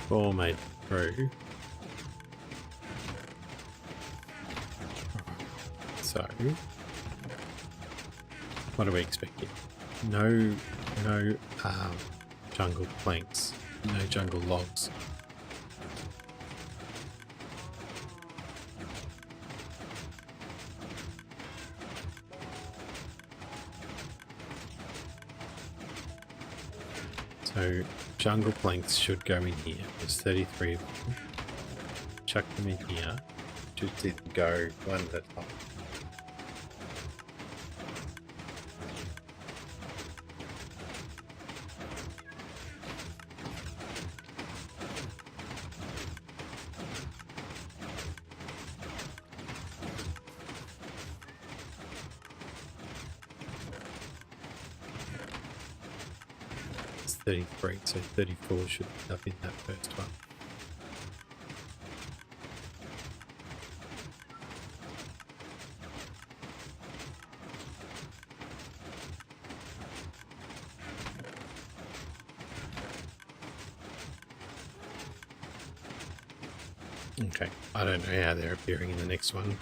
4 made through. So, what are we expecting? No jungle planks, no jungle logs. So jungle planks should go in here. There's 33 of them. Chuck them in here. Just didn't go one at a time. It's 33, so 34 should end up in that first one. Okay, I don't know how they're appearing in the next one.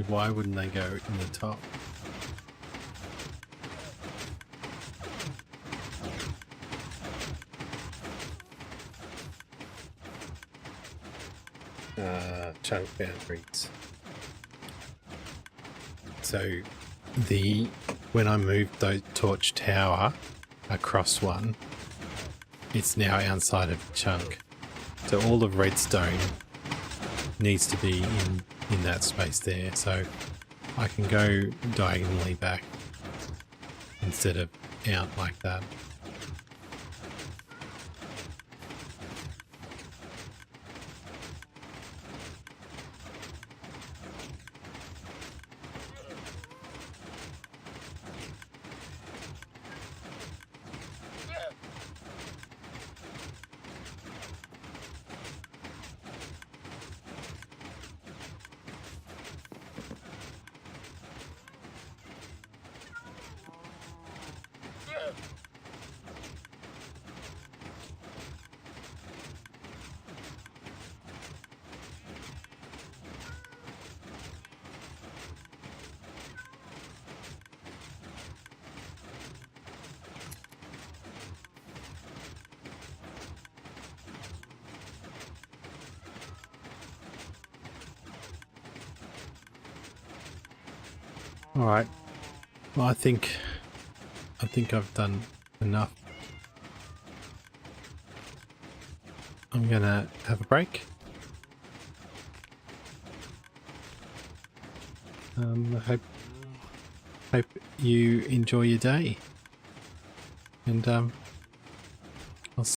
Why wouldn't they go in the top? Chunk boundaries. So when I moved the torch tower across one, it's now outside of the chunk. So all of redstone needs to be in that space there. So I can go diagonally back instead of out like that. All right. Well, I think I've done enough. I'm gonna have a break. I hope you enjoy your day, and